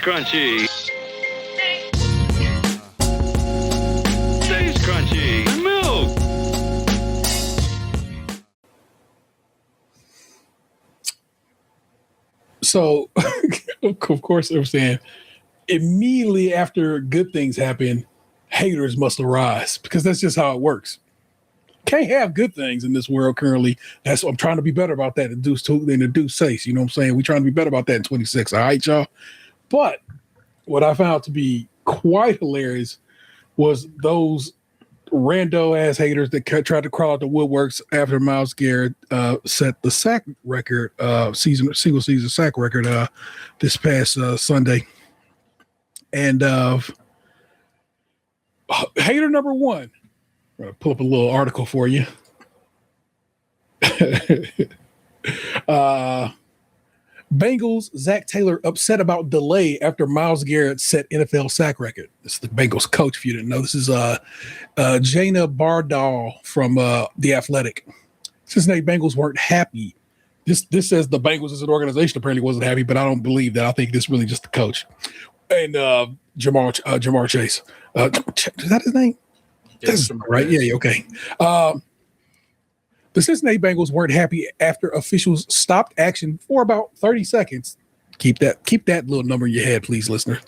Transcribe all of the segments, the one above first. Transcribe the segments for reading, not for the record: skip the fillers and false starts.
Krunchy. Stays crunchy. And milk. So, of course, I'm saying immediately after good things happen, haters must arise because that's just how it works. Can't have good things in this world currently. That's what I'm trying to be better about that. In the deuce says, you know what I'm saying? We're trying to be better about that in 26. All right, y'all. But what I found to be quite hilarious was those rando ass haters that tried to crawl out the woodworks after Myles Garrett set the sack record, single season sack record this past Sunday. And hater number one, I'm going to pull up a little article for you. Bengals Zach Taylor upset about delay after Myles Garrett set NFL sack record. This is the Bengals coach, if you didn't know. This is Jana Bardahl from The Athletic. Cincinnati Bengals weren't happy. This says the Bengals as an organization apparently wasn't happy, but I don't believe that. I think this really just the coach. And Jamar Chase. Is that his name? Yes, right. Yeah. Okay. The Cincinnati Bengals weren't happy after officials stopped action for about 30 seconds. Keep that little number in your head, please, listener.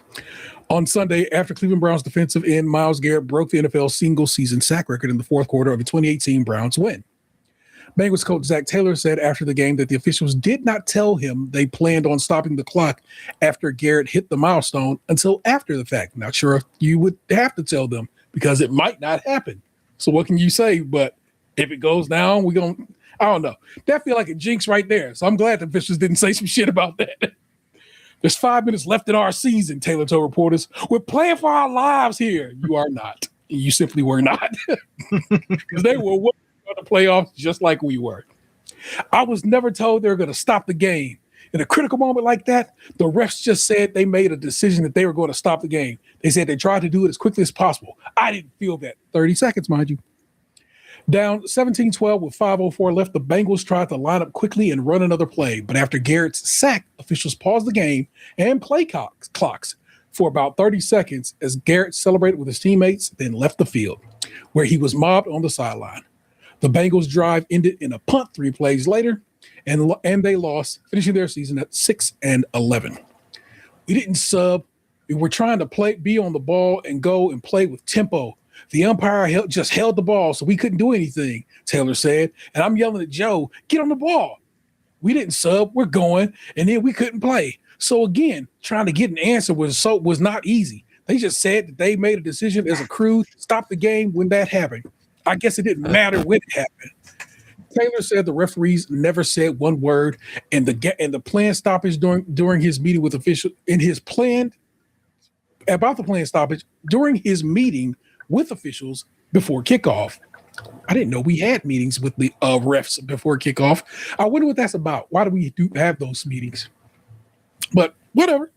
On Sunday, after Cleveland Browns defensive end Myles Garrett broke the NFL single-season sack record in the fourth quarter of the 2018 Browns win. Bengals coach Zach Taylor said after the game that the officials did not tell him they planned on stopping the clock after Garrett hit the milestone until after the fact. Not sure if you would have to tell them because it might not happen. So what can you say? But if it goes down, I don't know. That feel like a jinx right there. So I'm glad the officials didn't say some shit about that. There's 5 minutes left in our season, Taylor told reporters. We're playing for our lives here. You are not. You simply were not. Because they were on the playoffs just like we were. I was never told they were going to stop the game. In a critical moment like that, the refs just said they made a decision that they were going to stop the game. They said they tried to do it as quickly as possible. I didn't feel that. 30 seconds, mind you. Down 17-12 with 5:04 left, the Bengals tried to line up quickly and run another play. But after Garrett's sack, officials paused the game and play clocks for about 30 seconds as Garrett celebrated with his teammates, then left the field, where he was mobbed on the sideline. The Bengals' drive ended in a punt 3 plays later, and they lost, finishing their season at 6-11. We didn't sub. We were trying to be on the ball and go and play with tempo. The umpire just held the ball, so we couldn't do anything, Taylor said. And I'm yelling at Joe, get on the ball. We didn't sub. We're going. And then we couldn't play. So, again, trying to get an answer was not easy. They just said that they made a decision as a crew to stop the game when that happened. I guess it didn't matter when it happened. Taylor said the referees never said one word, and the planned stoppage during his meeting with officials about the planned stoppage during his meeting with officials before kickoff. I didn't know we had meetings with the refs before kickoff. I wonder what that's about. Why do we have those meetings? But whatever.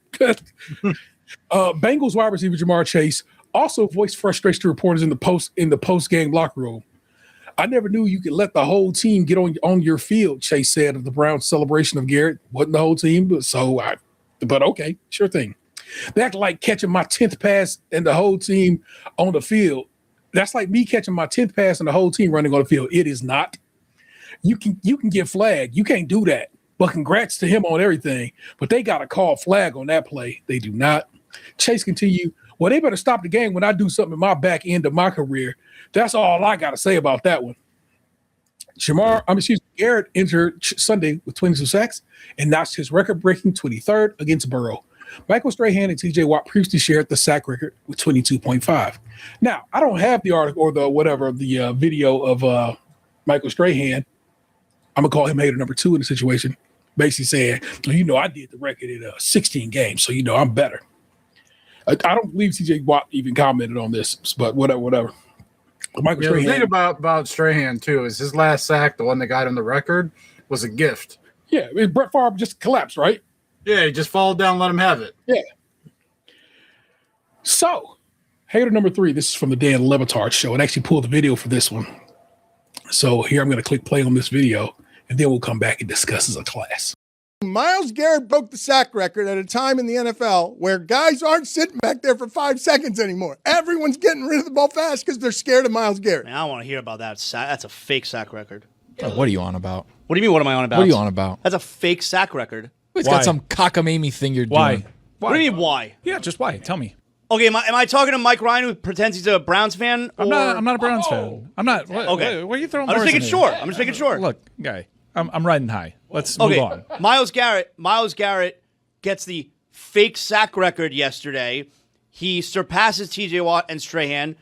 Bengals wide receiver Jamar Chase also voiced frustration to reporters in the post-game locker room. I never knew you could let the whole team get on your field, Chase said of the Browns' celebration of Garrett. Wasn't the whole team, but okay, sure thing. They act like catching my 10th pass and the whole team on the field. That's like me catching my 10th pass and the whole team running on the field. It is not. You can get flagged. You can't do that. But congrats to him on everything. But they got a call flag on that play. They do not. Chase continued, well, they better stop the game when I do something in my back end of my career. That's all I got to say about that one. Garrett entered Sunday with 22 sacks and notched his record-breaking 23rd against Burrow. Michael Strahan and TJ Watt previously shared the sack record with 22.5. Now, I don't have the article or the video of Michael Strahan. I'm going to call him hater number 2 in the situation, basically saying, I did the record in 16 games, so I'm better. I don't believe TJ Watt even commented on this, but whatever. Michael Strahan. The thing about Strahan, too, is his last sack, the one that got him the record, was a gift. Yeah, Brett Favre just collapsed, right? Yeah, he just followed down and let him have it. Yeah. So, hater number 3, this is from the Dan Le Batard show, and actually pulled the video for this one. So here I'm going to click play on this video, and then we'll come back and discuss as a class. Myles Garrett broke the sack record at a time in the NFL where guys aren't sitting back there for 5 seconds anymore. Everyone's getting rid of the ball fast because they're scared of Myles Garrett. Man, I don't want to hear about that. That's a fake sack record. What are you on about? What do you mean, what am I on about? What are you on about? That's a fake sack record. It's got some cockamamie thing you're doing. Why? What do you mean, why? Yeah, just why? Tell me. Okay, am I talking to Mike Ryan who pretends he's a Browns fan? I'm not a Browns fan. I'm not. Okay. What are you throwing? I'm just bars making in sure. here? I'm just making sure. Look, guy, I'm riding high. Let's move on. Myles Garrett gets the fake sack record yesterday. He surpasses TJ Watt and Strahan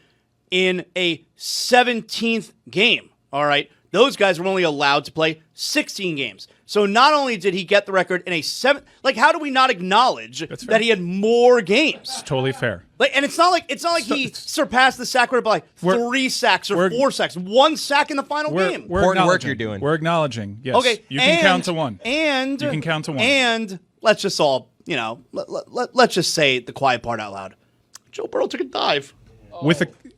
in a 17th game. All right. Those guys were only allowed to play 16 games. So not only did he get the record in a 7, like how do we not acknowledge that he had more games? It's totally fair. Like, and it's not like he surpassed the sack record by like 3 sacks or 4 sacks. 1 sack in the final game. Important work you're doing. We're acknowledging. Yes. Okay, You can count to 1. And you can count to 1. And let's just all, let's just say the quiet part out loud. Joe Burrow took a dive.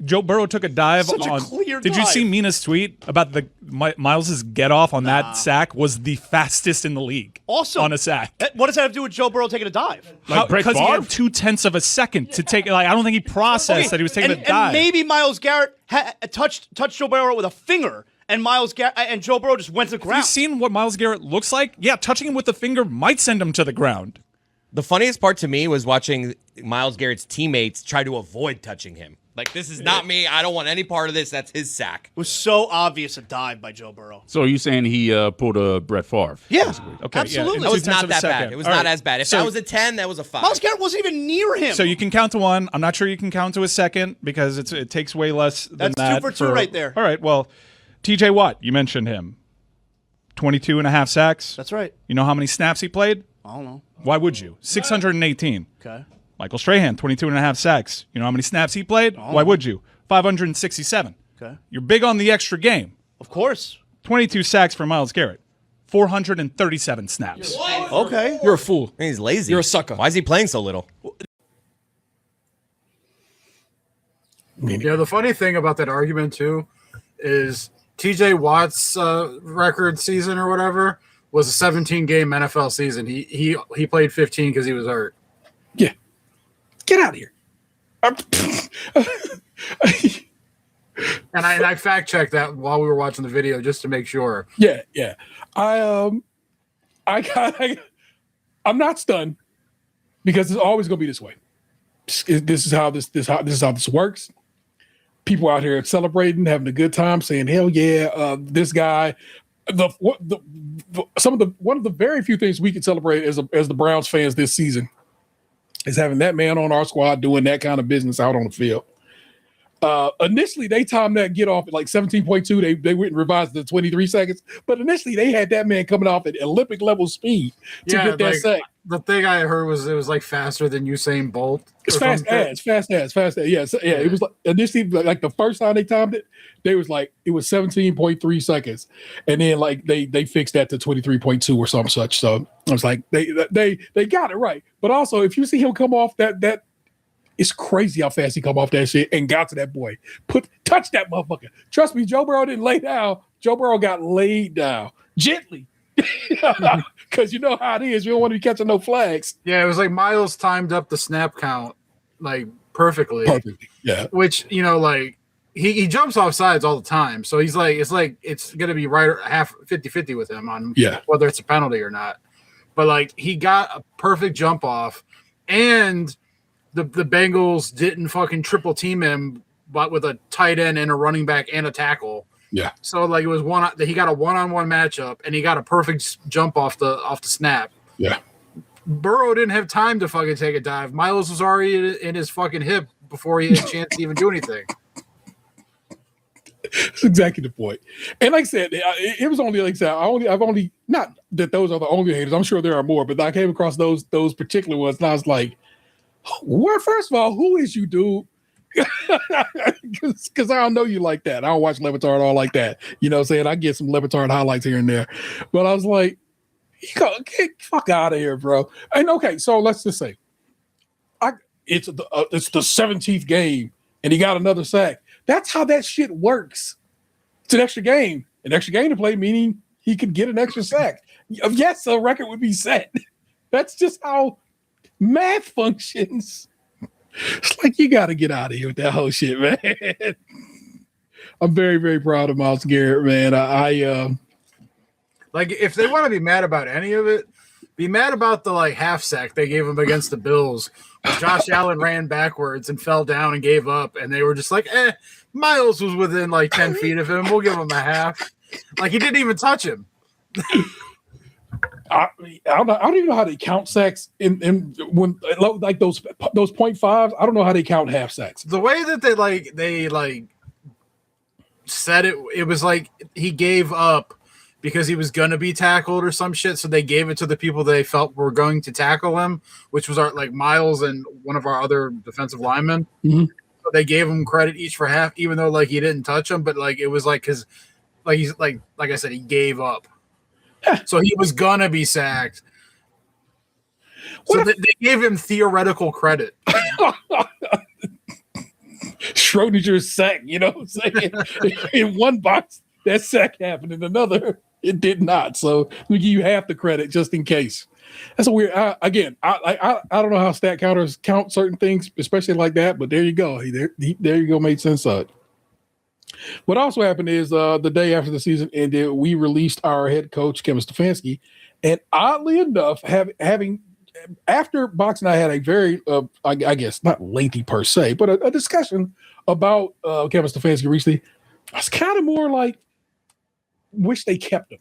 Joe Burrow took a dive Such on. a clear Did you dive. see Mina's tweet about the Miles's get off on that sack was the fastest in the league? Awesome. On a sack. What does that have to do with Joe Burrow taking a dive? Because he had 0.2 of a second to take. Like, I don't think he processed that he was taking a dive. And maybe Myles Garrett touched Joe Burrow with a finger, and Joe Burrow just went to the ground. Have you seen what Myles Garrett looks like? Yeah, touching him with the finger might send him to the ground. The funniest part to me was watching Myles Garrett's teammates try to avoid touching him. Like, this is not me. I don't want any part of this. That's his sack. It was so obvious a dive by Joe Burrow. So are you saying he pulled a Brett Favre? Yeah, okay, absolutely. That was 0.2 not of a that second. bad. It was All not right. as bad. If So- that was a 10, that was a 5. Myles Garrett wasn't even near him. So you can count to 1. I'm not sure you can count to a second because it takes way less than That's that. 2 for 2 right there. All right, well, TJ Watt, you mentioned him. 22 and a half sacks. That's right. You know how many snaps he played? I don't know. Why would you? 618. Okay. Michael Strahan, 22 and a half sacks. You know how many snaps he played? Why would you? 567. Okay. You're big on the extra game. Of course. 22 sacks for Myles Garrett. 437 snaps. Okay. You're a fool. He's lazy. You're a sucker. Why is he playing so little? Yeah, the funny thing about that argument too is TJ Watt's record season or whatever was a 17-game NFL season. He played 15 because he was hurt. Yeah. Get out of here. And I fact checked that while we were watching the video just to make sure. Yeah. I'm not stunned because it's always going to be this way. This is how this works. People out here celebrating, having a good time, saying, "Hell yeah, this guy." One of the very few things we can celebrate as the Browns fans this season is having that man on our squad doing that kind of business out on the field. Initially, they timed that get off at like 17.2. They went and revised it to 23 seconds. But initially, they had that man coming off at Olympic level speed to get that sack. The thing I heard was it was like faster than Usain Bolt. It's fast as. Yeah, it was like initially like the first time they timed it, they was like it was 17.3 seconds, and then like they fixed that to 23.2 or something such. So I was like they got it right. But also, if you see him come off that. It's crazy how fast he come off that shit and got to that boy. Touch that motherfucker. Trust me, Joe Burrow didn't lay down. Joe Burrow got laid down gently. Because you know how it is. You don't want to be catching no flags. Yeah, it was like Myles timed up the snap count like perfectly. Yeah. Which, like he jumps off sides all the time. So he's like, it's going to be right half 50-50 with him on whether it's a penalty or not. But like he got a perfect jump off and the Bengals didn't fucking triple team him, but with a tight end and a running back and a tackle. Yeah. So like it was he got a one-on-one matchup and he got a perfect jump off the snap. Yeah. Burrow didn't have time to fucking take a dive. Myles was already in his fucking hip before he had a chance to even do anything. That's exactly the point. And like I said, it was only like I said, I've only not that those are the only haters. I'm sure there are more, but I came across those particular ones and I was like, well, first of all, who is you, dude? Because I don't know you like that. I don't watch Levitard all like that. You know what I'm saying? I get some Levitard highlights here and there. But I was like, get fuck out of here, bro. And okay, so let's just say it's the 17th game and he got another sack. That's how that shit works. It's an extra game. An extra game to play, meaning he could get an extra sack. yes, a record would be set. That's just how math functions. It's like you got to get out of here with that whole shit, man. I'm very, very proud of Myles Garrett, man. I like if they want to be mad about any of it, be mad about the like half sack they gave him against the Bills. Josh Allen ran backwards and fell down and gave up, and they were just like, Myles was within like 10 feet of him. We'll give him a half. Like he didn't even touch him. I don't even know how they count sacks in when like those 0.5s. I don't know how they count half sacks. The way that they said it was like he gave up because he was gonna be tackled or some shit. So they gave it to the people they felt were going to tackle him, which was like Myles and one of our other defensive linemen. Mm-hmm. So they gave him credit each for half, even though like he didn't touch him, but like it was like because like he's like I said, he gave up. So he was gonna be sacked. So they gave him theoretical credit. Schrodinger's sack, you know what I'm saying? In one box, that sack happened. In another, it did not. So we give you half the credit just in case. That's a weird. I don't know how stat counters count certain things, especially like that. But there you go. There you go. Made sense of it. What also happened is the day after the season ended, we released our head coach, Kevin Stefanski. And oddly enough, having after Box and I had a very, I guess, not lengthy per se, but a discussion about Kevin Stefanski recently, I was kind of more like, wish they kept him.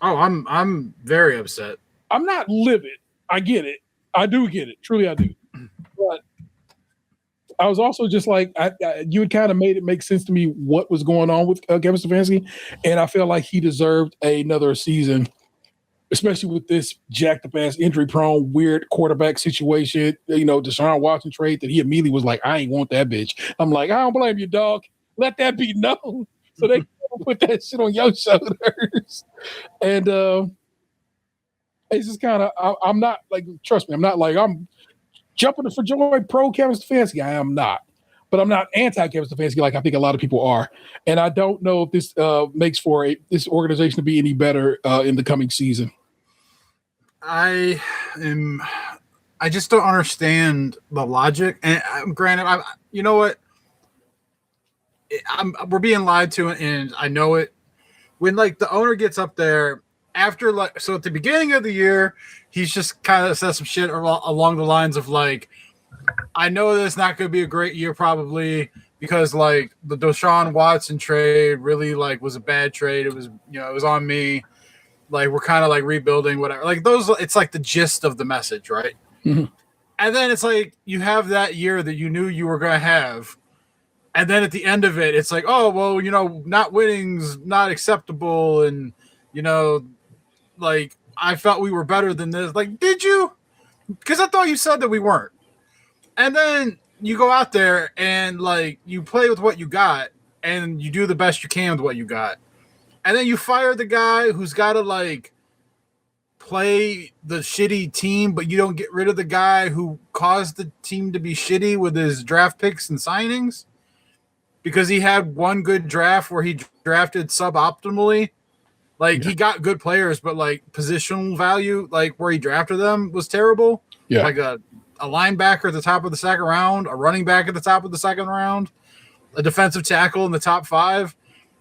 Oh, I'm very upset. I'm not livid. I get it. I do get it. Truly, I do. But I was also just like, you had kind of made it make sense to me what was going on with Kevin Stefanski, and I felt like he deserved another season, especially with this jacked up ass injury prone weird quarterback situation. You know, Deshaun Watson trade that he immediately was like, I ain't want that bitch. I'm like, I don't blame you, dog. Let that be known so they put that shit on your shoulders. And it's just kind of, I'm not like, trust me, I'm not like I'm jumping for joy pro Kevin Stefanski. I am not. But I'm not anti-Kevin Stefanski like I think a lot of people are. And I don't know if this makes for this organization to be any better in the coming season. I just don't understand the logic. And granted, you know what? We're being lied to, and I know it. When like the owner gets up there after so at the beginning of the year, he's just kind of said some shit along the lines of like, I know that it's not going to be a great year probably because like the Deshaun Watson trade really like was a bad trade. It was, it was on me. Like we're kind of like rebuilding whatever. Like those, it's like the gist of the message, right? Mm-hmm. And then it's like you have that year that you knew you were going to have. And then at the end of it, it's like, oh, well, not winning's not acceptable. And, like I felt we were better than this. Like, did you? Because I thought you said that we weren't. And then you go out there and like you play with what you got and you do the best you can with what you got. And then you fire the guy who's got to like play the shitty team, but you don't get rid of the guy who caused the team to be shitty with his draft picks and signings because he had one good draft where he drafted suboptimally. Like he got good players, but like positional value, like where he drafted them was terrible. Yeah. Like a linebacker at the top of the second round, a running back at the top of the second round, a defensive tackle in the top 5.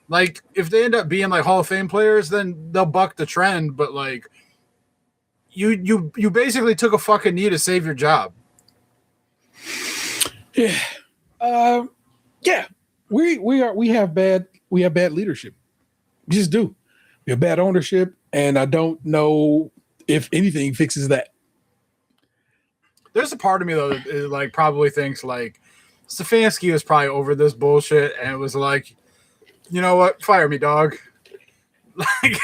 Like if they end up being like Hall of Fame players, then they'll buck the trend. But like you basically took a fucking knee to save your job. Yeah. Yeah. We have bad leadership. We just do. We have bad ownership, and I don't know if anything fixes that. There's a part of me though that like probably thinks like Stefanski was probably over this bullshit and it was like, you know what, fire me, dog. Like,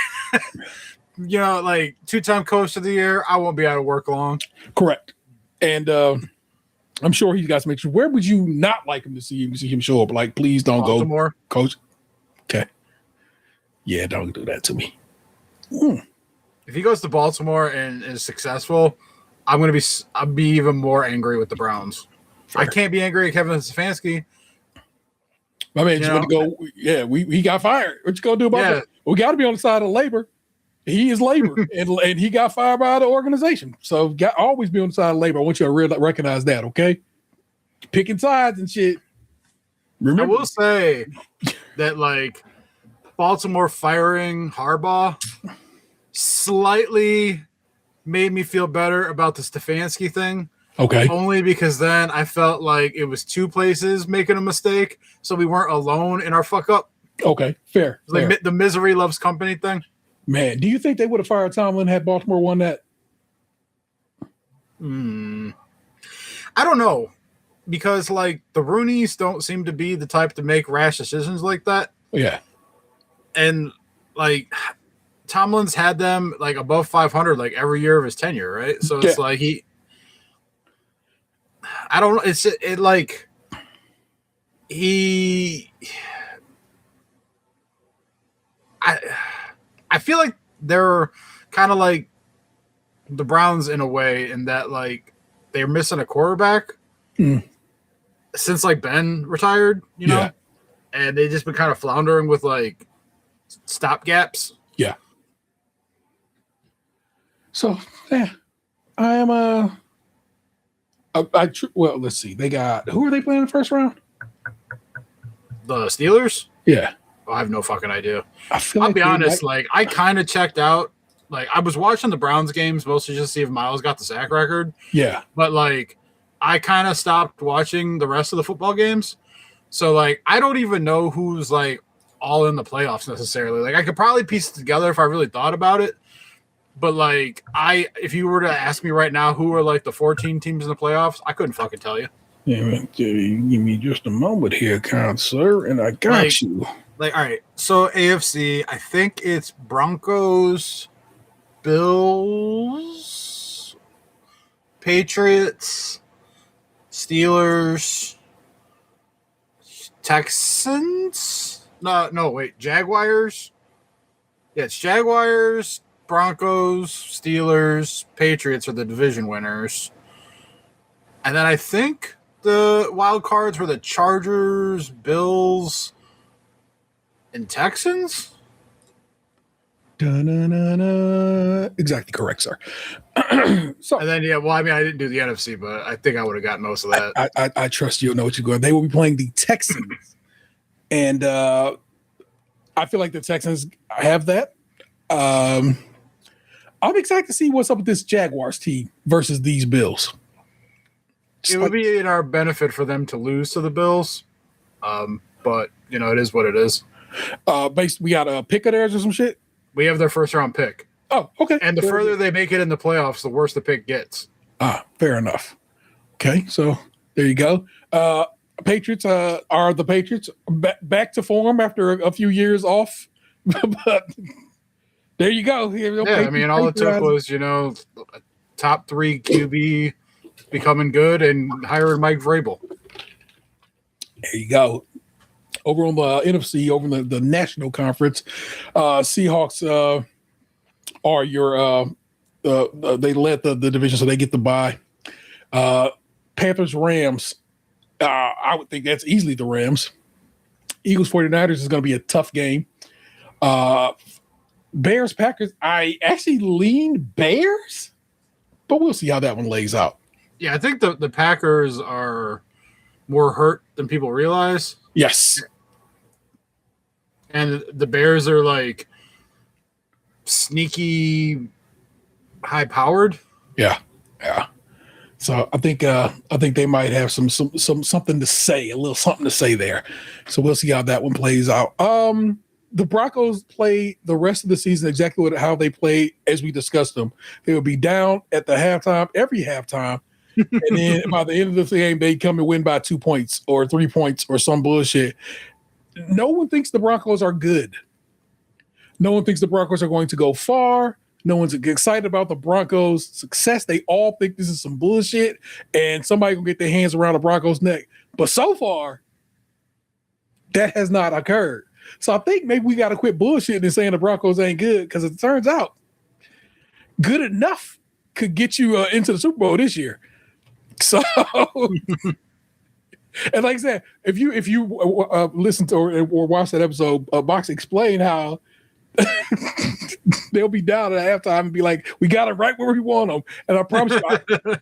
like 2-time coach of the year, I won't be out of work long. Correct. And I'm sure he's got some extra. Where would you not like him to see him show up? Like, please don't Baltimore. Go, coach. Okay. Yeah, don't do that to me. If he goes to Baltimore and is successful, I'll be even more angry with the Browns. Fair. I can't be angry at Kevin Stefanski. My man just went to go. Yeah, he got fired. What you gonna do about that? We got to be on the side of labor. He is labor, and he got fired by the organization. So always be on the side of labor. I want you to recognize that, okay? Picking sides and shit. Remember, I will say that, like, Baltimore firing Harbaugh slightly made me feel better about the Stefanski thing. Okay. Only because then I felt like it was two places making a mistake, so we weren't alone in our fuck up. Okay, fair. Like the misery loves company thing. Man, do you think they would have fired Tomlin had Baltimore won that? I don't know. Because, like, the Rooneys don't seem to be the type to make rash decisions like that. Yeah. And, like, Tomlin's had them, like, above 500, like, every year of his tenure, right? So it's like I don't know. I feel like they're kind of like the Browns in a way, in that, like, they're missing a quarterback. Since, like, Ben retired, you know, and they just been kind of floundering with, like, stopgaps. Yeah. So, yeah, I am well, let's see. They got, who are they playing in the first round? The Steelers? Yeah. I have no fucking idea. I'll be honest, like, I kind of checked out. Like, I was watching the Browns games mostly just to see if Myles got the sack record. Yeah. But, like, I kind of stopped watching the rest of the football games. So, like, I don't even know who's, like, all in the playoffs necessarily. Like, I could probably piece it together if I really thought about it. But, like, if you were to ask me right now who are, like, the 14 teams in the playoffs, I couldn't fucking tell you. Yeah, give me just a moment here, kind sir, and I got you. Like, all right, so AFC, I think it's Broncos, Bills, Patriots, Steelers, Texans. No, wait, Jaguars. Yeah, it's Jaguars, Broncos, Steelers, Patriots are the division winners. And then I think the wild cards were the Chargers, Bills, and Texans. Exactly correct, sir. So, and then, yeah, well, I mean, I didn't do the NFC, but I think I would have gotten most of that. I trust you'll know what you're going. They will be playing the Texans, and I feel like the Texans have that. I'm excited to see what's up with this Jaguars team versus these Bills. It would be in our benefit for them to lose to the Bills, but you know, it is what it is. We got a pick of theirs or some shit. We have their first round pick. Oh, okay. And the further they make it in the playoffs, the worse the pick gets. Fair enough. Okay, so there you go. Patriots are the Patriots back to form after a few years off, but there you go. I mean, all it took was, you know, top 3 QB becoming good and hiring Mike Vrabel. There you go. Over on the NFC, over in the National Conference, Seahawks are your they led the division, so they get the bye. Panthers, Rams, I would think that's easily the Rams. Eagles, 49ers is going to be a tough game. Bears, Packers, I actually lean Bears, but we'll see how that one lays out. Yeah, I think the Packers are more hurt than people realize. Yes. And the Bears are like sneaky high-powered. Yeah. So I think they might have some something to say, a little something to say there. So we'll see how that one plays out. The Broncos play the rest of the season exactly how they played as we discussed them. They will be down at the halftime, every halftime. And then by the end of the game, they come and win by 2 points or 3 points or some bullshit. No one thinks the Broncos are good. No one thinks the Broncos are going to go far. No one's excited about the Broncos' success. They all think this is some bullshit and somebody gonna get their hands around the Broncos' neck. But so far, that has not occurred. So I think maybe we got to quit bullshitting and saying the Broncos ain't good, because it turns out good enough could get you into the Super Bowl this year. So, and like I said, if you listen to or watch that episode, Box explained how they'll be down at halftime and be like, we got it right where we want them. And I promise you,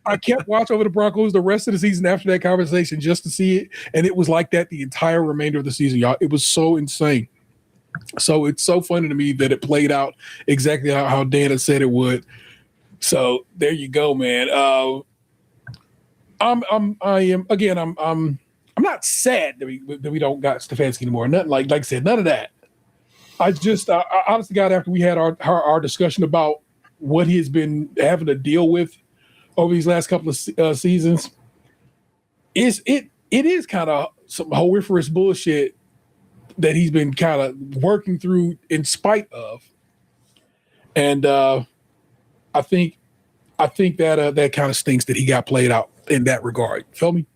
I kept watching over the Broncos the rest of the season after that conversation just to see it. And it was like that the entire remainder of the season, y'all. It was so insane. So it's so funny to me that it played out exactly how Dan had said it would. So there you go, man. I'm not sad that we don't got Stefanski anymore. Nothing like I said, none of that. I honestly got after we had our discussion about what he's been having to deal with over these last couple of seasons. It is kind of some horriferous bullshit that he's been kind of working through in spite of, and I think that kind of stinks that he got played out in that regard. Feel me?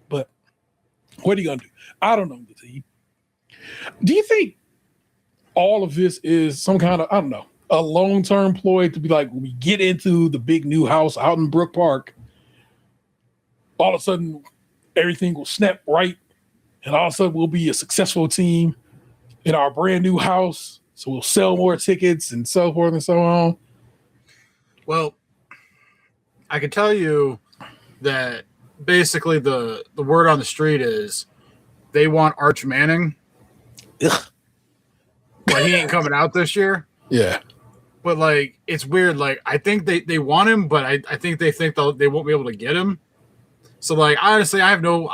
But what are you gonna do? I don't know the team. Do you think all of this is some kind of, I don't know, a long-term ploy to be like, when we get into the big new house out in Brook Park, all of a sudden everything will snap right, and all of a sudden we'll be a successful team in our brand new house, so we'll sell more tickets and so forth and so on? Well, I can tell you that basically the word on the street is they want Arch Manning. Ugh. But he ain't coming out this year. Yeah. But, like, it's weird. Like, I think they want him, but I think they won't be able to get him. So, like, honestly, I have no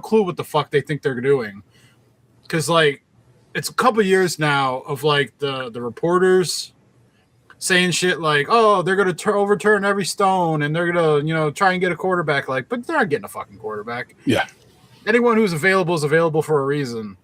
clue what the fuck they think they're doing. Because, like, it's a couple years now of, like, the reporters saying shit like, oh, they're going to overturn every stone and they're going to, try and get a quarterback. Like, but they're not getting a fucking quarterback. Yeah. Anyone who's available is available for a reason.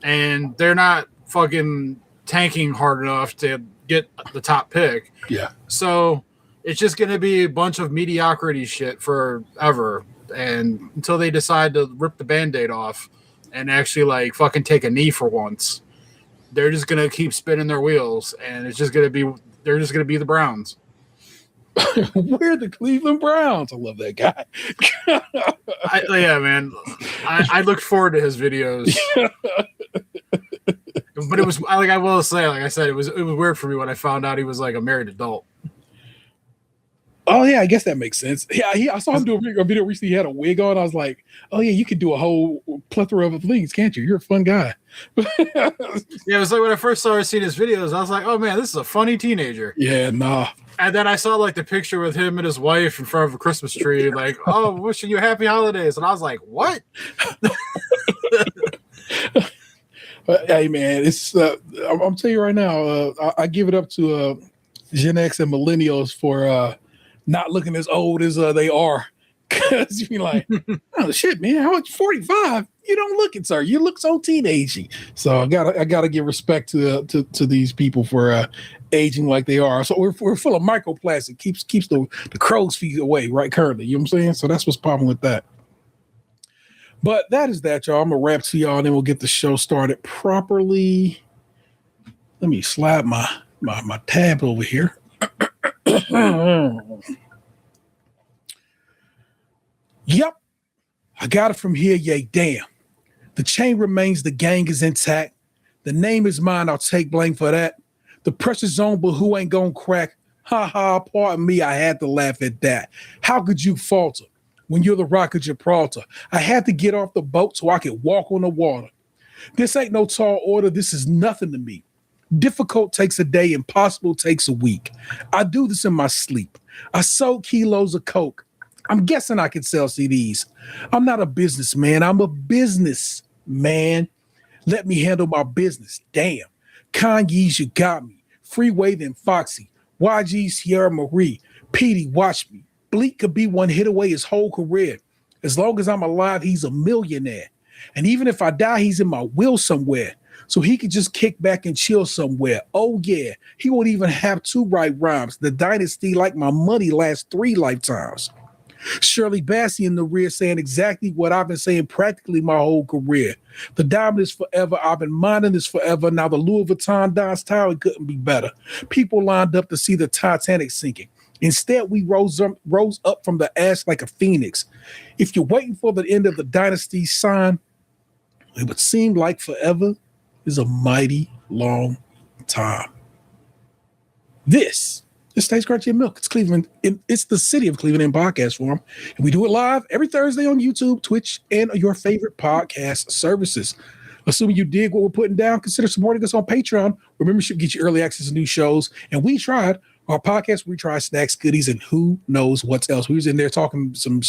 And they're not fucking tanking hard enough to get the top pick. Yeah. So it's just going to be a bunch of mediocrity shit forever. And until they decide to rip the Band-Aid off and actually like fucking take a knee for once, they're just going to keep spinning their wheels. And they're just going to be the Browns. We're the Cleveland Browns. I love that guy. Yeah, man. I look forward to his videos. But it was like I will say, like I said, it was weird for me when I found out he was like a married adult. Oh yeah, I guess that makes sense. Yeah, I saw him do a video recently. He had a wig on. I was like, oh yeah, you could do a whole plethora of things, can't you? You're a fun guy. Yeah, it was like when I first started seeing his videos, I was like, oh man, this is a funny teenager. Yeah, nah. And then I saw like the picture with him and his wife in front of a Christmas tree, like, oh, wishing you happy holidays. And I was like, what? Hey man, it's I'm telling you right now, I give it up to Gen X and millennials for not looking as old as they are. Because you be like, oh shit, man, how much 45? You don't look it, sir. You look so teenagey. So I gotta give respect to these people for aging like they are. So we're full of microplastic. Keeps the crow's feet away right currently. You know what I'm saying? So that's what's popping with that. But that is that, y'all. I'm gonna wrap to y'all, and then we'll get the show started properly. Let me slide my tab over here. Yep, I got it from here. Yay, damn. The chain remains, the gang is intact. The name is mine, I'll take blame for that. The pressure's on, but who ain't gonna crack? Ha ha, pardon me, I had to laugh at that. How could you falter when you're the Rock of Gibraltar? I had to get off the boat so I could walk on the water. This ain't no tall order, this is nothing to me. Difficult takes a day, impossible takes a week. I do this in my sleep. I sold kilos of coke. I'm guessing I can sell CDs. I'm not a businessman. I'm a businessman. Let me handle my business. Damn. Kanye's, you got me. Freeway, then Foxy. YG, Sierra Marie. Petey, watch me. Bleak could be one hit away his whole career. As long as I'm alive, he's a millionaire. And even if I die, he's in my will somewhere. So he could just kick back and chill somewhere. Oh, yeah. He won't even have to write rhymes. The dynasty, like my money, lasts 3 lifetimes. Shirley Bassey in the rear saying exactly what I've been saying practically my whole career. The diamond is forever. I've been mining this forever. Now the Louis Vuitton Don's Tower couldn't be better. People lined up to see the Titanic sinking. Instead, we rose up from the ash like a phoenix. If you're waiting for the end of the dynasty sign, it would seem like forever is a mighty long time. This Stays Crunchy and Milk. It's Cleveland. It's the city of Cleveland in podcast form. And we do it live every Thursday on YouTube, Twitch, and your favorite podcast services. Assuming you dig what we're putting down, consider supporting us on Patreon, where membership gets you early access to new shows. And we tried our podcast, we tried snacks, goodies, and who knows what else. We was in there talking some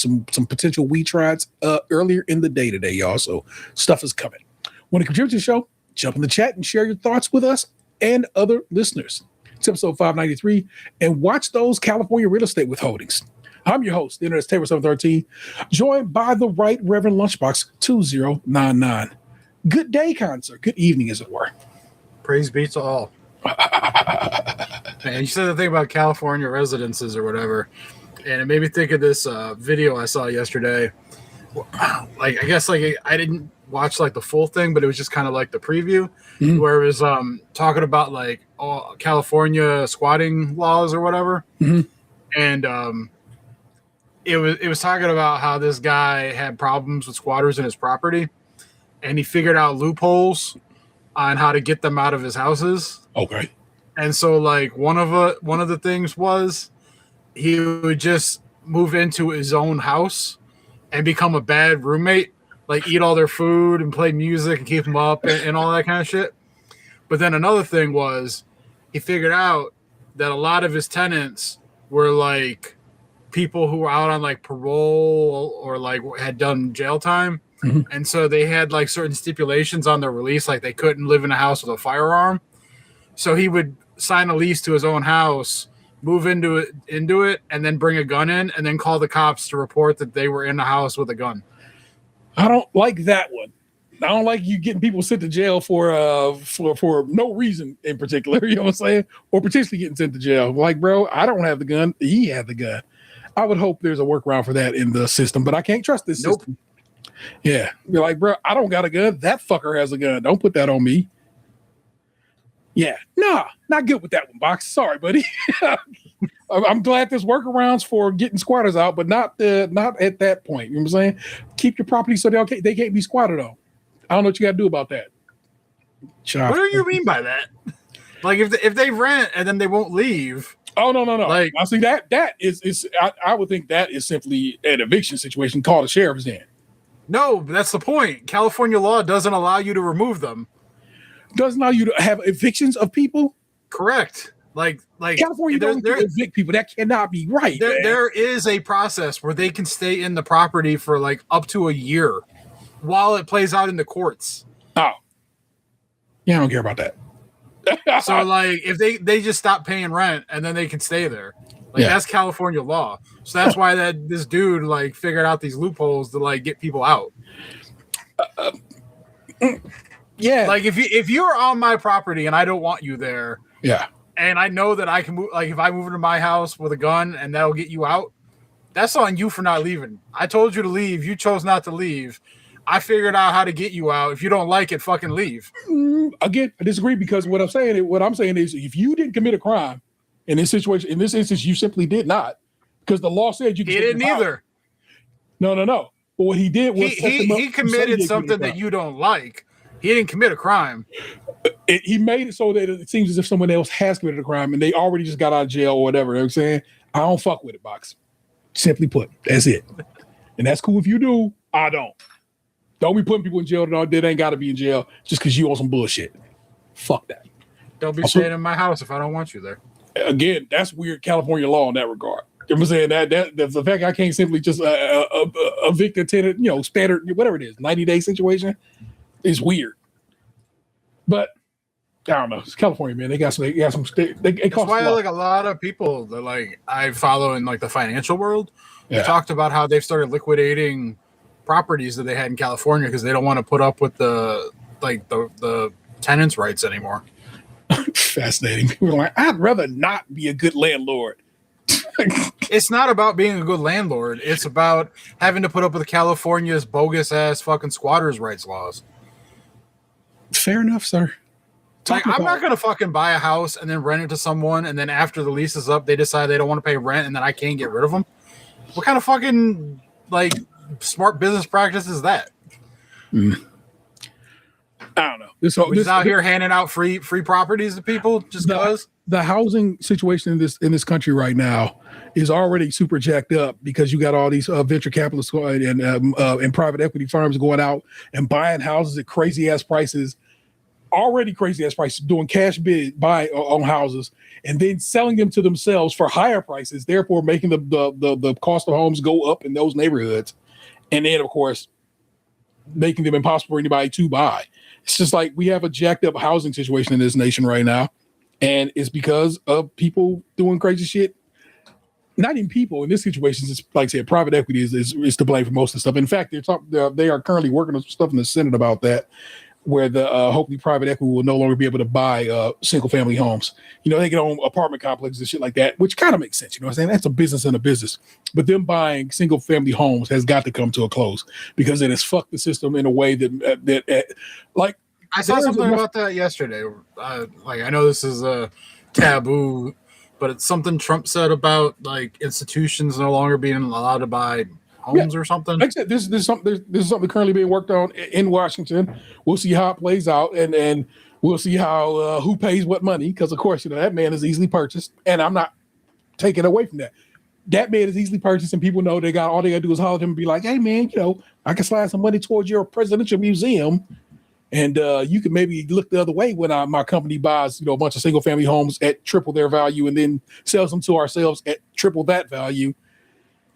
potential we trieds earlier in the day today, y'all. So stuff is coming. Want to contribute to the show? Jump in the chat and share your thoughts with us and other listeners. It's episode 593, and watch those California real estate withholdings. I'm your host, the Internet's Table 713, joined by the Right Reverend Lunchbox 2099. Good day, concert. Good evening, as it were. Praise be to all. Man, you said the thing about California residences or whatever, and it made me think of this video I saw yesterday. Like, I guess like I didn't watch like the full thing, but it was just kind of like the preview, where it was talking about like California squatting laws or whatever, and it was talking about how this guy had problems with squatters in his property, and he figured out loopholes on how to get them out of his houses. Okay. And so like one of the things was he would just move into his own house and become a bad roommate, like eat all their food and play music and keep them up and all that kind of shit. But then another thing was he figured out that a lot of his tenants were like people who were out on like parole or like had done jail time. And so they had like certain stipulations on their release, like they couldn't live in a house with a firearm. So he would sign a lease to his own house, move into it, and then bring a gun in, and then call the cops to report that they were in the house with a gun. I don't like that one. I don't like you getting people sent to jail for no reason in particular. You know what I'm saying? Or potentially getting sent to jail. Like, bro, I don't have the gun. He had the gun. I would hope there's a workaround for that in the system, but I can't trust this system. Yeah. You're like, bro, I don't got a gun. That fucker has a gun. Don't put that on me. Yeah. Nah, not good with that one, Box. Sorry, buddy. I'm glad there's workarounds for getting squatters out, but not at that point. You know what I'm saying? Keep your property so they can't be squatted on. I don't know what you got to do about that. What do you mean by that? Like if they rent and then they won't leave. Oh no. Like, I see that is I would think that is simply an eviction situation. Call the sheriff's in. No, but that's the point. California law doesn't allow you to remove them. Doesn't allow you to have evictions of people? Correct. Like California don't evict people. That cannot be right. There is a process where they can stay in the property for like up to a year while it plays out in the courts. Oh. Yeah, I don't care about that. So like if they just stop paying rent and then they can stay there. Like that's California law. So that's why this dude like figured out these loopholes to like get people out. Yeah. Like if you're on my property and I don't want you there. Yeah. And I know that I can move, like if I move into my house with a gun and that'll get you out, that's on you for not leaving. I told you to leave. You chose not to leave. I figured out how to get you out. If you don't like it, fucking leave. Again, I disagree because what I'm saying is if you didn't commit a crime in this instance, you simply did not, because the law said you. He didn't either. No. But what he did was he committed something that you don't like. He didn't commit a crime. He made it so that it seems as if someone else has committed a crime and they already just got out of jail or whatever. You know what I'm saying? I don't fuck with it, Box. Simply put, that's it. And that's cool if you do. I don't. Don't be putting people in jail that ain't got to be in jail just because you on some bullshit. Fuck that. Don't be staying in my house if I don't want you there. Again, that's weird California law in that regard. You know what I'm saying? That the fact I can't simply just evict a tenant, standard, whatever it is, 90-day situation is weird. But I don't know. It's California, man. They got some. That's why like a lot of people that like I follow in like the financial world. They talked about how they've started liquidating properties that they had in California because they don't want to put up with the tenants' rights anymore. Fascinating. People are like, I'd rather not be a good landlord. It's not about being a good landlord. It's about having to put up with California's bogus ass fucking squatters' rights laws. Fair enough, sir. I'm not gonna fucking buy a house and then rent it to someone, and then after the lease is up, they decide they don't want to pay rent, and then I can't get rid of them. What kind of fucking like smart business practice is that? I don't know. This out here handing out free properties to people just because. The housing situation in this country right now is already super jacked up because you got all these venture capitalists and private equity firms going out and buying houses at crazy ass prices, doing cash bid buy on houses and then selling them to themselves for higher prices, therefore making the cost of homes go up in those neighborhoods, and then of course making them impossible for anybody to buy. It's just like we have a jacked up housing situation in this nation right now. And it's because of people doing crazy shit. Not even people in this situation. It's like I said, private equity is to blame for most of the stuff. In fact, they are currently working on some stuff in the Senate about that, where the hopefully private equity will no longer be able to buy single family homes. They can own apartment complexes and shit like that, which kind of makes sense. You know what I'm saying? That's a business and a business. But them buying single family homes has got to come to a close because it has fucked the system in a way that I saw something about that yesterday. I know this is a taboo, but it's something Trump said about like institutions no longer being allowed to buy homes or something. Like I said, this is something currently being worked on in Washington. We'll see how it plays out, and we'll see how who pays what money, because of course that man is easily purchased, and I'm not taking away from that. That man is easily purchased, and people know all they got to do is holler at him and be like, "Hey man, I can slide some money towards your presidential museum." And you can maybe look the other way when my company buys, a bunch of single family homes at triple their value and then sells them to ourselves at triple that value.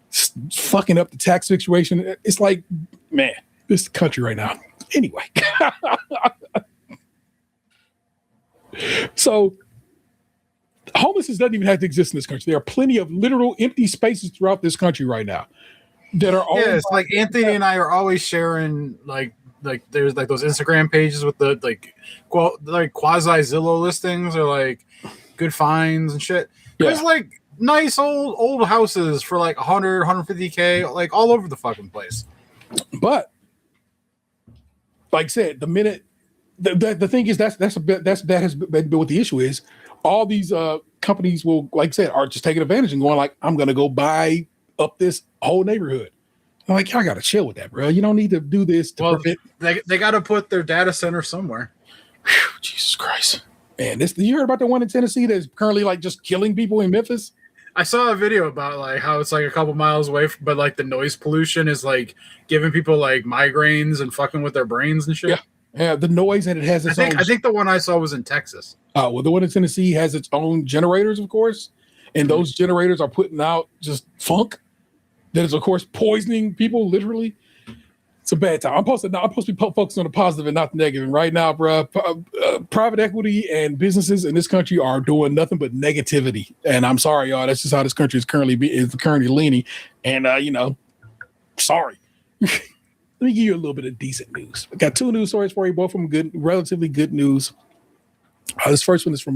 It's fucking up the tax situation. It's like, man, this is the country right now. Anyway. So homelessness doesn't even have to exist in this country. There are plenty of literal empty spaces throughout this country right now that are all. Yeah, it's like Anthony and I are always sharing like there's like those Instagram pages with the quasi Zillow listings or like good finds and shit. There's like nice old houses for like 100, 150K, like all over the fucking place. But like I said, the minute the thing is that has been what the issue is. All these companies will, like I said, are just taking advantage and going like, I'm gonna go buy up this whole neighborhood. I'm like, y'all gotta chill with that, bro. You don't need to do this to prevent. They got to put their data center somewhere. Whew, Jesus Christ, man! You heard about the one in Tennessee that's currently like just killing people in Memphis? I saw a video about like how it's like a couple miles away, but like the noise pollution is like giving people like migraines and fucking with their brains and shit. Yeah, the noise, and it has its own. I think the one I saw was in Texas. Oh, well, the one in Tennessee has its own generators, of course, and those generators are putting out just funk that is, of course, poisoning people, literally. It's a bad time. I'm supposed to be focused on the positive and not the negative. And right now, bro, private equity and businesses in this country are doing nothing but negativity. And I'm sorry, y'all. That's just how this country is currently leaning. And sorry. Let me give you a little bit of decent news. I got two news stories for you, both from relatively good news. This first one is from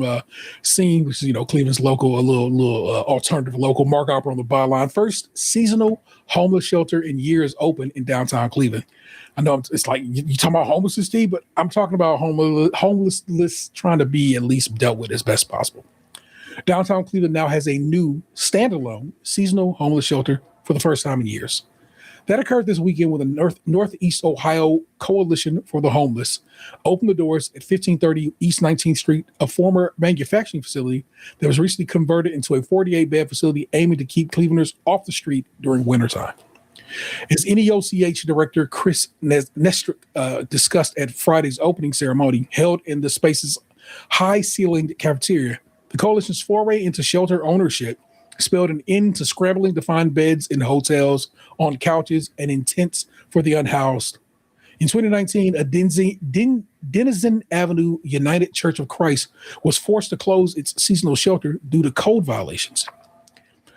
SKiM, which is Cleveland's local, a little alternative local. Mark Opera on the byline. First seasonal homeless shelter in years open in downtown Cleveland. I know it's like you talking about homelessness, Steve, but I'm talking about homelessness trying to be at least dealt with as best possible. Downtown Cleveland now has a new standalone seasonal homeless shelter for the first time in years. That occurred this weekend when the Northeast Ohio Coalition for the Homeless opened the doors at 1530 East 19th Street, a former manufacturing facility that was recently converted into a 48-bed facility aiming to keep Clevelanders off the street during wintertime. As NEOCH Director Chris Nestrick discussed at Friday's opening ceremony held in the space's high-ceilinged cafeteria, the coalition's foray into shelter ownership spelled an end to scrambling to find beds in hotels, on couches, and in tents for the unhoused. In 2019, a Denizen Avenue United Church of Christ was forced to close its seasonal shelter due to code violations.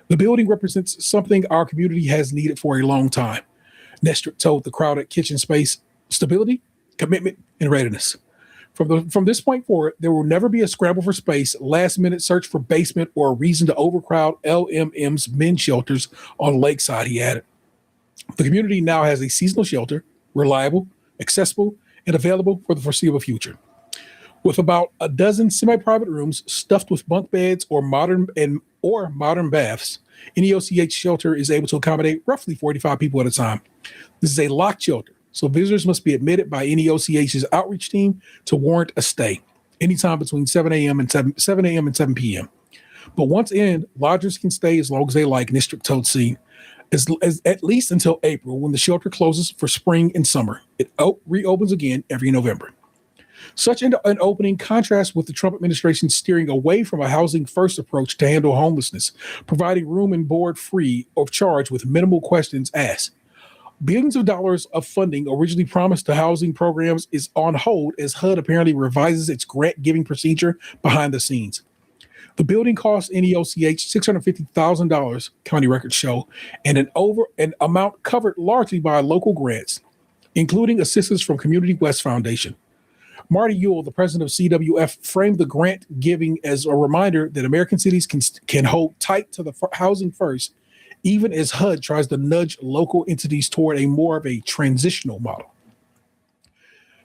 The building represents something our community has needed for a long time, Nestrick told the crowded kitchen space. Stability, commitment, and readiness. From this point forward, there will never be a scramble for space, last-minute search for basement, or a reason to overcrowd LMM's men's shelters on Lakeside, he added. The community now has a seasonal shelter, reliable, accessible, and available for the foreseeable future. With about a dozen semi-private rooms stuffed with bunk beds or modern baths, NEOCH shelter is able to accommodate roughly 45 people at a time. This is a locked shelter, so visitors must be admitted by NEOCH's outreach team to warrant a stay anytime between 7 a.m. and 7 p.m. But once in, lodgers can stay as long as they like, District told SKiM, as at least until April, when the shelter closes for spring and summer. It reopens again every November. Such an opening contrasts with the Trump administration steering away from a housing-first approach to handle homelessness, providing room and board free of charge with minimal questions asked. Billions of dollars of funding originally promised to housing programs is on hold as HUD apparently revises its grant-giving procedure behind the scenes. The building cost NEOCH $650,000, county records show, and an amount covered largely by local grants, including assistance from Community West Foundation. Marty Ewell, the president of CWF, framed the grant giving as a reminder that American cities can hold tight to the housing first, even as HUD tries to nudge local entities toward a more of a transitional model.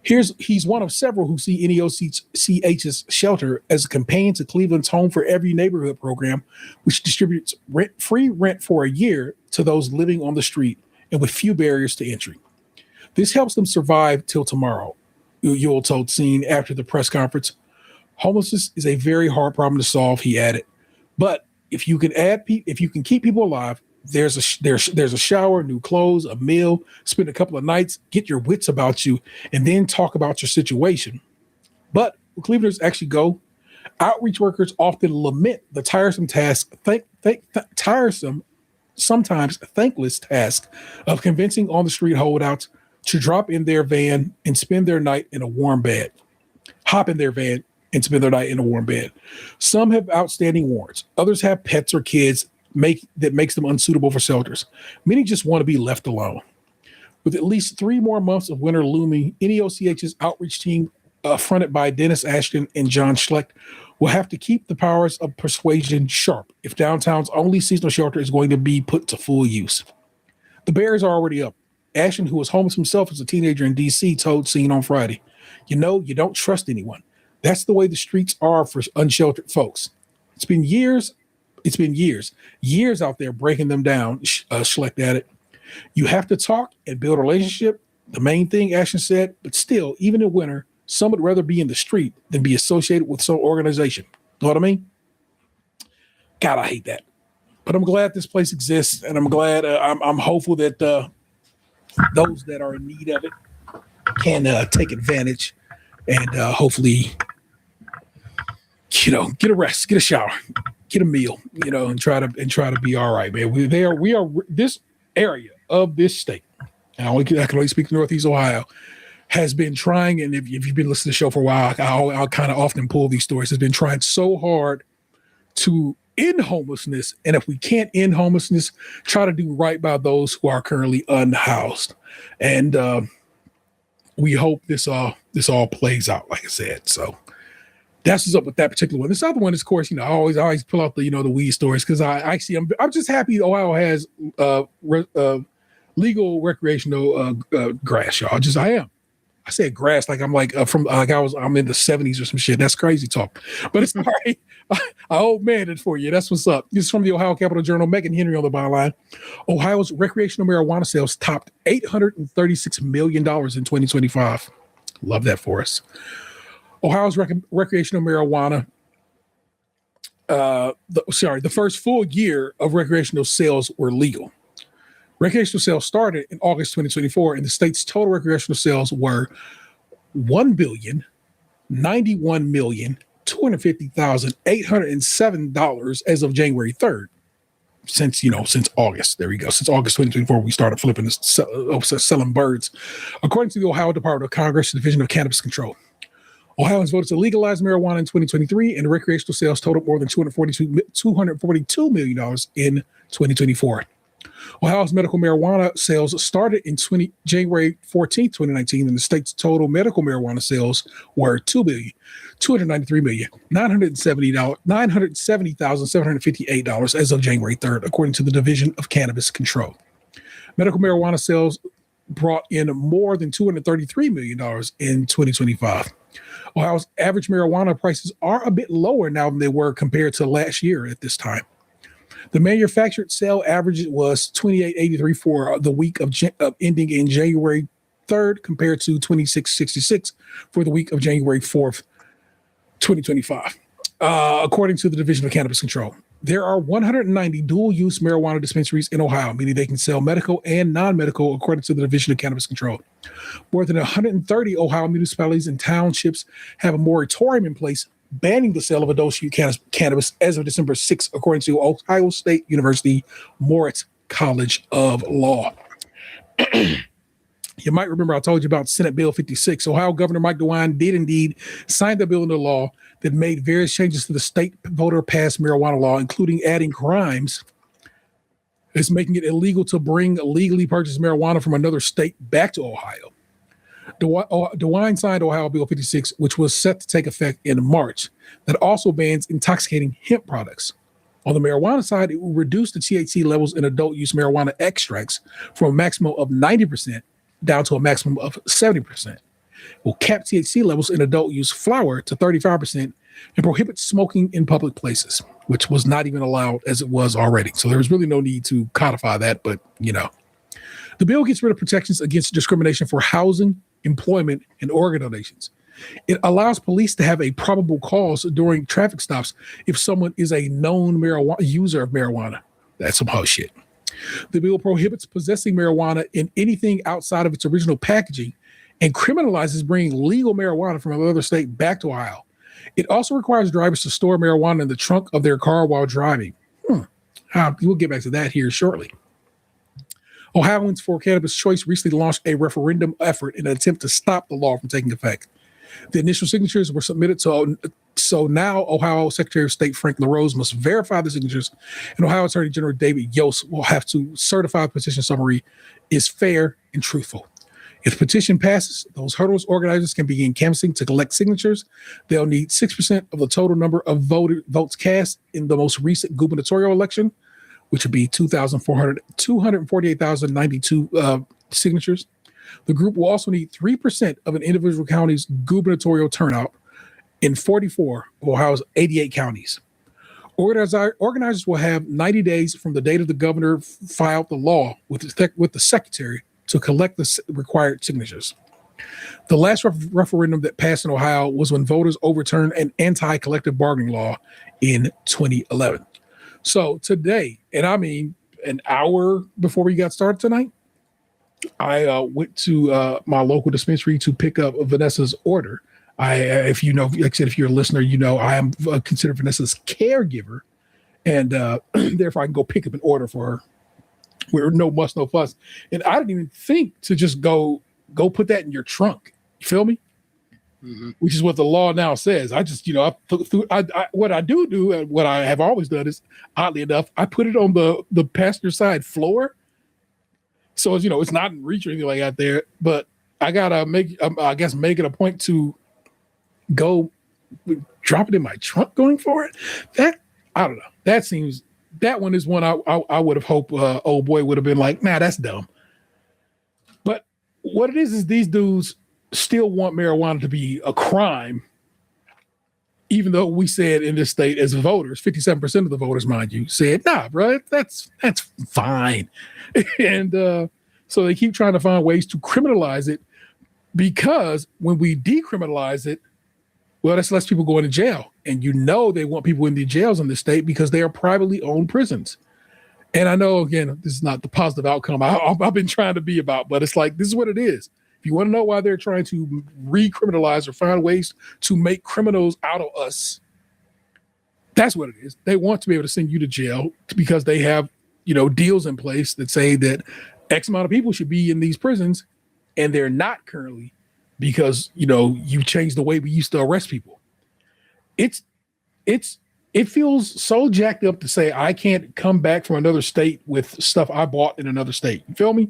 He's one of several who see NEOCH's shelter as a companion to Cleveland's Home for Every Neighborhood program, which distributes free rent for a year to those living on the street and with few barriers to entry. This helps them survive till tomorrow, Ewell told SKiM after the press conference. Homelessness is a very hard problem to solve, he added. But if you can keep people alive, there's a shower, new clothes, a meal, spend a couple of nights, get your wits about you, and then talk about your situation. But when Clevelanders actually go, outreach workers often lament the tiresome task, sometimes thankless task of convincing on-the-street holdouts to drop in their van and spend their night in a warm bed. Hop in their van and spend their night in a warm bed. Some have outstanding warrants. Others have pets or kids that makes them unsuitable for shelters. Many just want to be left alone. With at least 3 more months of winter looming, NEOCH's outreach team, fronted by Dennis Ashton and John Schlecht, will have to keep the powers of persuasion sharp if downtown's only seasonal shelter is going to be put to full use. The barriers are already up. Ashton, who was homeless himself as a teenager in D.C., told SKiM on Friday, "You don't trust anyone. That's the way the streets are for unsheltered folks. It's been years out there breaking them down," Schlecht added. "You have to talk and build a relationship, the main thing," Ashton said, "but still, even in winter, some would rather be in the street than be associated with some organization." Know what I mean? God, I hate that. But I'm glad this place exists, and I'm glad, I'm hopeful that those that are in need of it can take advantage and hopefully, get a rest, get a shower, get a meal, and try to be all right, man. We are this area of this state. And I can only speak to Northeast Ohio. Has been trying, and if you've been listening to the show for a while, I'll kind of often pull these stories. Has been trying so hard to end homelessness, and if we can't end homelessness, try to do right by those who are currently unhoused. And we hope this all plays out, like I said. So that's what's up with that particular one. This other one is, of course, I always pull out the the weed stories because I'm just happy Ohio has legal recreational grass, y'all. I am. I said grass like I'm I'm in the 70s or some shit. That's crazy talk, but it's all right. I old man it for you. That's what's up. This is from the Ohio Capital Journal. Megan Henry on the byline. Ohio's recreational marijuana sales topped $836 million in 2025. Love that for us. Ohio's recreational marijuana. The first full year of recreational sales were legal. Recreational sales started in August 2024, and the state's total recreational sales were $1,091,250,807 as of January 3rd. Since August. There we go. Since August 2024, we started flipping selling birds. According to the Ohio Department of Congress, Division of Cannabis Control, Ohioans voted to legalize marijuana in 2023, and recreational sales totaled more than $242 million in 2024. Ohio's medical marijuana sales started in January 14, 2019, and the state's total medical marijuana sales were $2,293,970,758 as of January 3rd, according to the Division of Cannabis Control. Medical marijuana sales brought in more than $233 million in 2025. Ohio's average marijuana prices are a bit lower now than they were compared to last year at this time. The manufactured sale average was $28.83 for the week of ending in January 3rd compared to 2666 for the week of January 4th, 2025. According to the Division of Cannabis Control, there are 190 dual-use marijuana dispensaries in Ohio, meaning they can sell medical and non-medical, according to the Division of Cannabis Control. More than 130 Ohio municipalities and townships have a moratorium in place banning the sale of adult-use cannabis as of December 6th, according to Ohio State University Moritz College of Law. You might remember I told you about Senate Bill 56. Ohio Governor Mike DeWine did indeed sign the bill into law that made various changes to the state voter-passed marijuana law, including adding crimes. It's making it illegal to bring legally purchased marijuana from another state back to Ohio. DeWine signed Ohio Bill 56, which was set to take effect in March, that also bans intoxicating hemp products. On the marijuana side, it will reduce the THC levels in adult-use marijuana extracts from a maximum of 90% down to a maximum of 70%. It will cap THC levels in adult-use flower to 35% and prohibit smoking in public places, which was not even allowed as it was already. So there was really no need to codify that, but, you know. The bill gets rid of protections against discrimination for housing, employment, and organ donations. It allows police to have a probable cause during traffic stops if someone is a known user of marijuana. That's some hot shit. The bill prohibits possessing marijuana in anything outside of its original packaging and criminalizes bringing legal marijuana from another state back to Ohio. It also requires drivers to store marijuana in the trunk of their car while driving. We'll get back to that here shortly. Ohioans for Cannabis Choice recently launched a referendum effort in an attempt to stop the law from taking effect. The initial signatures were submitted, so now Ohio Secretary of State Frank LaRose must verify the signatures, and Ohio Attorney General David Yost will have to certify the petition summary is fair and truthful. If the petition passes, those hurdles organizers can begin canvassing to collect signatures. They'll need 6% of the total number of votes cast in the most recent gubernatorial election, which would be 248,092 signatures. The group will also need 3% of an individual county's gubernatorial turnout in 44 of Ohio's 88 counties. Organizers will have 90 days from the date of the governor filed the law with the secretary to collect the required signatures. The last referendum that passed in Ohio was when voters overturned an anti-collective bargaining law in 2011. So today, and I mean an hour before we got started tonight, I went to my local dispensary to pick up Vanessa's order. If you know, like I said, if you're a listener, you know I am considered Vanessa's caregiver, and therefore I can go pick up an order for her. We're no muss, no fuss. And I didn't even think to just go put that in your trunk. You feel me? Mm-hmm. Which is what the law now says. I just, what I do, and what I have always done is, oddly enough, I put it on the passenger side floor. So, it's not in reach or anything like that there. But I got to make it a point to go drop it in my trunk going forward. That, I don't know. That one is one I would have hoped old boy would have been like, nah, that's dumb. But what it is these dudes still want marijuana to be a crime, even though we said in this state as voters, 57% of the voters, mind you, said, nah, bro, that's fine. And so they keep trying to find ways to criminalize it, because when we decriminalize it, well, that's less people going to jail. And they want people in the jails in this state because they are privately owned prisons. And I know, again, this is not the positive outcome I've been trying to be about, but it's like, this is what it is. If you want to know why they're trying to recriminalize or find ways to make criminals out of us, that's what it is. They want to be able to send you to jail because they have, deals in place that say that X amount of people should be in these prisons, and they're not currently, because you changed the way we used to arrest people. It feels so jacked up to say I can't come back from another state with stuff I bought in another state. You feel me?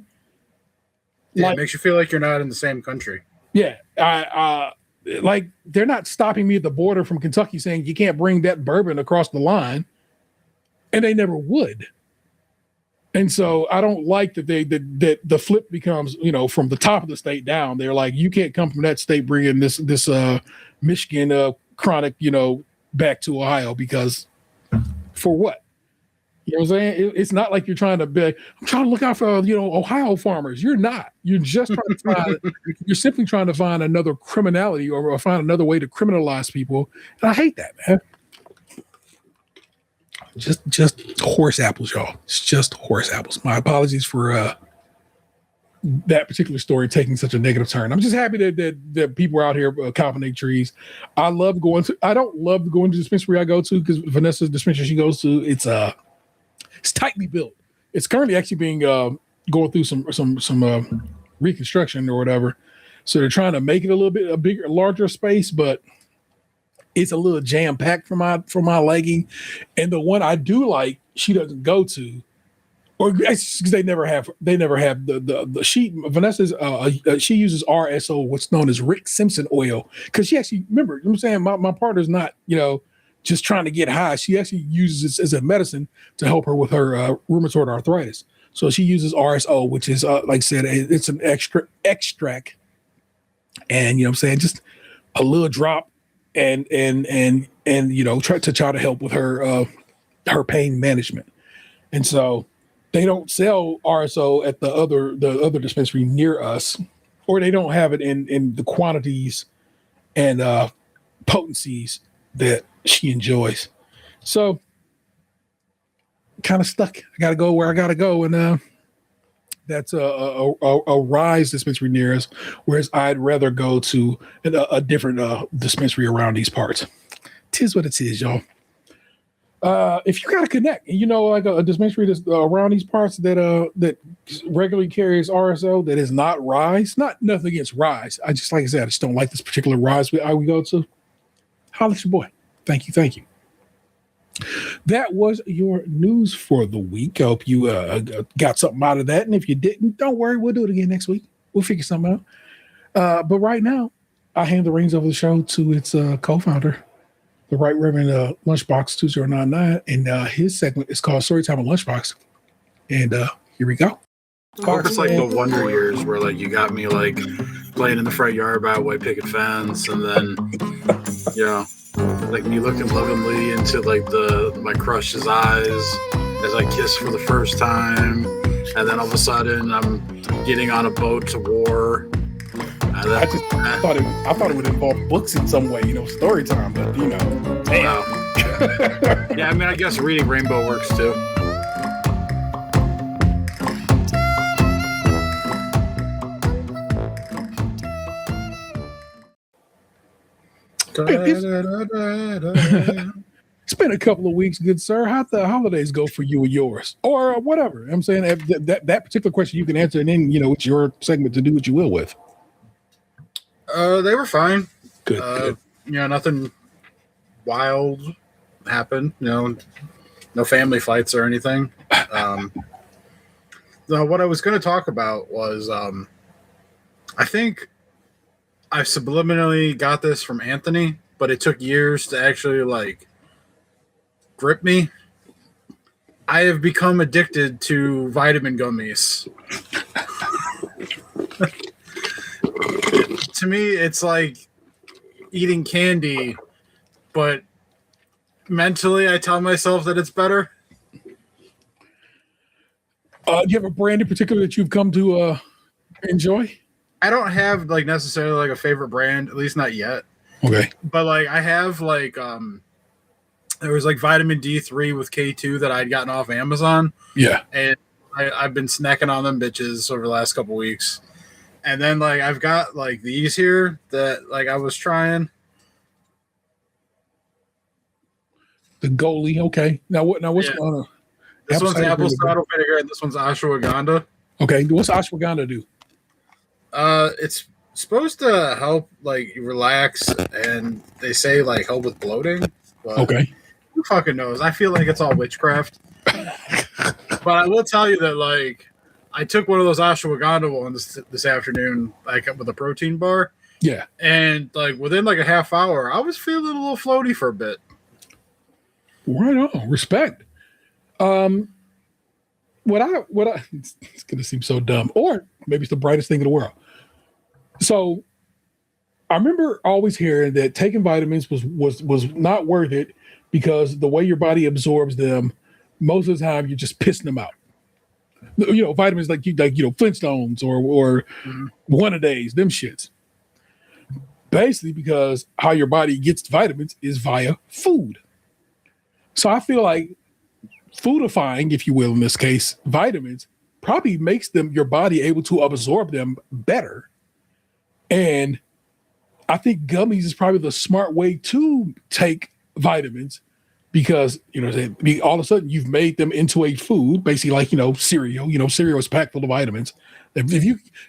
Yeah, it makes you feel like you're not in the same country. Yeah, like they're not stopping me at the border from Kentucky saying you can't bring that bourbon across the line, and they never would. And so I don't like that that the flip becomes, from the top of the state down. They're like, you can't come from that state bringing this Michigan chronic, back to Ohio, because for what? You know what I'm saying? It's not like you're trying to be. I'm trying to look out for Ohio farmers. You're not. You're just trying to find. You're simply trying to find another criminality or find another way to criminalize people. And I hate that, man. Just horse apples, y'all. It's just horse apples. My apologies for that particular story taking such a negative turn. I'm just happy that people are out here copping their trees. I don't love going to the dispensary I go to because Vanessa's dispensary she goes to, it's tightly built. It's currently actually being going through some reconstruction or whatever. So they're trying to make it a little bit a bigger, larger space, but it's a little jam packed for my liking. And the one I do like, she doesn't go to, or because they never have the she Vanessa's she uses RSO, what's known as Rick Simpson oil, because she actually remember. You know what I'm saying my partner's not just trying to get high. She actually uses it as a medicine to help her with her rheumatoid arthritis. So she uses RSO, which is like I said, it's an extract, and what I'm saying, just a little drop, and try to help with her pain management. And so they don't sell RSO at the other dispensary near us, or they don't have it in the quantities and potencies that she enjoys. So kind of stuck. I got to go where I got to go, and that's a Rise dispensary near us, whereas I'd rather go to a different dispensary around these parts. Tis what it is, y'all. If you got to connect, like a dispensary that's around these parts that regularly carries RSO that is not Rise, nothing against Rise. I just, like I said, I just don't like this particular Rise we go to. Holla at your boy. Thank you. That was your news for the week. I hope you got something out of that. And if you didn't, don't worry. We'll do it again next week. We'll figure something out. But right now, I hand the reins over the show to its co-founder, the Right Reverend Lunchbox 2099. And his segment is called Storytime on Lunchbox. And here we go. I hope it's like the Wonder Years where like you got me like playing in the front yard by a white picket fence, and then like me looking lovingly into like my crush's eyes as I kiss for the first time, and then all of a sudden I'm getting on a boat to war. And then, I thought it would involve books in some way, story time, but damn. Yeah, I mean, I guess reading Rainbow works too. It's been a couple of weeks, good sir. How'd the holidays go for you and yours, or whatever? I'm saying that particular question you can answer, and then it's your segment to do what you will with. They were fine. Good. Nothing wild happened. No family fights or anything. What I was going to talk about was, I think I subliminally got this from Anthony, but it took years to actually grip me. I have become addicted to vitamin gummies. To me, it's like eating candy, but mentally I tell myself that it's better. Do you have a brand in particular that you've come to enjoy? I don't have necessarily a favorite brand, at least not yet. Okay. But I have there was vitamin D3 with K2 that I'd gotten off Amazon. Yeah. And I've been snacking on them bitches over the last couple weeks. And then I've got these here that I was trying. The goalie, okay. Now what's going on? This one's apple cider vinegar and this one's ashwagandha. Okay. What's ashwagandha do? It's supposed to help relax, and they say help with bloating. But okay. Who fucking knows? I feel like it's all witchcraft. But I will tell you that I took one of those ashwagandha ones this afternoon, with a protein bar. Yeah. And within a half hour, I was feeling a little floaty for a bit. Right on. Respect. What I it's gonna seem so dumb, or maybe it's the brightest thing in the world. So I remember always hearing that taking vitamins was not worth it because the way your body absorbs them most of the time you're just pissing them out. Vitamins like Flintstones or one-a-days, them shits. Basically, because how your body gets vitamins is via food. So I feel like foodifying, if you will, in this case, vitamins probably makes your body able to absorb them better. And I think gummies is probably the smart way to take vitamins because, all of a sudden you've made them into a food, basically like, cereal. Cereal is packed full of vitamins. If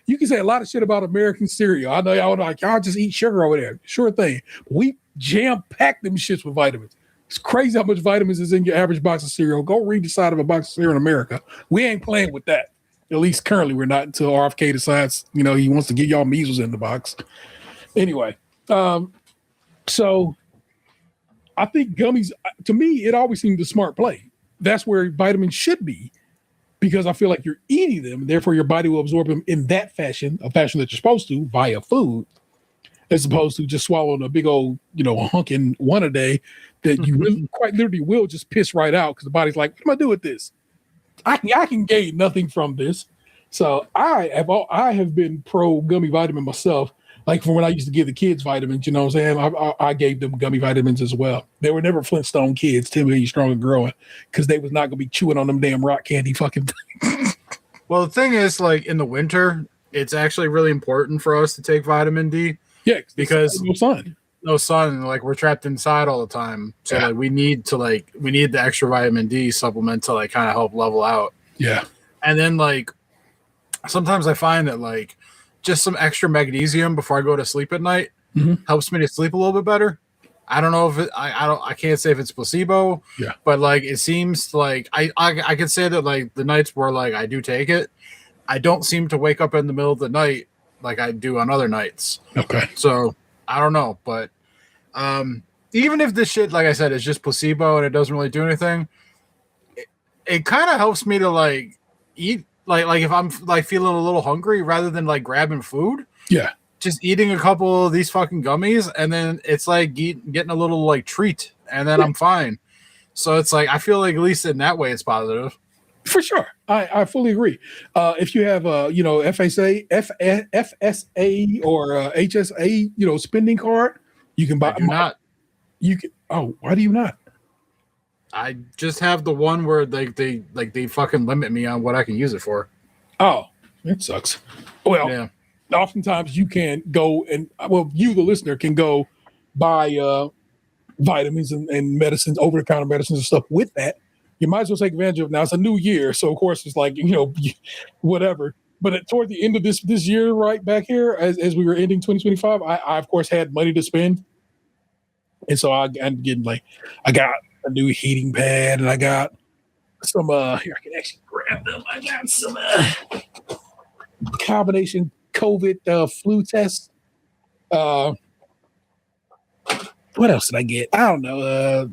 you can say a lot of shit about American cereal. I know y'all just eat sugar over there. Sure thing. We jam-pack them shits with vitamins. It's crazy how much vitamins is in your average box of cereal. Go read the side of a box of cereal in America. We ain't playing with that. At least currently we're not until RFK decides, he wants to get y'all measles in the box. Anyway, so I think gummies, to me, it always seemed a smart play. That's where vitamins should be because I feel like you're eating them. Therefore, your body will absorb them in that fashion, a fashion that you're supposed to via food, as opposed to just swallowing a big old, hunking one a day that you really, quite literally will just piss right out because the body's like, what am I do with this? I can gain nothing from this. So I have been pro gummy vitamin myself. Like from when I used to give the kids vitamins, you know what I'm saying? I gave them gummy vitamins as well. They were never Flintstone kids, timid, strong, and growing, because they was not going to be chewing on them damn rock candy fucking things. Well, the thing is, like in the winter, it's actually really important for us to take vitamin D. Yeah, because no sun. Like we're trapped inside all the time. So like we need the extra vitamin D supplement to like kind of help level out. Yeah. And then like sometimes I find that like just some extra magnesium before I go to sleep at night helps me to sleep a little bit better. I don't know if I can't say if it's placebo. Yeah. But like it seems like I can say that like the nights where like I do take it, I don't seem to wake up in the middle of the night like I do on other nights. Okay. So I don't know, but even if this shit, like I said, is just placebo and it doesn't really do anything, it kind of helps me to like eat like if I'm like feeling a little hungry rather than like grabbing food. Yeah. Just eating a couple of these fucking gummies and then it's like getting a little like treat and then I'm fine. So it's like I feel like at least in that way it's positive. For sure. I fully agree. If you have FSA or HSA, spending card, you can buy. I do not. You can. Oh, why do you not? I just have the one where they fucking limit me on what I can use it for. Oh, that sucks. Well, yeah. Oftentimes you can go and you, the listener, can go buy vitamins and medicines, over-the-counter medicines and stuff with that. You might as well take advantage of it now. It's a new year, so of course it's like whatever. But toward the end of this year, right back here, as we were ending 2025, I of course had money to spend, and so I'm getting I got a new heating pad, and I got some. Here I can actually grab them. I got some combination COVID flu tests. What else did I get? I don't know.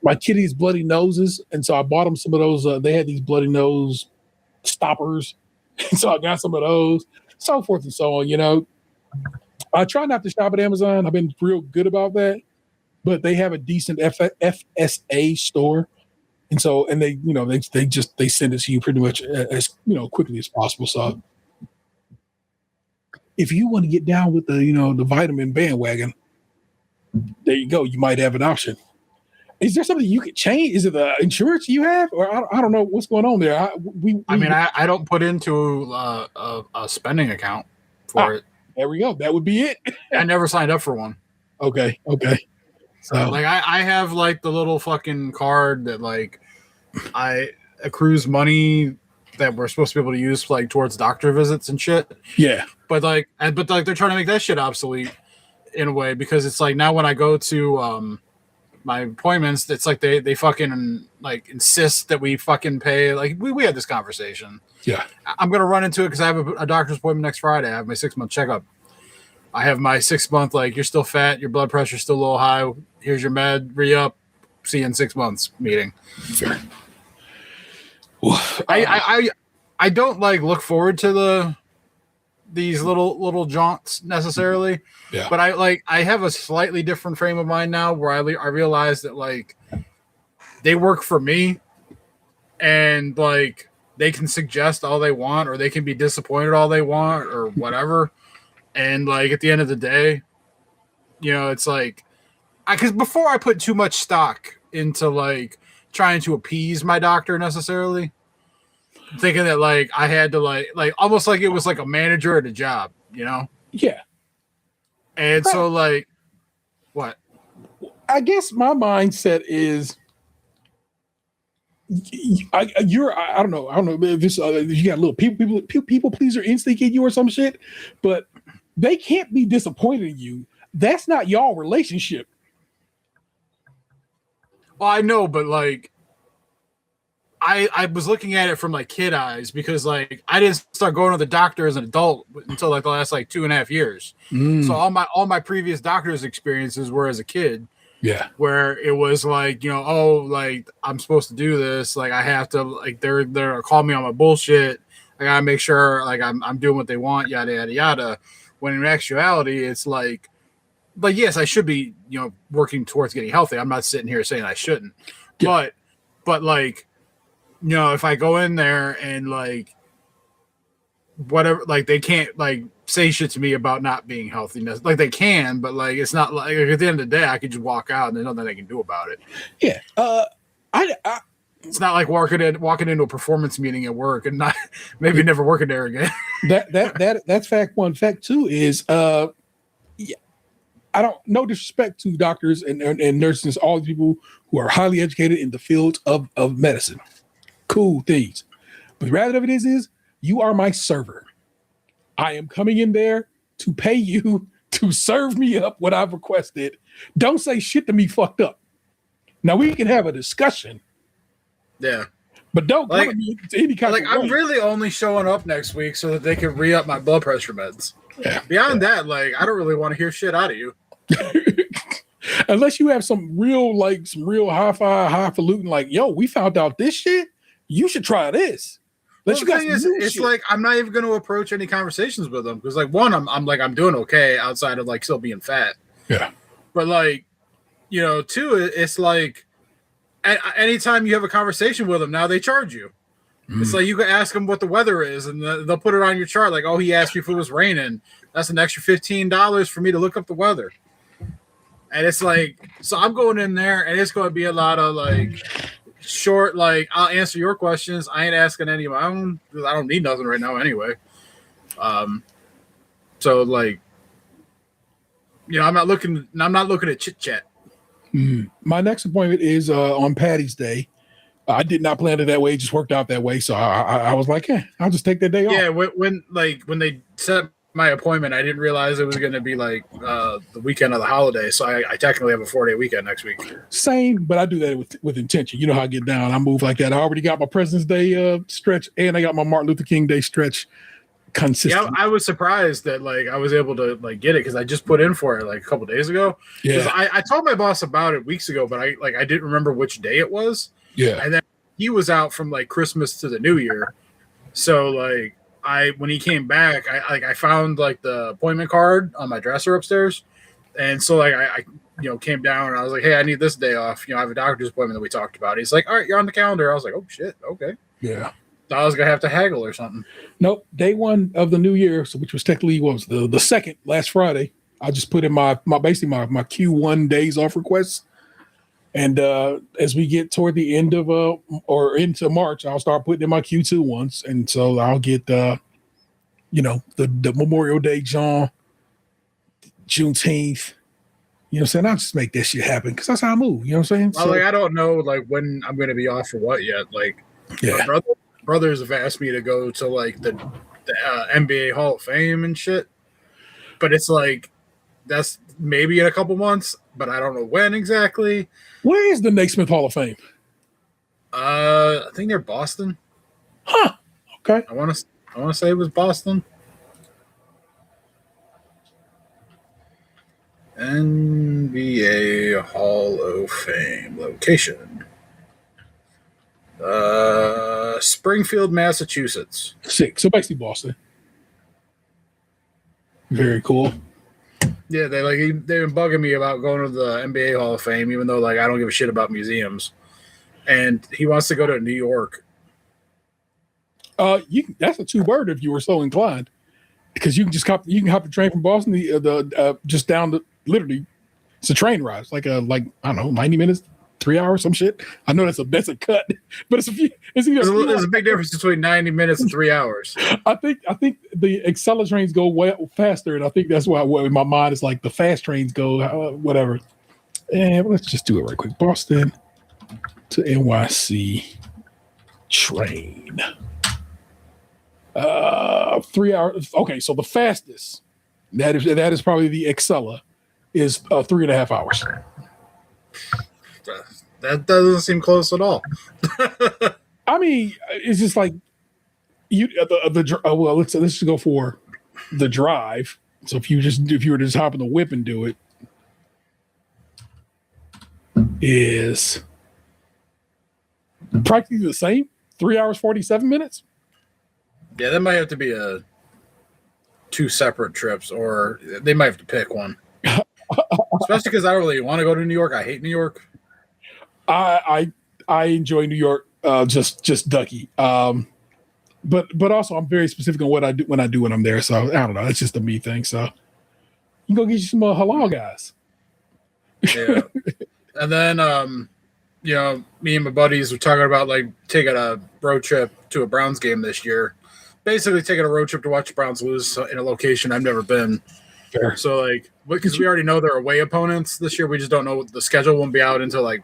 My kitty's bloody noses, and so I bought them some of those. They had these bloody nose stoppers, and so I got some of those, so forth and so on. I try not to shop at Amazon. I've been real good about that, but they have a decent FSA store, and so they they send it to you pretty much as quickly as possible. So if you want to get down with the vitamin bandwagon, there you go. You might have an option. Is there something you could change? Is it the insurance you have, or I don't know what's going on there? I don't put into a spending account for it. There we go. That would be it. I never signed up for one. Okay. So I have like the little fucking card that like I accrues money that we're supposed to be able to use like towards doctor visits and shit. Yeah. But they're trying to make that shit obsolete in a way because it's like now when I go to my appointments, it's like they fucking like insist that we fucking pay. Like we had this conversation. Yeah. I'm going to run into it because I have a doctor's appointment next Friday. I have my 6-month checkup. I have my 6-month, like, you're still fat, your blood pressure's still a little high. Here's your med, re-up, see you in 6 months meeting. Sure. I don't like look forward to these little jaunts necessarily. Yeah. But I have a slightly different frame of mind now where I realize that like they work for me and like they can suggest all they want, or they can be disappointed all they want, or whatever. And like at the end of the day, it's like, because before I put too much stock into like trying to appease my doctor necessarily, thinking that like I had to like almost like it was like a manager at a job, Yeah. And so like, what? I guess my mindset is, I don't know if this you got a little people pleaser instinct in you or some shit, but they can't be disappointed in you. That's not y'all relationship. Well, I know, but like I was looking at it from like kid eyes, because like I didn't start going to the doctor as an adult until like the last like 2.5 years. So all my previous doctor's experiences were as a kid. Yeah. Where it was like, like I'm supposed to do this. Like I have to, like they're calling me on my bullshit. I gotta make sure like I'm doing what they want, yada, yada, yada. When in actuality, it's like yes, I should be, working towards getting healthy. I'm not sitting here saying I shouldn't, but like, if I go in there and like, whatever, like they can't like say shit to me about not being healthy. Like they can, but like it's not like at the end of the day I could just walk out and there's nothing they can do about it. Yeah. It's not like walking into a performance meeting at work and not maybe never working there again. That's fact one. Fact two is I don't, no disrespect to doctors and nurses, all the people who are highly educated in the field of medicine. Cool things. But rather of it is you are my server. I am coming in there to pay you to serve me up what I've requested. Don't say shit to me fucked up. Now we can have a discussion. Yeah. But don't come at me to any kind of I'm really only showing up next week so that they can re-up my blood pressure meds. Yeah. Beyond that, like I don't really want to hear shit out of you. Unless you have some real highfalutin, like, yo, we found out this shit. You should try this. Well, the thing is, it's like I'm not even going to approach any conversations with them because, like, one, I'm doing okay outside of like still being fat. Yeah. But like, two, it's like anytime you have a conversation with them, now they charge you. It's like you can ask them what the weather is, and they'll put it on your chart. Like, oh, he asked me if it was raining. That's an extra $15 for me to look up the weather. And it's like, so I'm going in there, and it's going to be a lot of like short, like I'll answer your questions. I ain't asking any of my own because I don't need nothing right now anyway. So like, I'm not looking at chit chat. My next appointment is on Patty's Day. I did not plan it that way; it just worked out that way. So I was like, I'll just take that day off. Yeah, when they set my appointment, I didn't realize it was going to be like the weekend of the holiday. So I technically have a 4-day weekend next week. Same, but I do that with intention. You know how I get down. I move like that. I already got my President's Day stretch, and I got my Martin Luther King Day stretch consistent. Yeah, I was surprised that like I was able to like get it because I just put in for it like a couple days ago. Yeah, I told my boss about it weeks ago, but I didn't remember which day it was. Yeah, and then he was out from like Christmas to the New Year, so like. When he came back, I found like the appointment card on my dresser upstairs, and so like I came down and I was like, hey, I need this day off. I have a doctor's appointment that we talked about. He's like, all right, you're on the calendar. I was like, oh shit, okay. Yeah. Thought I was gonna have to haggle or something. Nope. Day one of the new year, so which was technically the second last Friday. I just put in my Q1 days off requests. And as we get toward the end of or into March, I'll start putting in my Q2 ones, and so I'll get the Memorial Day, Juneteenth. You know what I'm saying? I'll just make that shit happen because that's how I move. You know what I'm saying? Well, I don't know like when I'm going to be off for what yet. Like, yeah, my brothers have asked me to go to like the NBA Hall of Fame and shit, but it's like that's maybe in a couple months, but I don't know when exactly. Where is the Naismith Hall of Fame? I think they're Boston. Huh. Okay. I want to say it was Boston. NBA Hall of Fame location. Springfield, Massachusetts. Sick. So basically Boston. Very cool. Yeah, they've been bugging me about going to the NBA Hall of Fame, even though like I don't give a shit about museums. And he wants to go to New York, That's a two-bird if you were so inclined, because you can just hop the train from Boston just down the literally. It's a train ride. It's like I don't know, 90 minutes, 3 hours, some shit. I know that's a cut, but it's a few. There's a big difference between 90 minutes and 3 hours. I think the Acela trains go way faster, and I think that's why in my mind it's like the fast trains go whatever. And let's just do it right quick. Boston to NYC train. 3 hours. Okay, so the fastest that is probably the Acela is 3.5 hours. That doesn't seem close at all. I mean, it's just like well, let's just go for the drive. So if you were to just hop in the whip and do it, is practically the same. 3 hours 47 minutes. Yeah, that might have to be two separate trips, or they might have to pick one. Especially because I don't really want to go to New York. I hate New York. I enjoy New York, just ducky. But also I'm very specific on what I do when I'm there. So I don't know. It's just a me thing. So you can go get you some halal guys. Yeah. And then me and my buddies were talking about like taking a road trip to a Browns game this year. Basically taking a road trip to watch the Browns lose in a location I've never been. Fair. So like, because we already know they're away opponents this year, we just don't know. The schedule won't be out until like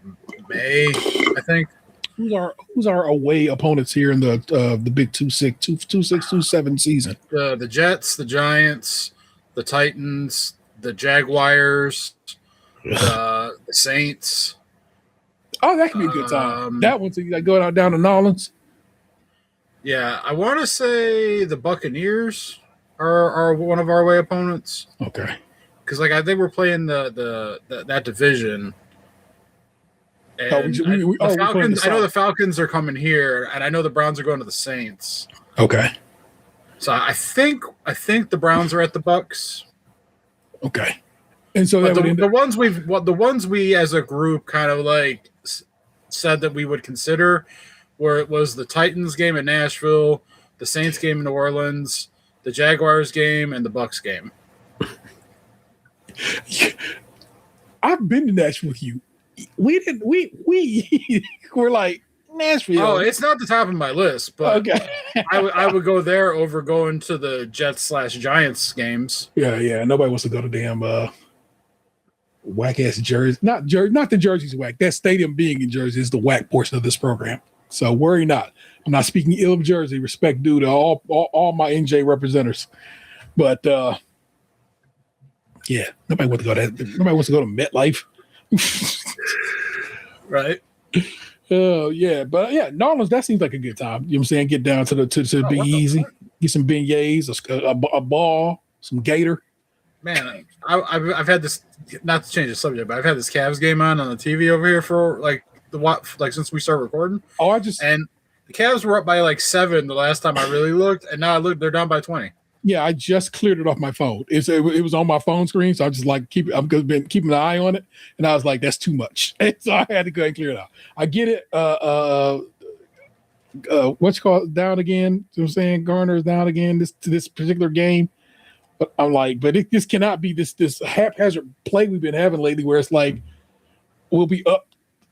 May, I think. Who's our away opponents here in the big 2-6-2-7 season? The Jets, the Giants, the Titans, the Jaguars, the Saints. Oh, that could be a good time. That one's like going down to Nolans. Yeah, I want to say the Buccaneers are one of our away opponents. Okay. Because like I think we're playing that division. And Falcons. I know the Falcons are coming here, and I know the Browns are going to the Saints. Okay. So I think the Browns are at the Bucks. Okay. And so the ones we as a group kind of like said that we would consider, where it was the Titans game in Nashville, the Saints game in New Orleans, the Jaguars game, and the Bucks game. I've been to Nashville with you. We were like Nashville. Oh, it's not the top of my list, but okay. I would go there over going to the Jets/Giants games. Yeah. Nobody wants to go to damn whack ass Jersey. Not the Jersey's whack. That stadium being in Jersey is the whack portion of this program. So worry not. I'm not speaking ill of Jersey. Respect due to all my NJ representatives. But yeah, nobody wants to go to MetLife. Right. Oh yeah, but yeah, Nolans, that seems like a good time. You know what I'm saying? Get down to Big Easy, get some beignets, a ball, some gator. Man, I've had this, not to change the subject, but I've had this Cavs game on the TV over here for like since we started recording. And the Cavs were up by like 7 the last time I really looked, and now I look, they're down by 20. Yeah, I just cleared it off my phone. It was on my phone screen, so I just like I've been keeping an eye on it, and I was like, that's too much, and so I had to go and clear it out. I get it. What's called down again? You know what I'm saying? Garner is down again this particular game, but I'm like, this cannot be this haphazard play we've been having lately, where it's like we'll be up,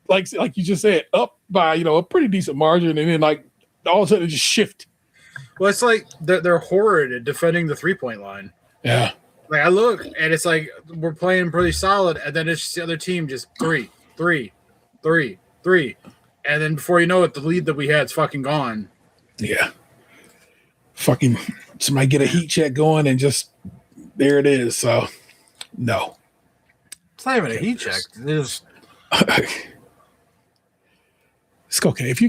like you just said, up by a pretty decent margin, and then like all of a sudden it just shift. Well, it's like they're horrid at defending the 3-point line. Yeah. Like I look, and it's like we're playing pretty solid, and then it's just the other team just 3, 3, 3, 3. And then before you know it, the lead that we had is fucking gone. Yeah. Fucking somebody get a heat check going, and just there it is. So, no. It's not even a heat check. It is. It's okay. If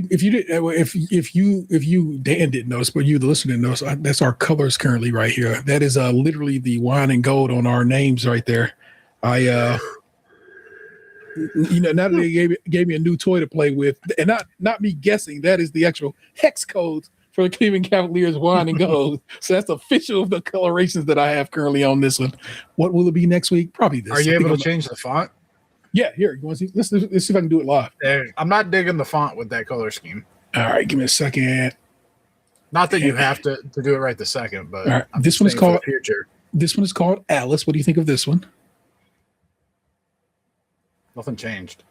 you Dan didn't notice, but you the listener didn't notice, that's our colors currently right here. That is literally the wine and gold on our names right there. Now that they gave me a new toy to play with, and not me guessing, that is the actual hex code for the Cleveland Cavaliers wine and gold. So that's official of the colorations that I have currently on this one. What will it be next week? Probably this. Are you able to change the font? Yeah, here. You want to see? Let's see if I can do it live. I'm not digging the font with that color scheme. All right, give me a second. Not that you have to do it right the second, but right. I'm This one is saying for the called future. This one is called Alice. What do you think of this one? Nothing changed.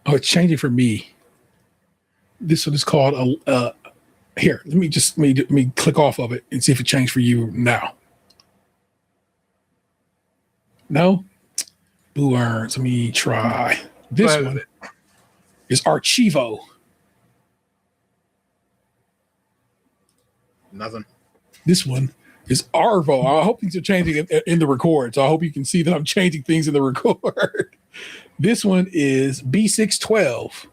Oh, it's changing for me. This one is called here. Let me click off of it and see if it changed for you now. No? Blue Urns. Let me try. This one is Archivo. Nothing. This one is Arvo. I hope things are changing in the record. So I hope you can see that I'm changing things in the record. This one is B612.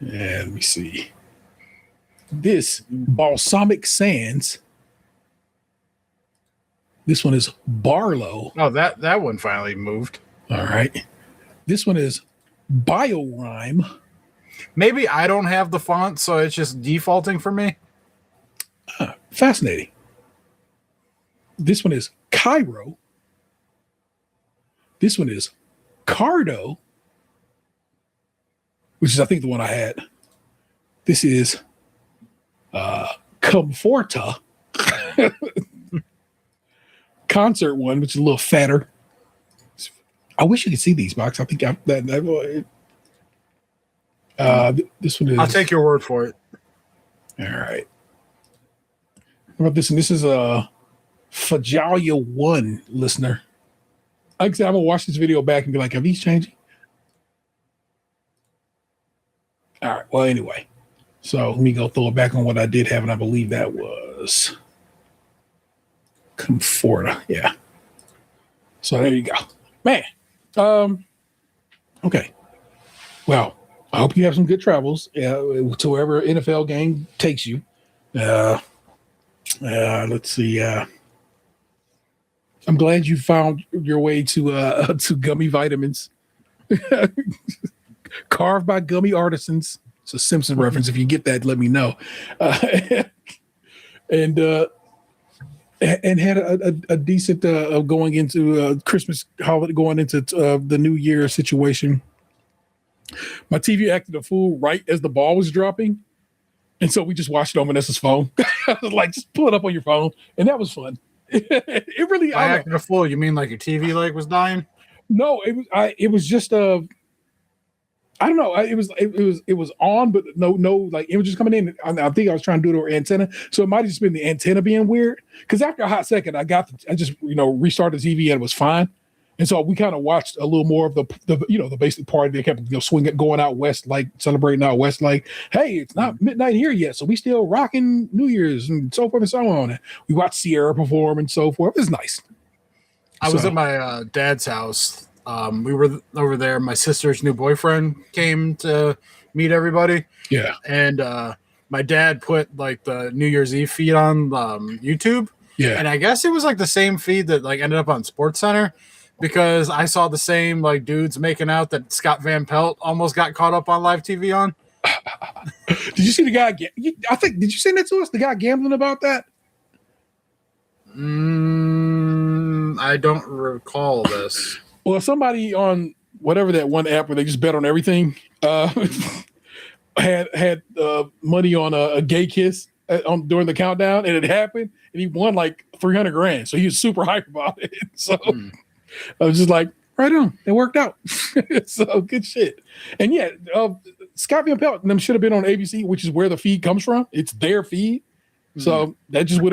And let me see. This Balsamic Sands. This one is Barlow. Oh, that one finally moved. All right. This one is Biorhyme. Maybe I don't have the font, so it's just defaulting for me. Fascinating. This one is Cairo. This one is Cardo, which is, I think, the one I had. This is Comforta. Concert one, which is a little fatter. I wish you could see these, Box. I think this one is. I'll take your word for it. All right. How about this one? This is a Fajalia 1 listener. Like I said, I'm going to watch this video back and be like, are these changing? All right. Well, anyway. So let me go throw it back on what I did have, and I believe that was Comforta. Yeah. So there you go. Man. Okay. Well, I hope you have some good travels to wherever NFL game takes you. Let's see. I'm glad you found your way to Gummy vitamins. Carved by Gummy artisans. It's a Simpson reference. If you get that, let me know. And had a decent going into Christmas holiday, going into the New Year situation. My TV acted a fool right as the ball was dropping. And so we just watched it on Vanessa's phone. Like, just pull it up on your phone. And that was fun. It really. I acted a fool. You mean like your TV was dying? No, it was just I don't know. It was on, but no, like it was just coming in. I think I was trying to do it over antenna, so it might have just been the antenna being weird. Because after a hot second, I just restarted the TV and it was fine. And so we kind of watched a little more of the basic party. They kept swinging, going out west, like celebrating out west, like, hey, it's not midnight here yet, so we still rocking New Year's and so forth and so on. And we watched Sierra perform and so forth. It was nice. I was at my dad's house. We were over there. My sister's new boyfriend came to meet everybody. Yeah, and my dad put like the New Year's Eve feed on YouTube. Yeah, and I guess it was like the same feed that like ended up on SportsCenter. Because I saw the same like dudes making out that Scott Van Pelt almost got caught up on live TV on. Did you see the guy? Did you send that to us? The guy gambling about that? I don't recall this. Well, somebody on whatever that one app where they just bet on everything had money on a gay kiss during the countdown, and it happened, and he won like $300,000. So he was super hype about it. So. I was just like, right on. It worked out. So good shit. And yeah, Scott Van Pelt and them should have been on ABC, which is where the feed comes from. It's their feed. So that would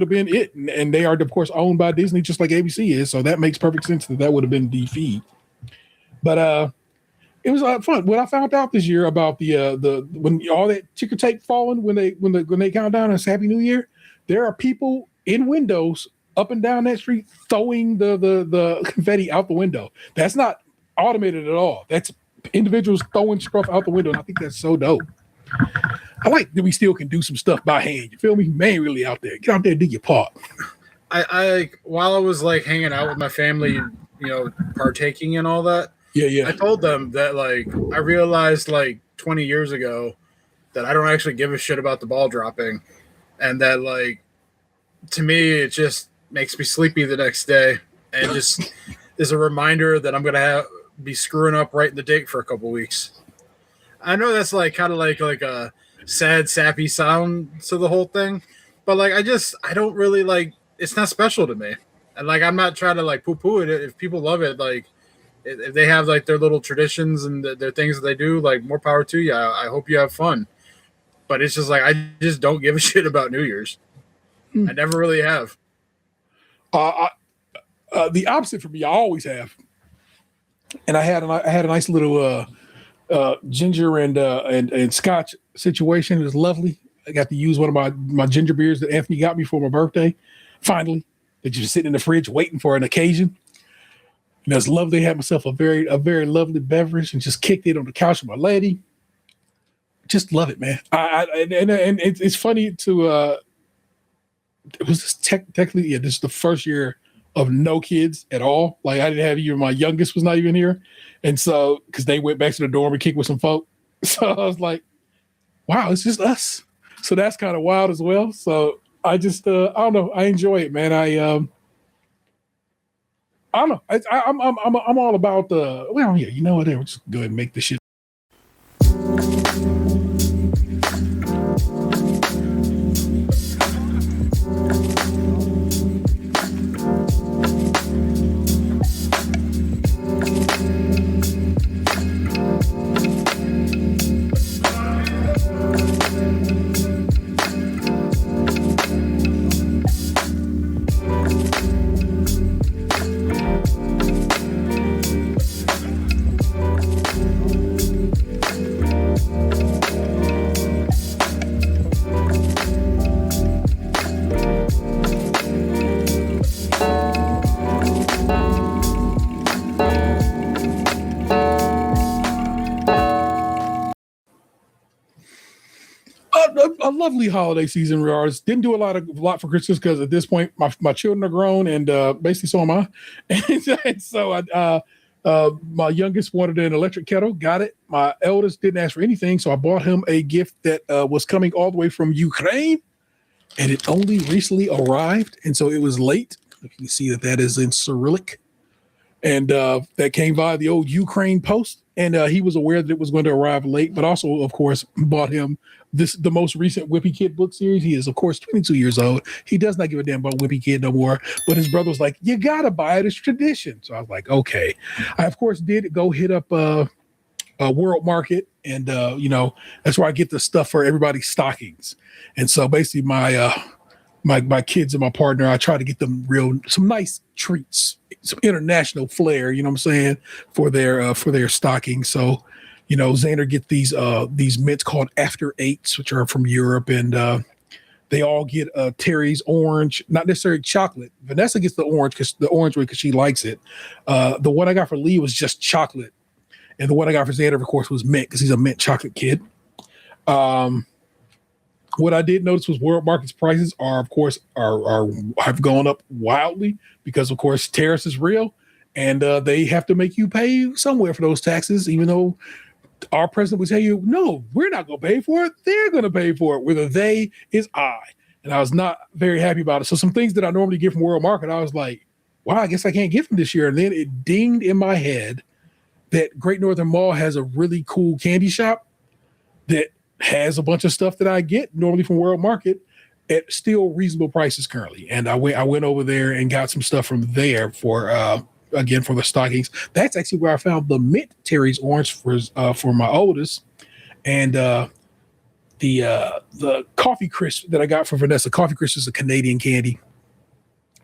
have been it. And they are, of course, owned by Disney, just like ABC is. So that makes perfect sense that would have been the feed. But it was fun. What I found out this year about the when all that ticker tape falling when they count down and it's Happy New Year, there are people in windows up and down that street throwing the confetti out the window. That's not automated at all. That's individuals throwing stuff out the window, and I think that's so dope. I like that we still can do some stuff by hand. You feel me? Man, really out there. Get out there and do your part. I while I was like hanging out with my family, partaking in all that. Yeah. I told them that like I realized like 20 years ago that I don't actually give a shit about the ball dropping, and that like to me it just makes me sleepy the next day, and just is a reminder that I'm gonna be screwing up right in the date for a couple weeks. I know that's like kind of like a sad, sappy sound to the whole thing. But like, I don't really like. It's not special to me, and like, I'm not trying to like poo-poo it. If people love it, like, if they have like their little traditions and their things that they do, like, more power to you. I hope you have fun. But it's just like, I just don't give a shit about New Year's. I never really have. The opposite for me, I always have. And I had a nice little ginger and scotch situation. It was lovely. I got to use one of my ginger beers that Anthony got me for my birthday. Finally, they're just sitting in the fridge waiting for an occasion. And it was lovely. I had myself a very lovely beverage and just kicked it on the couch with my lady. Just love it, man. And it's funny to. It was just technically, this is the first year of no kids at all. Like, I didn't have even my youngest was not even here, and so because they went back to the dorm and kicked with some folk, so I was like, wow, it's just us. So that's kind of wild as well. So I just I don't know. I enjoy it, man. I don't know. I'm all about the. Well, yeah, you know what? We'll just go ahead and make this shit. A lovely holiday season regardless. Didn't do a lot for Christmas because at this point my children are grown and basically so am I. And so my youngest wanted an electric kettle, got it. My eldest didn't ask for anything, so I bought him a gift that was coming all the way from Ukraine, and it only recently arrived, and so it was late. You can see that is in Cyrillic, and that came via the old Ukraine post, and he was aware that it was going to arrive late, but also, of course, bought him the most recent Whippy Kid book series. He is, of course, 22 years old. He does not give a damn about Whippy Kid no more, but his brother was like, you got to buy it. It's tradition. So I was like, okay. I, of course, did go hit up World Market, and, that's where I get the stuff for everybody's stockings. And so basically my kids and my partner, I try to get them some nice treats, some international flair, you know what I'm saying, for their stocking. So, Xander get these mints called After Eights, which are from Europe, and they all get Terry's orange, not necessarily chocolate. Vanessa gets the orange because she likes it. The one I got for Lee was just chocolate, and the one I got for Xander, of course, was mint because he's a mint chocolate kid. What I did notice was World Market's prices have gone up wildly because, of course, tariffs is real, and they have to make you pay somewhere for those taxes, even though our president would tell you, no, we're not going to pay for it. They're going to pay for it. Whether they is I. And I was not very happy about it. So some things that I normally get from World Market, I was like, wow, I guess I can't get them this year. And then it dinged in my head that Great Northern Mall has a really cool candy shop that has a bunch of stuff that I get normally from World Market at still reasonable prices currently. And I went over there and got some stuff from there for the stockings. That's actually where I found the mint Terry's orange for my oldest, and the coffee crisp that I got for Vanessa. Coffee crisp is a Canadian candy,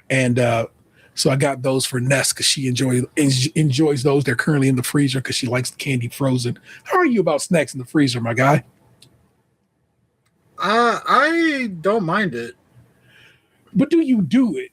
and so I got those for Ness because she enjoys those. They're currently in the freezer because she likes the candy frozen. How are you about snacks in the freezer, my guy? I don't mind it, but do you do it?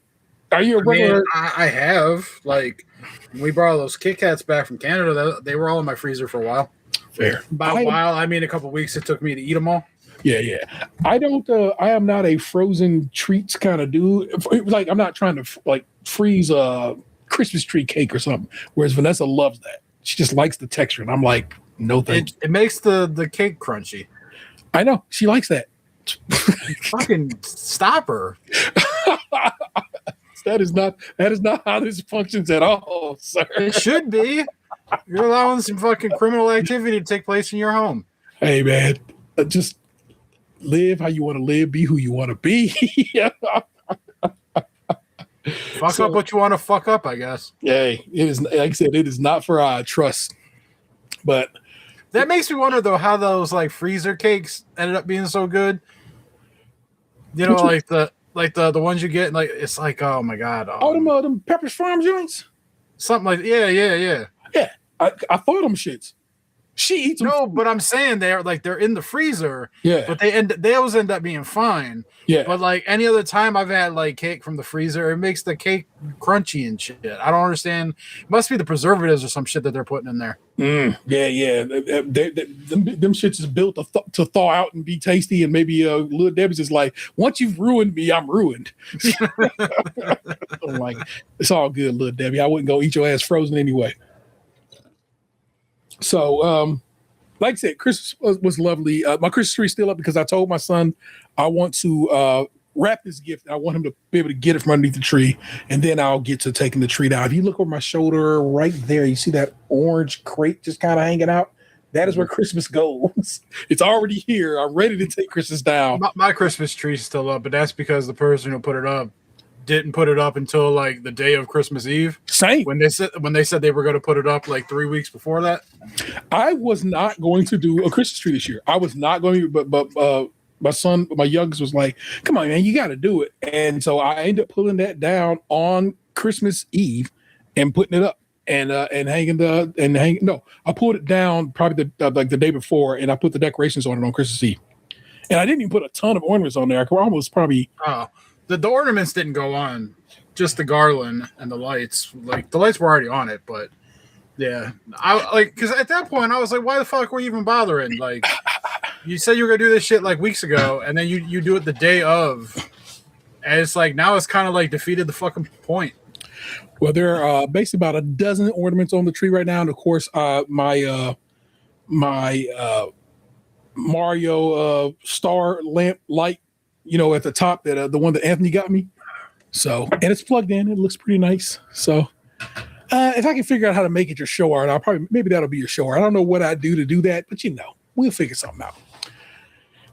Are you a regular? I have. Like, when we brought all those Kit Kats back from Canada, they were all in my freezer for a while. Fair. By a while, I mean a couple weeks it took me to eat them all. Yeah. I don't. I am not a frozen treats kind of dude. Like, I'm not trying to freeze a Christmas tree cake or something. Whereas Vanessa loves that. She just likes the texture, and I'm like, no thank you. It makes the cake crunchy. I know she likes that. Fucking stop her. That is not how this functions at all, sir. It should be. You're allowing some fucking criminal activity to take place in your home. Hey, man, just live how you want to live, be who you want to be. Fuck up what you want to fuck up, I guess. Hey, it is, like I said, it is not for our trust. But that makes me wonder though how those like freezer cakes ended up being so good. You know, like the ones you get, like it's like, oh my god, them Pepper's Farm joints, something like yeah. I thought them shits. She eats them. No, but I'm saying they're in the freezer. Yeah. But they always end up being fine. Yeah. But like any other time I've had like cake from the freezer, it makes the cake crunchy and shit. I don't understand. It must be the preservatives or some shit that they're putting in there. Yeah. Them shits is built to thaw out and be tasty. And maybe Little Debbie's is like, once you've ruined me, I'm ruined. I'm like, it's all good, Little Debbie. I wouldn't go eat your ass frozen anyway. So, like I said, Christmas was lovely. My Christmas tree is still up because I told my son I want to wrap this gift. I want him to be able to get it from underneath the tree, and then I'll get to taking the tree down. If you look over my shoulder right there, you see that orange crate just kind of hanging out? That is where Christmas goes. It's already here. I'm ready to take Christmas down. My Christmas tree is still up, but that's because the person who put it up didn't put it up until like the day of Christmas Eve. Same. When they said they were going to put it up like 3 weeks before that. I was not going to do a Christmas tree this year. I was not going to, but my son, my youngest, was like, "Come on, man, you got to do it." And so I ended up pulling that down on Christmas Eve and putting it up and hanging No, I pulled it down probably the day before, and I put the decorations on it on Christmas Eve. And I didn't even put a ton of ornaments on there. I could almost probably. The ornaments didn't go on, just the garland and the lights. Like the lights were already on it, but yeah, because at that point I was like, why the fuck were you even bothering? Like, you said you were gonna do this shit like weeks ago, and then you do it the day of, and it's like now it's kind of like defeated the fucking point. Well, there are basically about a dozen ornaments on the tree right now, and of course, my Mario star lamp light. At the top, that the one that Anthony got me. So, and it's plugged in. It looks pretty nice. So, if I can figure out how to make it your show art, maybe that'll be your show art. I don't know what I do to do that, but we'll figure something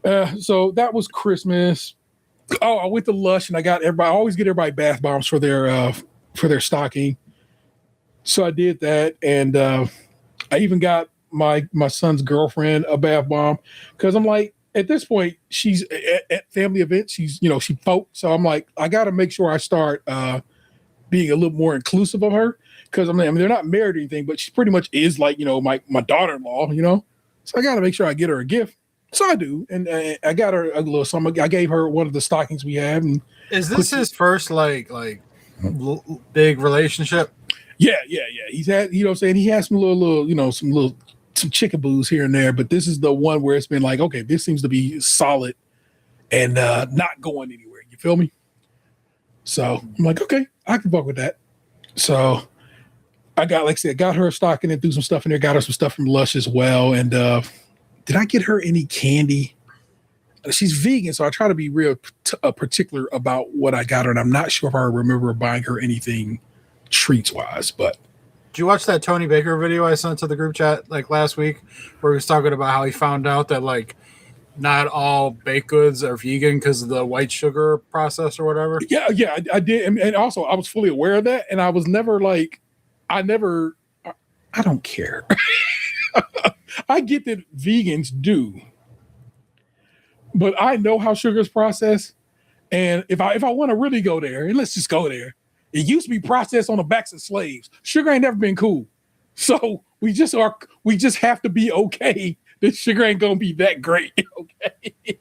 out. So that was Christmas. Oh, I went to Lush and I got everybody. I always get everybody bath bombs for their stocking. So I did that, and I even got my son's girlfriend a bath bomb because I'm like. At this point, she's at family events. She folk. So I'm like, I got to make sure I start being a little more inclusive of her because I mean, they're not married or anything, but she pretty much is like, my daughter-in-law, So I got to make sure I get her a gift. So I do, and I got her a little something. I gave her one of the stockings we have. And is this his first like big relationship? Yeah. He's had, he has some little. Some chickaboos here and there, but this is the one where it's been like, okay, this seems to be solid and not going anywhere. You feel me? So I'm like, okay, I can fuck with that. So I got her a stocking and threw some stuff in there. Got her some stuff from Lush as well. And did I get her any candy? She's vegan, so I try to be real particular about what I got her, and I'm not sure if I remember buying her anything treats wise, but. Did you watch that Tony Baker video I sent to the group chat like last week where he was talking about how he found out that like not all baked goods are vegan because of the white sugar process or whatever? Yeah, I did. And also I was fully aware of that. And I was never like, I don't care. I get that vegans do, but I know how sugar is processed. And if I want to really go there, and let's just go there. It used to be processed on the backs of slaves. Sugar ain't never been cool. So we just have to be okay that sugar ain't gonna be that great, okay?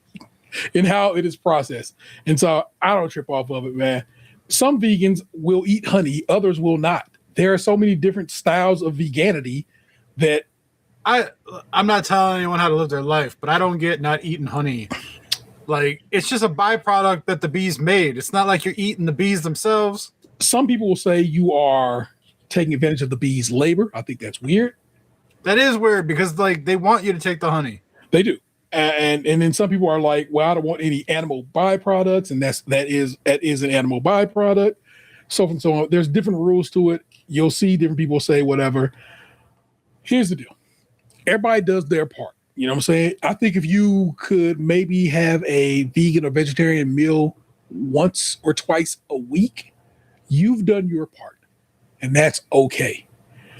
In how it is processed. And so I don't trip off of it, man. Some vegans will eat honey, others will not. There are so many different styles of veganity that I'm not telling anyone how to live their life, but I don't get not eating honey. Like, it's just a byproduct that the bees made. It's not like you're eating the bees themselves. Some people will say you are taking advantage of the bees' labor. I think that's weird. That is weird because like they want you to take the honey. They do. And then some people are like, well, I don't want any animal byproducts, and that is an animal byproduct. So and so on. There's different rules to it. You'll see different people say whatever. Here's the deal. Everybody does their part. You know what I'm saying? I think if you could maybe have a vegan or vegetarian meal once or twice a week, you've done your part, and that's okay.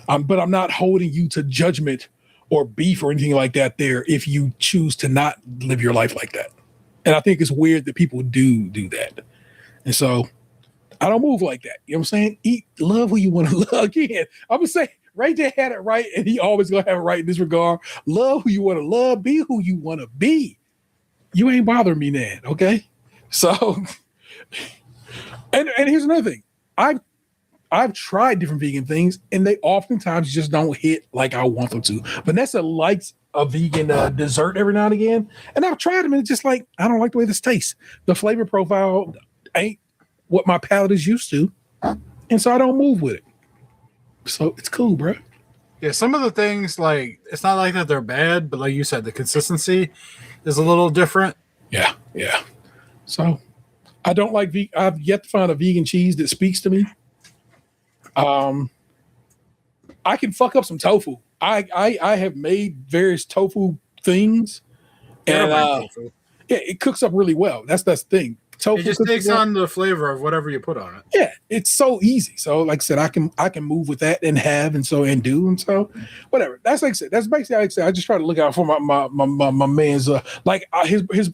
But I'm not holding you to judgment or beef or anything like that there if you choose to not live your life like that. And I think it's weird that people do that. And so I don't move like that. You know what I'm saying? Love who you want to love. Again, I'm going to say, Ray J had it right, and he always going to have it right in this regard. Love who you want to love. Be who you want to be. You ain't bothering me, Nan, okay? So, and here's another thing. I've tried different vegan things, and they oftentimes just don't hit like I want them to. Vanessa likes a vegan dessert every now and again, and I've tried them, and it's just like, I don't like the way this tastes. The flavor profile ain't what my palate is used to, and so I don't move with it. So it's cool, bro. Yeah, some of the things, like, it's not like that they're bad, but like you said, the consistency is a little different. Yeah. So I don't like I've yet to find a vegan cheese that speaks to me. I can fuck up some tofu. I have made various tofu things, and it cooks up really well. That's the thing. Tofu it just takes on the flavor of whatever you put on it. Yeah, it's so easy. So, like I said, I can move with that and do and so whatever. That's like I said. That's basically like I said. I just try to look out for my man's his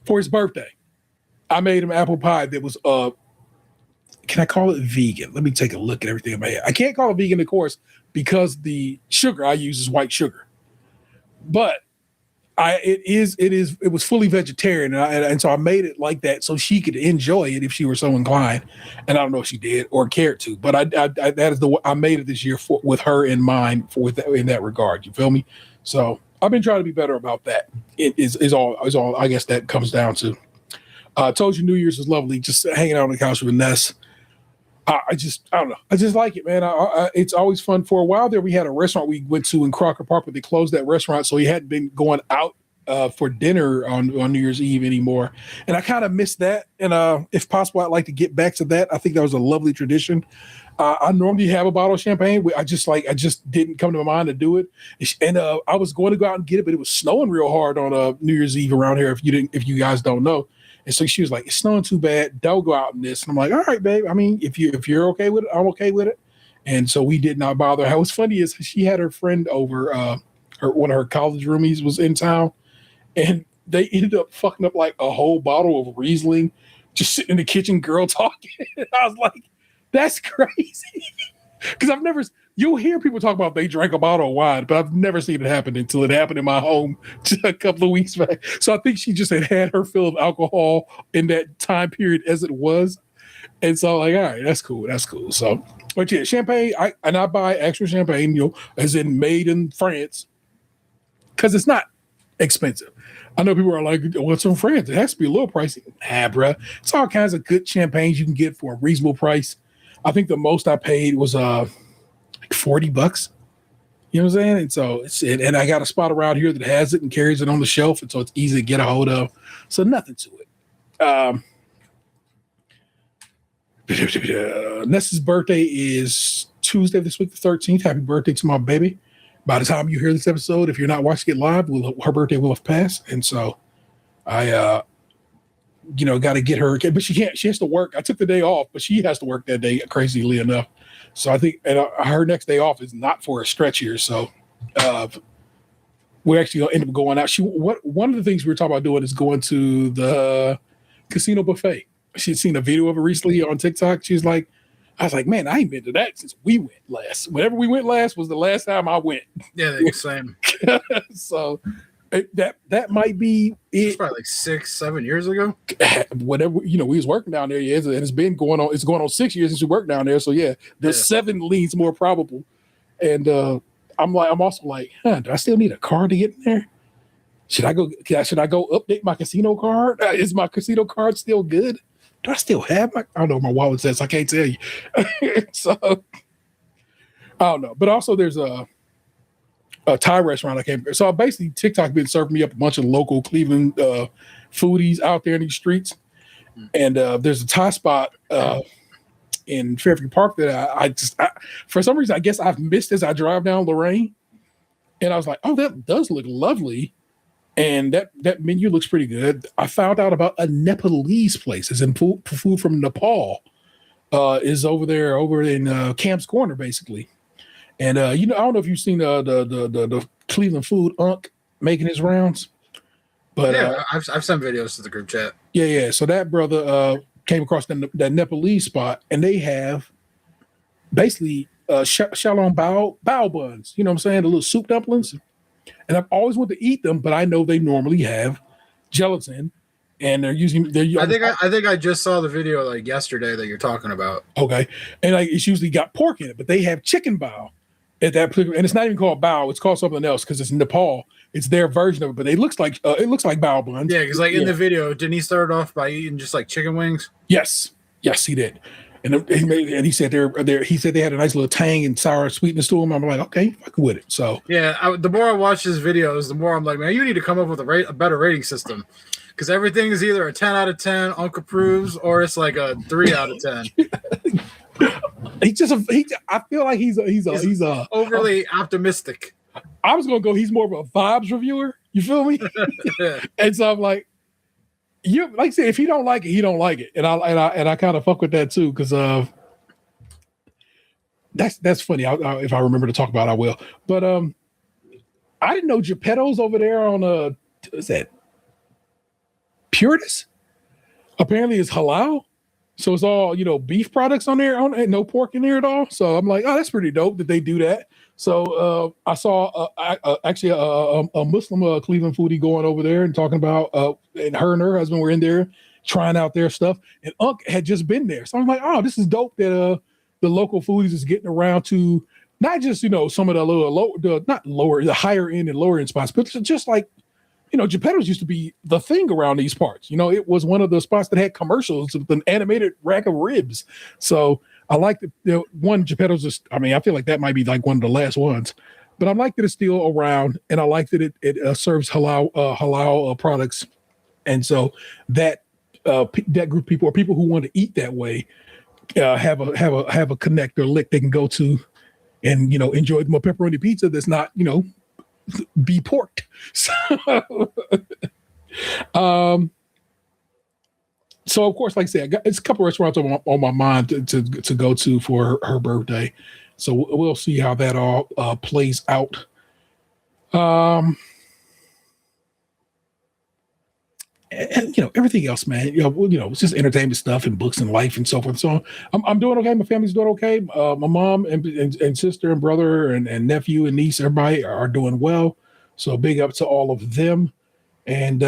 for his birthday. I made him apple pie that was can I call it vegan? Let me take a look at everything in my head. I can't call it vegan, of course, because the sugar I use is white sugar. But it was fully vegetarian, and so I made it like that so she could enjoy it if she were so inclined. And I don't know if she did or cared to, but I made it this year with her in mind in that regard. You feel me? So I've been trying to be better about that. It is all I guess that comes down to. I told you New Year's was lovely, just hanging out on the couch with Ness. I don't know. I just like it, man. It's always fun. For a while there, we had a restaurant we went to in Crocker Park, but they closed that restaurant, so we hadn't been going out for dinner on New Year's Eve anymore. And I kind of missed that. And if possible, I'd like to get back to that. I think that was a lovely tradition. I normally have a bottle of champagne. I just didn't come to my mind to do it. And I was going to go out and get it, but it was snowing real hard on New Year's Eve around here. If you guys don't know. And so she was like, "It's snowing too bad. Don't go out in this." And I'm like, "All right, babe. I mean, if you're okay with it, I'm okay with it." And so we did not bother. What's funny is she had her friend over. One of her college roomies was in town, and they ended up fucking up like a whole bottle of Riesling, just sitting in the kitchen, girl talking. I was like, "That's crazy," because you'll hear people talk about they drank a bottle of wine, but I've never seen it happen until it happened in my home just a couple of weeks back. So I think she just had her fill of alcohol in that time period as it was. And so like, all right, that's cool. So, but yeah, champagne, I buy extra champagne, as in made in France, because it's not expensive. I know people are like, what's from France? It has to be a little pricey. Nah, bruh. It's all kinds of good champagnes you can get for a reasonable price. I think the most I paid was like $40. You know what I'm saying? And so and I got a spot around here that has it and carries it on the shelf, and so it's easy to get a hold of. So nothing to it. Nessa's birthday is Tuesday this week, the 13th. Happy birthday to my baby. By the time you hear this episode, if you're not watching it live, her birthday will have passed. And so I got to get her, but she has to work. I took the day off, but she has to work that day, crazily enough. So I think her next day off is not for a stretch here. So we're actually going to end up going out. One of the things we were talking about doing is going to the casino buffet. She'd seen a video of it recently on TikTok. I was like, man, I ain't been to that since we went last. Whenever we went last was the last time I went. Yeah, they're the same. So that might be it. It's probably like 6-7 years ago. Whatever, we was working down there. Yeah, and it's been going on. It's going on 6 years since we worked down there. So yeah, the 7 leans more probable. And I'm also like, do I still need a card to get in there? Should I go update my casino card? Is my casino card still good? Do I still have I don't know what my wallet says. I can't tell you. So I don't know. But also there's a Thai restaurant I came. So basically TikTok been serving me up a bunch of local Cleveland foodies out there in these streets. And there's a Thai spot in Fairview Park that I for some reason I guess I've missed as I drive down Lorraine. And I was like, oh, that does look lovely. And that menu looks pretty good. I found out about a Nepalese place. It's in food from Nepal. Is over in Camp's Corner, basically. And I don't know if you've seen the Cleveland food Unk making his rounds. But yeah, I've sent videos to the group chat. Yeah. So that brother came across that Nepalese spot, and they have basically shalom bao buns. You know what I'm saying? The little soup dumplings. And I've always wanted to eat them, but I know they normally have gelatin, and they're using. I think I just saw the video like yesterday that you're talking about. Okay, and like it's usually got pork in it, but they have chicken bao at that particular, and it's not even called bao; it's called something else because it's Nepal. It's their version of it, but it looks like bao buns. Yeah, because in the video, didn't he start off by eating just like chicken wings? Yes, he did. And he said they had a nice little tang and sour sweetness to them. I'm like, okay, fuck with it. So yeah, the more I watch his videos, the more I'm like, man, you need to come up with a better rating system, because everything is either a 10 out of 10, Uncle approves, or it's like a 3 out of 10. I feel like he's overly optimistic. I was gonna go. He's more of a vibes reviewer. You feel me? And so I'm like. Like I said, if he don't like it, he don't like it, and I kind of fuck with that too, because that's funny. If I remember to talk about it, I will. But I didn't know Geppetto's over there on what's that? Puritas. Apparently, it's halal, so it's all beef products on there, and no pork in there at all. So I'm like, oh, that's pretty dope that they do that. So I saw actually a Muslim Cleveland foodie going over there and talking about, and her and her husband were in there trying out their stuff, and Unc had just been there. So I'm like, oh, this is dope that the local foodies is getting around to not just some of the higher end and lower end spots, but just like Geppetto's used to be the thing around these parts. It was one of the spots that had commercials with an animated rack of ribs. So I like the one Geppetto's. I feel like that might be like one of the last ones, but I like that it's still around, and I like that it serves halal products, and so that that group of people, or people who want to eat that way, have a connect or lick they can go to, and enjoy my pepperoni pizza that's not be porked. So of course, like I said, it's a couple of restaurants on my mind to go to for her birthday. So we'll see how that all plays out. And everything else, man. It's just entertainment stuff and books and life and so forth. So I'm doing okay. My family's doing okay. My mom and sister and brother and nephew and niece, everybody are doing well. So big up to all of them. And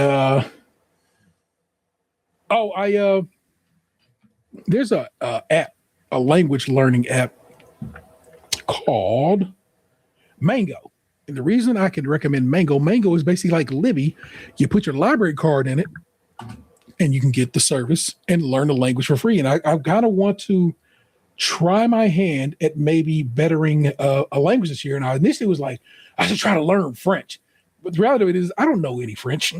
there's a app, a language learning app called Mango. And the reason I can recommend Mango is basically like Libby. You put your library card in it, and you can get the service and learn the language for free. And I kind of want to try my hand at maybe bettering a language this year. And I initially was like, I should try to learn French. But the reality of it is, I don't know any French.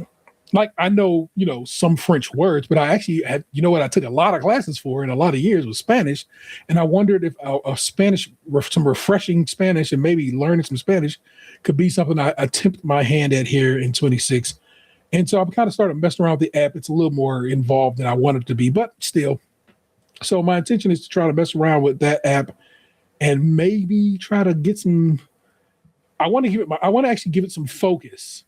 Like, I know, some French words, but I actually had, what I took a lot of classes for in a lot of years was Spanish. And I wondered if some refreshing Spanish and maybe learning some Spanish could be something I attempt my hand at here in 26. And so I've kind of started messing around with the app. It's a little more involved than I want it to be, but still. So my intention is to try to mess around with that app and maybe try to get some, I want to actually give it some focus.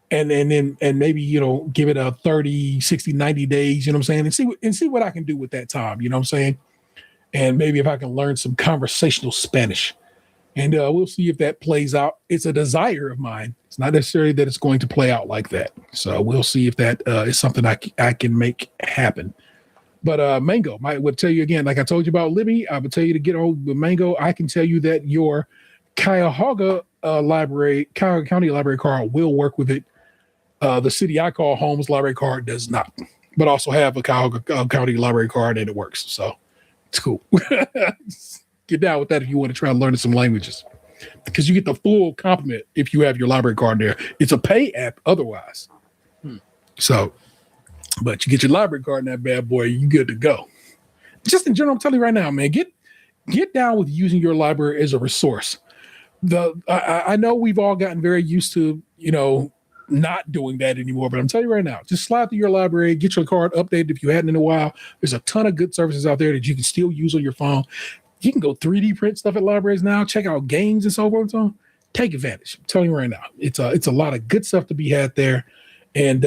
And maybe, give it a 30, 60, 90 days, you know what I'm saying? And see what I can do with that time, you know what I'm saying? And maybe if I can learn some conversational Spanish. And we'll see if that plays out. It's a desire of mine. It's not necessarily that it's going to play out like that. So we'll see if that is something I can make happen. But Mango, I would tell you again, like I told you about Libby, I would tell you to get on with Mango. I can tell you that your Cuyahoga Cuyahoga County library card will work with it. The city I call home's library card does not, but also have a Cuyahoga County library card and it works. So it's cool. Get down with that if you want to try learning some languages, because you get the full complement if you have your library card there. It's a pay app otherwise. So, but you get your library card in that bad boy, you good to go. Just in general, I'm telling you right now, man, get down with using your library as a resource. I know we've all gotten very used to, not doing that anymore, but I'm telling you right now, just slide through your library, get your card updated if you hadn't in a while. There's a ton of good services out there that you can still use on your phone. You can go 3D print stuff at libraries now, check out games and so forth and so on. Take advantage. I'm telling you right now, it's a lot of good stuff to be had there, and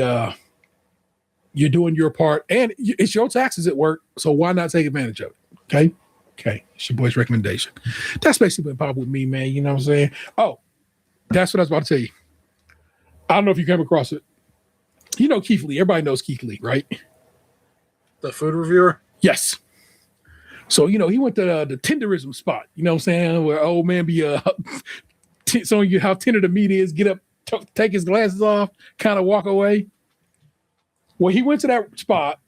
you're doing your part, and it's your taxes at work, so why not take advantage of it? Okay, it's your boy's recommendation. That's basically been popping with me, man. You know what I'm saying? Oh, that's what I was about to tell you. I don't know if you came across it. You know Keith Lee. Everybody knows Keith Lee, right? The food reviewer? Yes. So, he went to the tenderism spot, you know what I'm saying, where old man be showing you how tender the meat is, get up, take his glasses off, kind of walk away. Well, he went to that spot,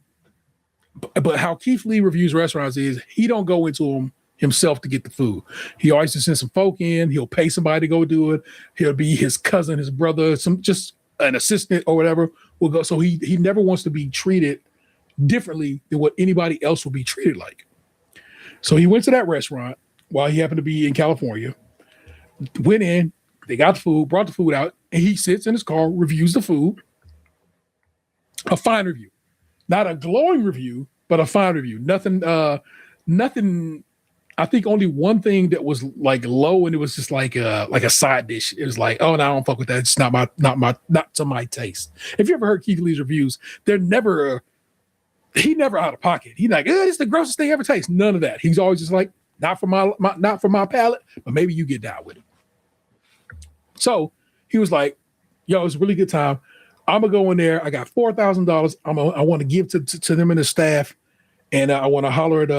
but how Keith Lee reviews restaurants is he don't go into them himself to get the food. He always just sends some folk in. He'll pay somebody to go do it. He'll be his cousin, his brother, just an assistant or whatever will go. So he never wants to be treated differently than what anybody else will be treated like. So he went to that restaurant while he happened to be in California, went in, they got the food, brought the food out, and he sits in his car, reviews the food. A fine review. Not a glowing review, but a fine review. Nothing, I think only one thing that was like low, and it was just like a side dish. It was like, oh no, I don't fuck with that. It's not to my taste. If you ever heard Keith Lee's reviews, he never out of pocket. He's like, it's the grossest thing I ever tasted. None of that. He's always just like, not for my palate, but maybe you get down with it. So he was like, yo, it's a really good time. I'm gonna go in there. I got $4,000. I want to give to them and the staff, and I want to holler at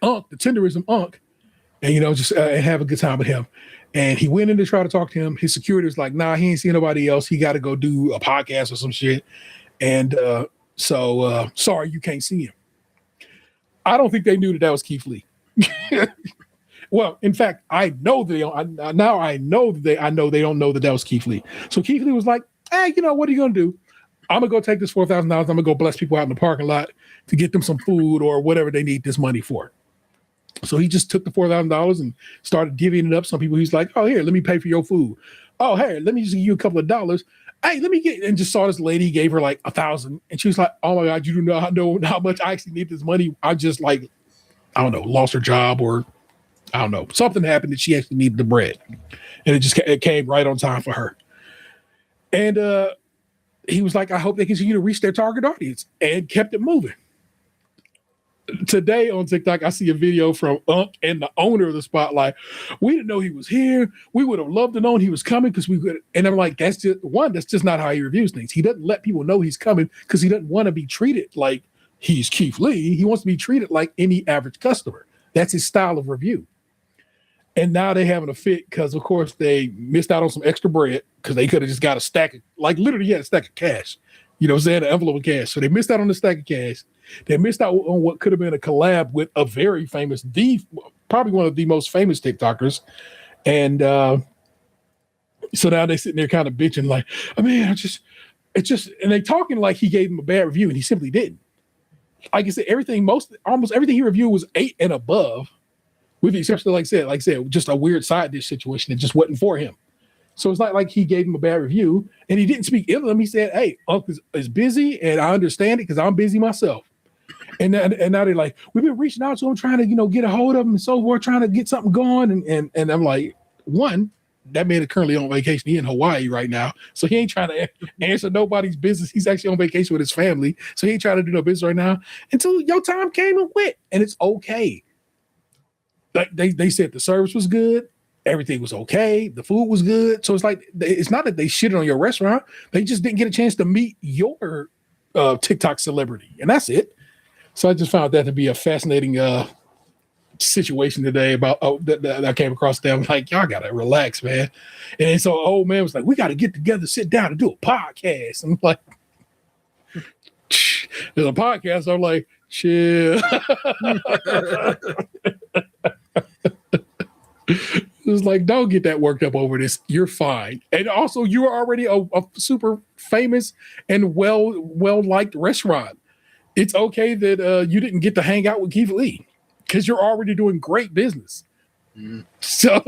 Unc, the tenderism Unc, and just have a good time with him. And he went in to try to talk to him. His security was like, nah, he ain't seeing nobody else. He got to go do a podcast or some shit. And so sorry, you can't see him. I don't think they knew that was Keith Lee. Well, in fact, I know they don't. I know they don't know that was Keith Lee. So Keith Lee was like, hey, what are you gonna do? I'm gonna go take this $4,000. I'm gonna go bless people out in the parking lot to get them some food or whatever they need this money for. So he just took the $4,000 and started divvying it up. Some people he's like, oh, here, let me pay for your food. Oh, hey, let me just give you a couple of dollars. Hey, let me get, and just saw this lady, gave her like $1,000, and she was like, oh my God, you do not know how much I actually need this money. I just like, I don't know, lost her job, or I don't know, something happened that she actually needed the bread, and it came right on time for her. And he was like, I hope they continue to reach their target audience, and kept it moving. Today on TikTok, I see a video from Unc and the owner of the spot. Like, we didn't know he was here. We would have loved to know he was coming because we could. And I'm like, that's just not how he reviews things. He doesn't let people know he's coming because he doesn't want to be treated like he's Keith Lee. He wants to be treated like any average customer. That's his style of review. And now they're having a fit because, of course, they missed out on some extra bread because they could have just got a stack of, like, literally, a stack of cash. You know what I'm saying? An envelope of cash. So they missed out on the stack of cash. They missed out on what could have been a collab with a very famous, probably one of the most famous TikTokers. And so now they're sitting there kind of bitching like, oh, man, and they talking like he gave him a bad review, and he simply didn't. Like I said, almost everything he reviewed was 8 and above, with the exception of, like I said, just a weird side dish situation that just wasn't for him. So it's not like he gave him a bad review, and he didn't speak ill of him. He said, hey, Uncle is busy, and I understand it because I'm busy myself. And now they're like, we've been reaching out to him, trying to, get a hold of him and so forth, trying to get something going. And I'm like, one, that man is currently on vacation. He's in Hawaii right now. So he ain't trying to answer nobody's business. He's actually on vacation with his family. So he ain't trying to do no business right now until your time came and went. And it's okay. Like they said the service was good. Everything was okay. The food was good. So it's like, it's not that they shitted on your restaurant. They just didn't get a chance to meet your TikTok celebrity. And that's it. So I just found that to be a fascinating situation today about that I came across them. Like, y'all got to relax, man. And so old man was like, we got to get together, sit down and do a podcast. I'm like, there's a podcast. I'm like, chill. It's like, don't get that worked up over this. You're fine. And also, you are already a super famous and well-liked restaurant. It's okay that you didn't get to hang out with Keith Lee because you're already doing great business. So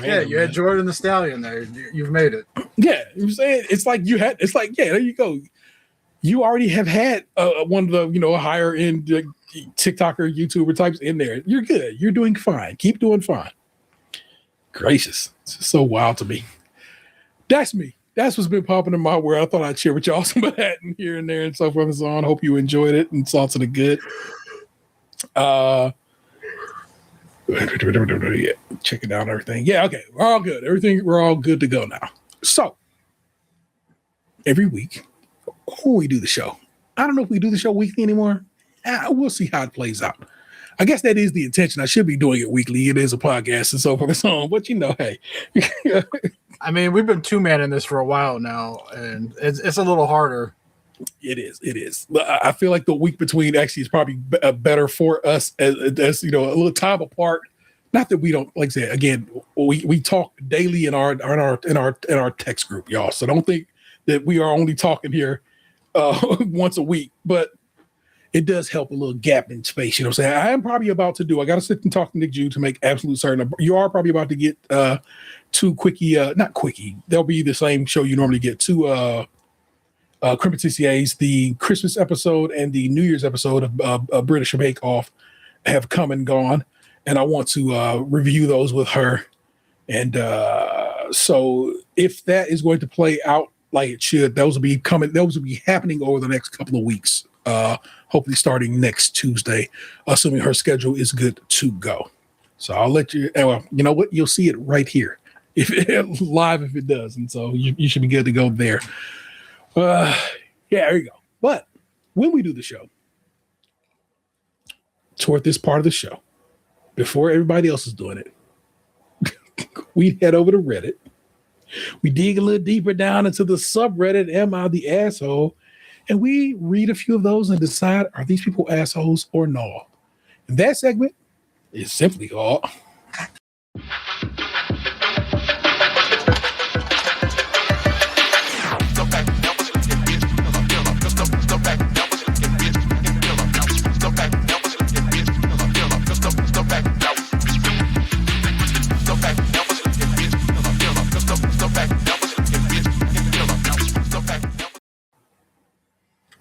yeah, you had Jordan the Stallion there. You've made it. Yeah, you know what I'm saying? It's like there you go. You already have had one of the higher end TikToker, YouTuber types in there. You're good. You're doing fine. Keep doing fine. Gracious. It's so wild to me. That's me. That's what's been popping in my world. I thought I'd share with y'all some of that and here and there and so forth and so on. Hope you enjoyed it and saw to the good. Yeah, checking out everything. Yeah, okay. We're all good. We're all good to go now. So every week when we do the show, I don't know if we do the show weekly anymore. We'll see how it plays out. I guess that is the intention. I should be doing it weekly. It is a podcast and so forth and so on. But hey. I mean, we've been two-manning this for a while now, and it's a little harder. It is. I feel like the week between actually is probably better for us as a little time apart. Not that we don't, like I said, again, we talk daily in our text group, y'all. So don't think that we are only talking here once a week, but it does help a little gap in space. You know what I'm saying? I am probably about to I got to sit and talk to Nick Jew to make absolute certain. You are probably about to get two quickie, not quickie. They'll be the same show you normally get. Two Crimpin' CCAs, the Christmas episode and the New Year's episode of British Bake Off have come and gone. And I want to review those with her. And so if that is going to play out like it should, those will be happening over the next couple of weeks. Hopefully starting next Tuesday, assuming her schedule is good to go. So I'll let you, well, you know what? You'll see it right here if it does. And so you should be good to go there. Yeah, there you go. But when we do the show, toward this part of the show, before everybody else is doing it, we head over to Reddit. We dig a little deeper down into the subreddit, Am I the Asshole? And we read a few of those and decide, are these people assholes or no? And that segment is simply called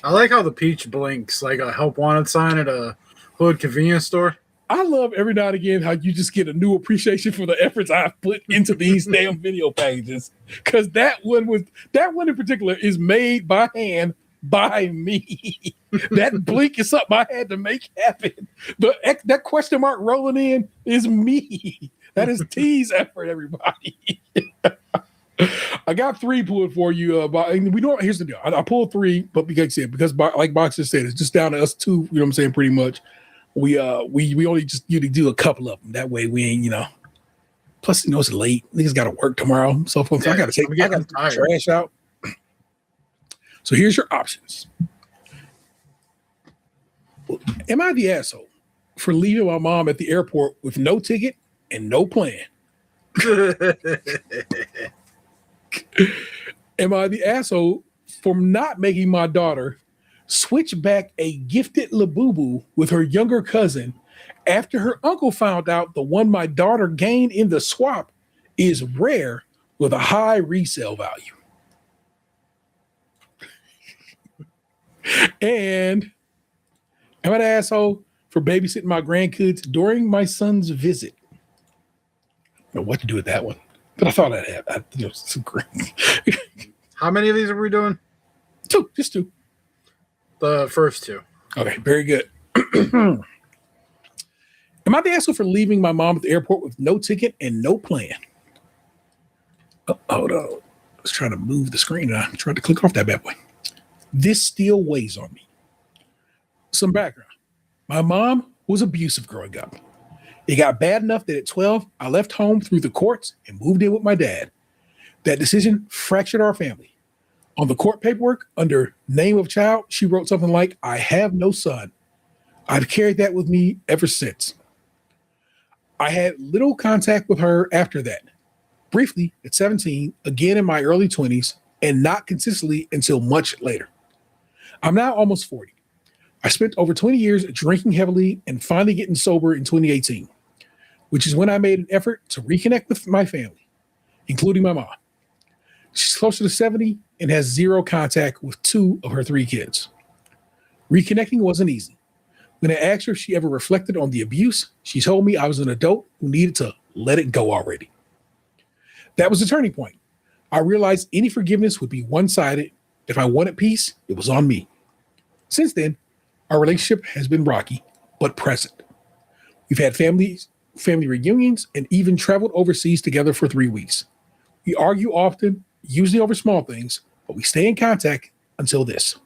I like how the peach blinks like a help wanted sign at a hood convenience store. I love every now and again how you just get a new appreciation for the efforts I've put into these damn video pages. Because that one in particular is made by hand by me. That blink is something I had to make happen. That question mark rolling in is me. That is T's effort, everybody. I got 3 pulled for you. Here's the deal. I pulled 3, but because like Box just said, it's just down to us 2. You know what I'm saying? Pretty much. We only just do a couple of them. That way we ain't, Plus, it's late. Niggas got to work tomorrow. So I got to take trash out. So here's your options. Am I the asshole for leaving my mom at the airport with no ticket and no plan? Am I the asshole for not making my daughter switch back a gifted Labubu with her younger cousin after her uncle found out the one my daughter gained in the swap is rare with a high resale value? And am I the asshole for babysitting my grandkids during my son's visit? I don't know what to do with that one. But I thought I'd have some great. How many of these are we doing? 2, just 2. The first 2. Okay, very good. Am I the asshole for leaving my mom at the airport with no ticket and no plan? Oh, hold on. I was trying to move the screen and I tried to click off that bad boy. This still weighs on me. Some background. My mom was abusive growing up. It got bad enough that at 12, I left home through the courts and moved in with my dad. That decision fractured our family. On the court paperwork, under name of child, she wrote something like, I have no son. I've carried that with me ever since. I had little contact with her after that. Briefly at 17, again in my early 20s, and not consistently until much later. I'm now almost 40. I spent over 20 years drinking heavily and finally getting sober in 2018. which is when I made an effort to reconnect with my family, including my mom. She's closer to 70 and has zero contact with 2 of her 3 kids. Reconnecting wasn't easy. When I asked her if she ever reflected on the abuse, she told me I was an adult who needed to let it go already. That was the turning point. I realized any forgiveness would be one-sided. If I wanted peace, it was on me. Since then, our relationship has been rocky, but present. We've had family reunions and even traveled overseas together for 3 weeks. We argue often, usually over small things, but we stay in contact until this.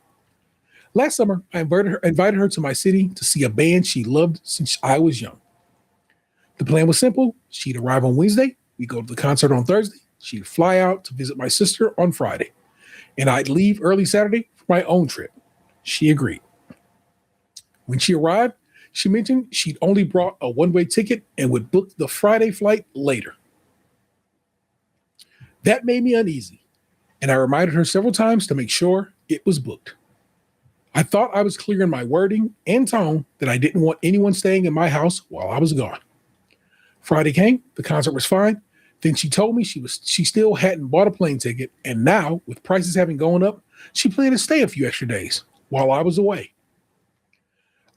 Last summer, I invited her to my city to see a band she loved since I was young. The plan was simple. She'd arrive on Wednesday. We'd go to the concert on Thursday. She'd fly out to visit my sister on Friday. And I'd leave early Saturday for my own trip. She agreed. When she arrived, she mentioned she'd only brought a one-way ticket and would book the Friday flight later. That made me uneasy, and I reminded her several times to make sure it was booked. I thought I was clear in my wording and tone that I didn't want anyone staying in my house while I was gone. Friday came, the concert was fine. Then she told me she still hadn't bought a plane ticket, and now, with prices having gone up, she planned to stay a few extra days while I was away.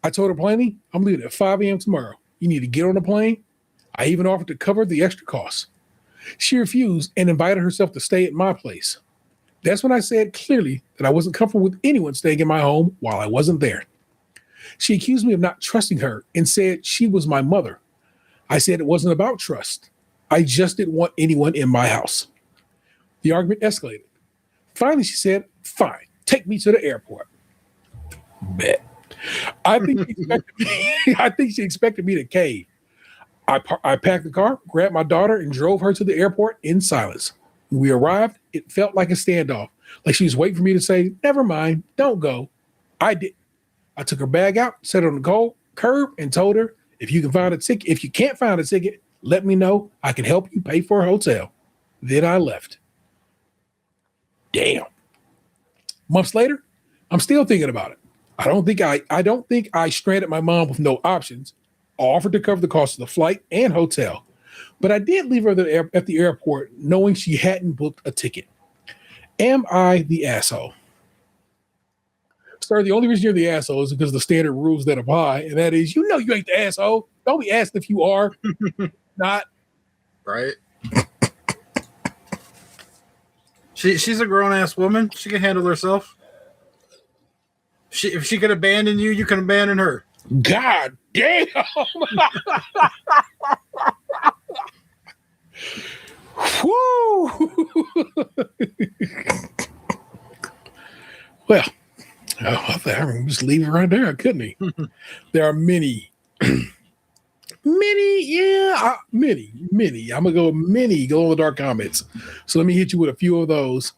I told her plainly, I'm leaving at 5 a.m. tomorrow. You need to get on a plane. I even offered to cover the extra costs. She refused and invited herself to stay at my place. That's when I said clearly that I wasn't comfortable with anyone staying in my home while I wasn't there. She accused me of not trusting her and said she was my mother. I said it wasn't about trust. I just didn't want anyone in my house. The argument escalated. Finally, she said, fine, take me to the airport. Bet. I think she expected me to cave. I packed the car, grabbed my daughter, and drove her to the airport in silence. When we arrived, it felt like a standoff, like she was waiting for me to say, never mind, don't go. I did. I took her bag out, set it on the curb, and told her, if you can't find a ticket, let me know. I can help you pay for a hotel. Then I left. Damn. Months later, I'm still thinking about it. I don't think I stranded my mom with no options. I offered to cover the cost of the flight and hotel, but I did leave her at the airport knowing she hadn't booked a ticket. Am I the asshole? Sir, the only reason you're the asshole is because of the standard rules that apply, and that is, you ain't the asshole. Don't be asked if you are. Not. Right. She's a grown-ass woman. She can handle herself. If she could abandon you, you can abandon her. God damn. Woo. Well, I can just leave it right there, couldn't he? There are many. Many. I'm gonna go many glow in the dark comments. So let me hit you with a few of those.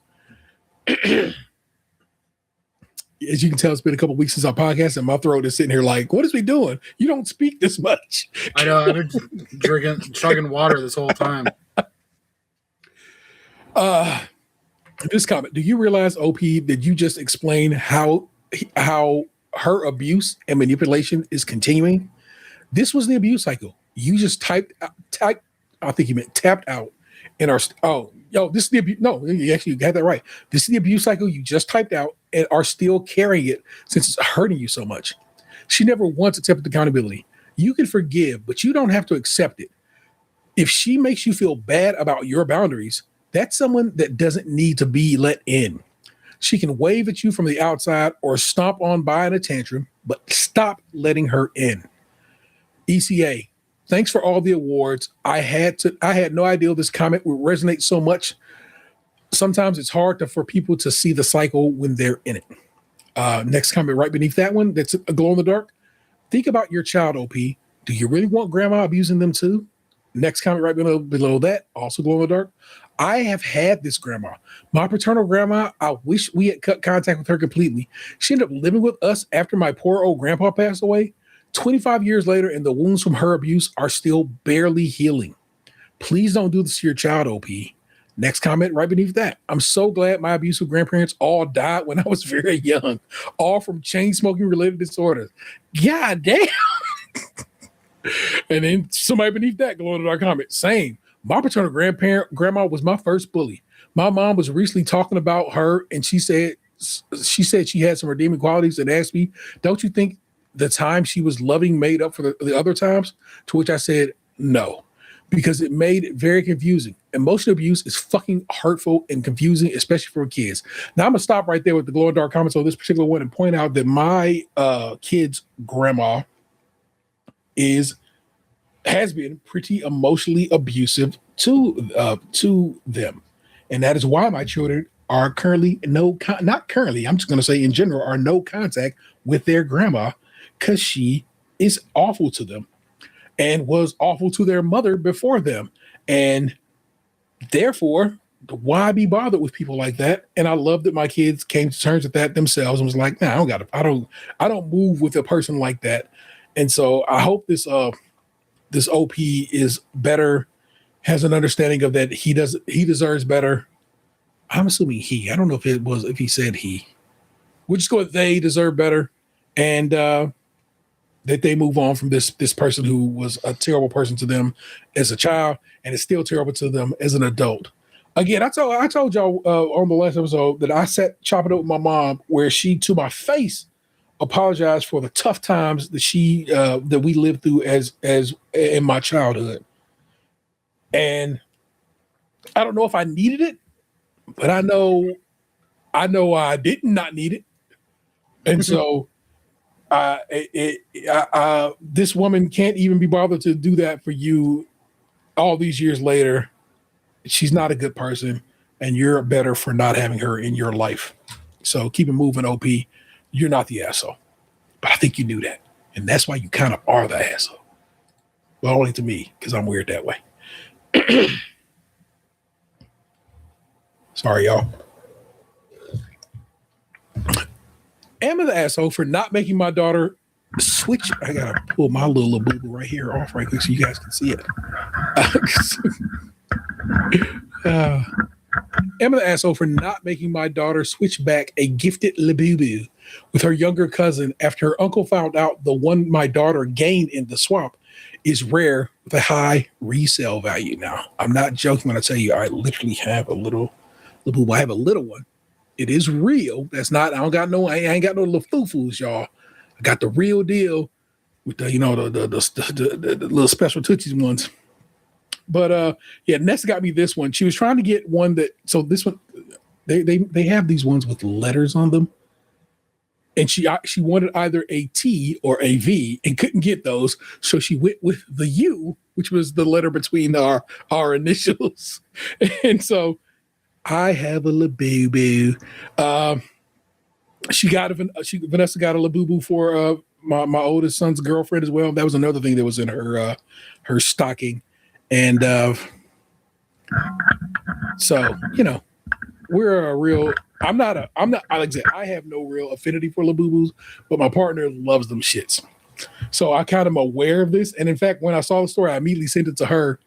As you can tell, it's been a couple weeks since our podcast, and my throat is sitting here like, what is we doing? You don't speak this much. I know. I've been chugging water this whole time. This comment: do you realize, OP, that you just explained how her abuse and manipulation is continuing? This was the abuse cycle. You just typed. I think you meant tapped out. This is the abuse. No, you actually had that right. This is the abuse cycle you just typed out and are still carrying it since it's hurting you so much. She never once accepted accountability. You can forgive, but you don't have to accept it. If she makes you feel bad about your boundaries, that's someone that doesn't need to be let in. She can wave at you from the outside or stomp on by in a tantrum, but stop letting her in. ECA, thanks for all the awards. I had no idea this comment would resonate so much. Sometimes it's hard for people to see the cycle when they're in it. Next comment right beneath that one, that's a glow in the dark. Think about your child, OP. Do you really want grandma abusing them too? Next comment right below that, also glow in the dark. I have had this grandma. My paternal grandma, I wish we had cut contact with her completely. She ended up living with us after my poor old grandpa passed away. 25 years later, and the wounds from her abuse are still barely healing. Please don't do this to your child, OP. Next comment right beneath that. I'm so glad my abusive grandparents all died when I was very young, all from chain smoking related disorders. God damn. And then somebody beneath that glowing in our comment, same. My paternal grandma was my first bully. My mom was recently talking about her, and she said she had some redeeming qualities and asked me, don't you think the time she was loving made up for the other times? To which I said, no, because it made it very confusing. Emotional abuse is fucking hurtful and confusing, especially for kids. Now I'm gonna stop right there with the glow in the dark comments on this particular one and point out that my kid's grandma has been pretty emotionally abusive to them, and that is why my children are currently not currently. I'm just going to say in general are no contact with their grandma because she is awful to them and was awful to their mother before them, and therefore why be bothered with people like that? And I love that my kids came to terms with that themselves and was like, nah, I don't move with a person like that. And so I hope this OP is better, has an understanding of that he deserves better. I'm assuming he. I don't know if he said he. We'll just go with they deserve better, and that they move on from this person who was a terrible person to them as a child and is still terrible to them as an adult. Again, I told y'all on the last episode that I sat chopping up with my mom, where she, to my face, apologized for the tough times that that we lived through as in my childhood. And I don't know if I needed it, but I know I did not need it. And so this woman can't even be bothered to do that for you all these years later. She's not a good person, and you're better for not having her in your life. So keep it moving, OP. You're not the asshole, but I think you knew that. And that's why you kind of are the asshole. Well, only to me, because I'm weird that way. Sorry, y'all. Am I the asshole for not making my daughter switch? I got to pull my little boo-boo right here off right quick so you guys can see it. Am I the asshole for not making my daughter switch back a gifted Labubu with her younger cousin after her uncle found out the one my daughter gained in the swamp is rare with a high resale value? Now, I'm not joking when I tell you I literally have a little Labubu. I have a little one. It is real. That's not, I ain't got no little foo-foos, y'all. I got the real deal with the little special Tootsies ones. But yeah, Nessa got me this one. She was trying to get one so this one, they have these ones with letters on them. And she wanted either a T or a V and couldn't get those. So she went with the U, which was the letter between our initials. And so I have a Labubu. Vanessa got a Labubu for my oldest son's girlfriend as well. That was another thing that was in her stocking. And so, we're a real, I'm not, like I said, I have no real affinity for Labubus, but my partner loves them shits. So I kind of am aware of this. And in fact, when I saw the story, I immediately sent it to her,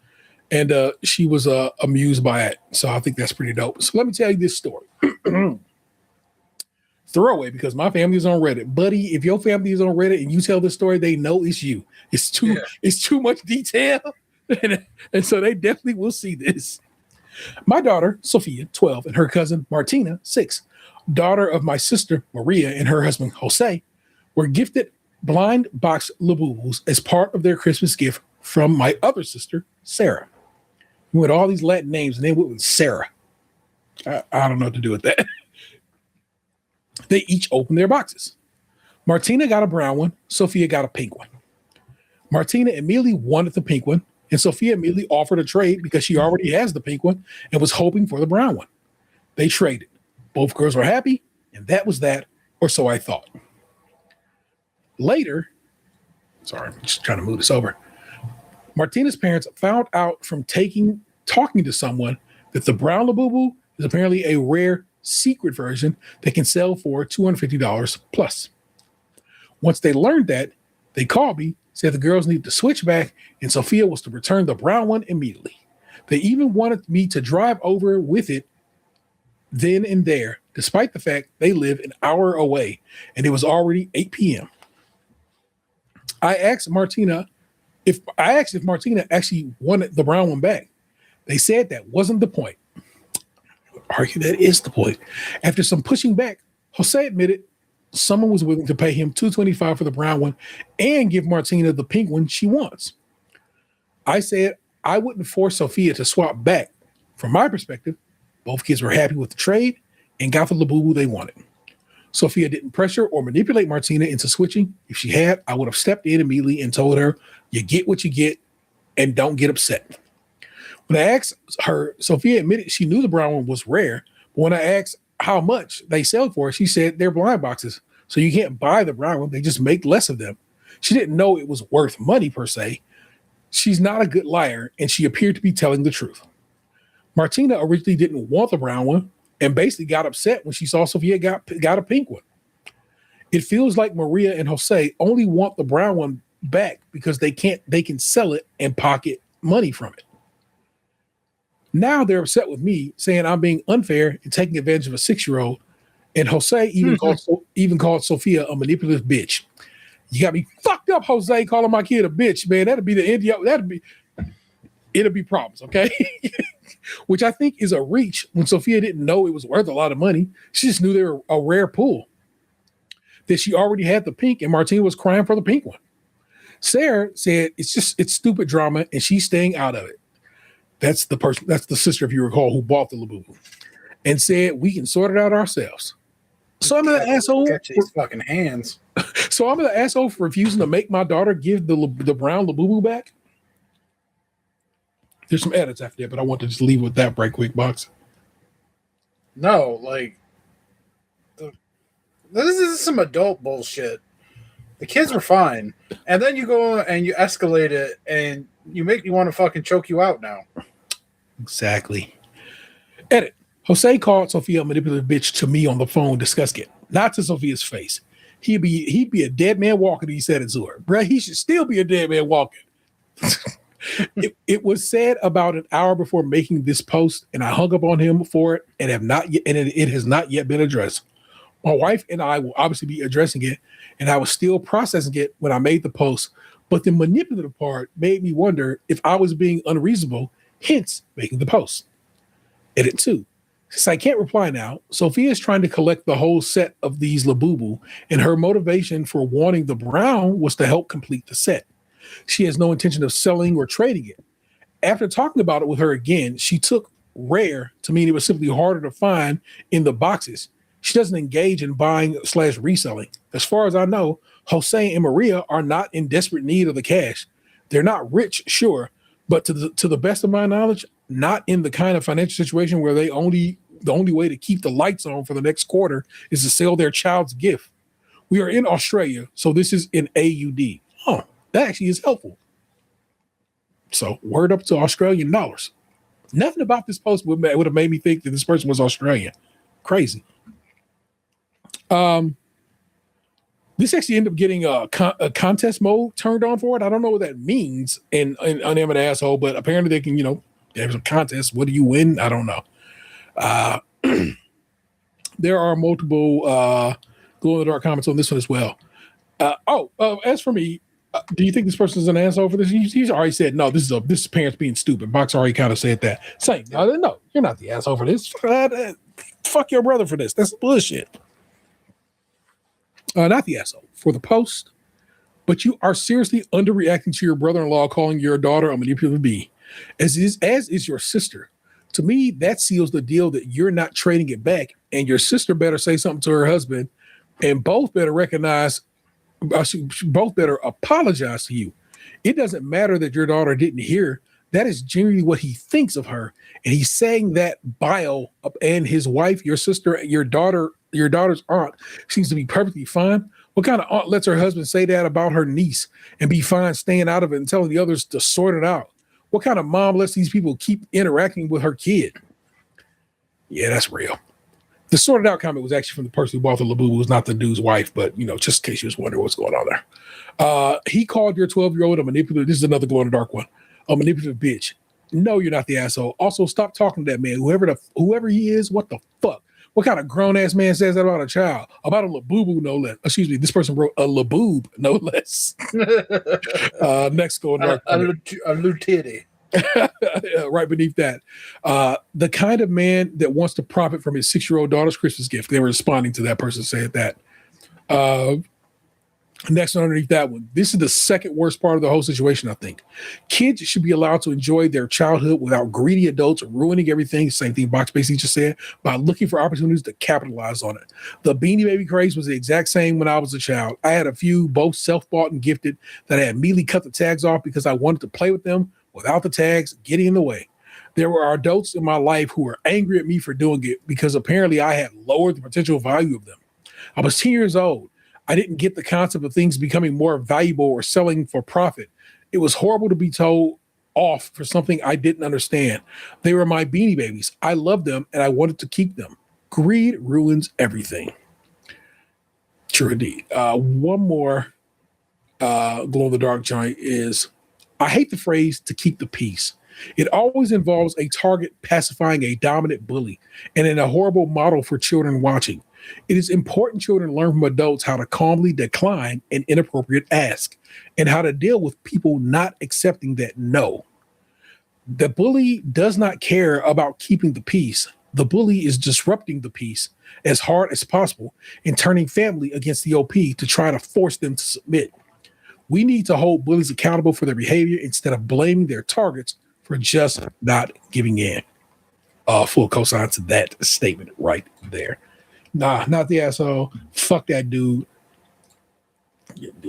and she was amused by it. So I think that's pretty dope. So let me tell you this story. Throwaway, because my family is on Reddit. Buddy, if your family is on Reddit and you tell this story, they know it's you. It's too much detail. And so they definitely will see this. My daughter, Sophia, 12, and her cousin, Martina, 6, daughter of my sister, Maria, and her husband, Jose, were gifted blind box Labubus as part of their Christmas gift from my other sister, Sarah. We went all these Latin names, and they went with Sarah. I don't know what to do with that. They each opened their boxes. Martina got a brown one. Sophia got a pink one. Martina immediately wanted the pink one, and Sophia immediately offered a trade because she already has the pink one and was hoping for the brown one. They traded. Both girls were happy, and that was that, or so I thought. Later, sorry, I'm just trying to move this over. Martina's parents found out from talking to someone that the brown Labubu is apparently a rare secret version that can sell for $250 plus. Once they learned that, they called me, said the girls need to switch back, and Sophia was to return the brown one immediately. They even wanted me to drive over with it then and there, despite the fact they live an hour away, and it was already 8 p.m. I asked Martina If I asked if Martina actually wanted the brown one back, they said that wasn't the point. Argue that is the point. After some pushing back, Jose admitted someone was willing to pay him $225 for the brown one and give Martina the pink one she wants. I said I wouldn't force Sophia to swap back. From my perspective, both kids were happy with the trade and got the Labubu they wanted. Sophia didn't pressure or manipulate Martina into switching. If she had, I would have stepped in immediately and told her, you get what you get and don't get upset. When I asked her, Sophia admitted she knew the brown one was rare, but when I asked how much they sell for, she said they're blind boxes, so you can't buy the brown one. They just make less of them. She didn't know it was worth money per se. She's not a good liar, and she appeared to be telling the truth. Martina originally didn't want the brown one and basically got upset when she saw Sophia got a pink one. It feels like Maria and Jose only want the brown one back because they can sell it and pocket money from it. Now they're upset with me, saying I'm being unfair and taking advantage of a 6-year-old. And Jose even called Sophia a manipulative bitch. You got me fucked up, Jose, calling my kid a bitch, man. That'd be the end. It'll be problems, okay? Which I think is a reach when Sophia didn't know it was worth a lot of money. She just knew they were a rare pull. That she already had the pink and Martina was crying for the pink one. Sarah said it's stupid drama and she's staying out of it. That's the sister, if you recall, who bought the Labubu, and said we can sort it out ourselves. So I'm an asshole. Catch his fucking hands. So I'm an asshole for refusing to make my daughter give the brown Labubu back. There's some edits after that, but I want to just leave with that right quick, Box. No, like this is some adult bullshit. The kids were fine, and then you go and you escalate it, and you make me want to fucking choke you out now. Exactly. Edit. Jose called Sophia a manipulative bitch to me on the phone, discussing it, not to Sophia's face. He'd be a dead man walking. He said it to her, bruh. He should still be a dead man walking. It was said about an hour before making this post, and I hung up on him for it, and it has not yet been addressed. My wife and I will obviously be addressing it, and I was still processing it when I made the post. But the manipulative part made me wonder if I was being unreasonable, hence making the post. Edit 2. Since I can't reply now, Sophia is trying to collect the whole set of these Labubu, and her motivation for wanting the brown was to help complete the set. She has no intention of selling or trading it. After talking about it with her again, she took rare to mean it was simply harder to find in the boxes. She doesn't engage in buying/reselling. As far as I know, Jose and Maria are not in desperate need of the cash. They're not rich, sure, but to the best of my knowledge, not in the kind of financial situation where the only way to keep the lights on for the next quarter is to sell their child's gift. We are in Australia, so this is in AUD. Oh, that actually is helpful. So word up to Australian dollars. Nothing about this post would have made me think that this person was Australian. Crazy. This actually ended up getting a contest mode turned on for it. I don't know what that means in I'm an asshole, but apparently they can, there's a contest. What do you win? I don't know. There are multiple glow in the dark comments on this one as well. As for me, do you think this person is an asshole for this? He's already said no. This is parents being stupid. Box already kind of said that. Saying no, you're not the asshole for this. Fuck your brother for this. That's bullshit. Not the asshole for the post, but you are seriously underreacting to your brother-in-law calling your daughter a manipulative bee, as is your sister. To me, that seals the deal that you're not trading it back, and your sister better say something to her husband, and both better apologize to you. It doesn't matter that your daughter didn't hear. That is genuinely what he thinks of her, and he's saying that bio and his wife, your sister, your daughter's aunt seems to be perfectly fine. What kind of aunt lets her husband say that about her niece and be fine staying out of it and telling the others to sort it out? What kind of mom lets these people keep interacting with her kid? Yeah, that's real. The sorted out comment was actually from the person who bought the Labubu. It was not the dude's wife, but just in case you was wondering what's going on there. He called your 12-year-old a manipulative. This is another glow in the dark one. A manipulative bitch. No, you're not the asshole. Also, stop talking to that man. Whoever he is, what the fuck? What kind of grown ass man says that about a child? About a laboo no less. Excuse me. This person wrote a laboob no less. Next go a little titty. Right beneath that, the kind of man that wants to profit from his 6-year-old daughter's Christmas gift. They were responding to that person saying that. Next one underneath that one. This is the second worst part of the whole situation, I think. Kids should be allowed to enjoy their childhood without greedy adults ruining everything. Same thing Box basically just said, by looking for opportunities to capitalize on it. The Beanie Baby craze was the exact same when I was a child. I had a few, both self-bought and gifted, that I had immediately cut the tags off because I wanted to play with them without the tags getting in the way. There were adults in my life who were angry at me for doing it because apparently I had lowered the potential value of them. I was 10 years old. I didn't get the concept of things becoming more valuable or selling for profit. It was horrible to be told off for something I didn't understand. They were my Beanie Babies. I loved them and I wanted to keep them. Greed ruins everything. True indeed. One more glow-in-the-dark joint is, I hate the phrase "to keep the peace." It always involves a target pacifying a dominant bully and in a horrible model for children watching. It is important children learn from adults how to calmly decline an inappropriate ask and how to deal with people not accepting that no. The bully does not care about keeping the peace. The bully is disrupting the peace as hard as possible and turning family against the OP to try to force them to submit. We need to hold bullies accountable for their behavior instead of blaming their targets for just not giving in. Full cosign to that statement right there. Nah, not the asshole. Fuck that dude.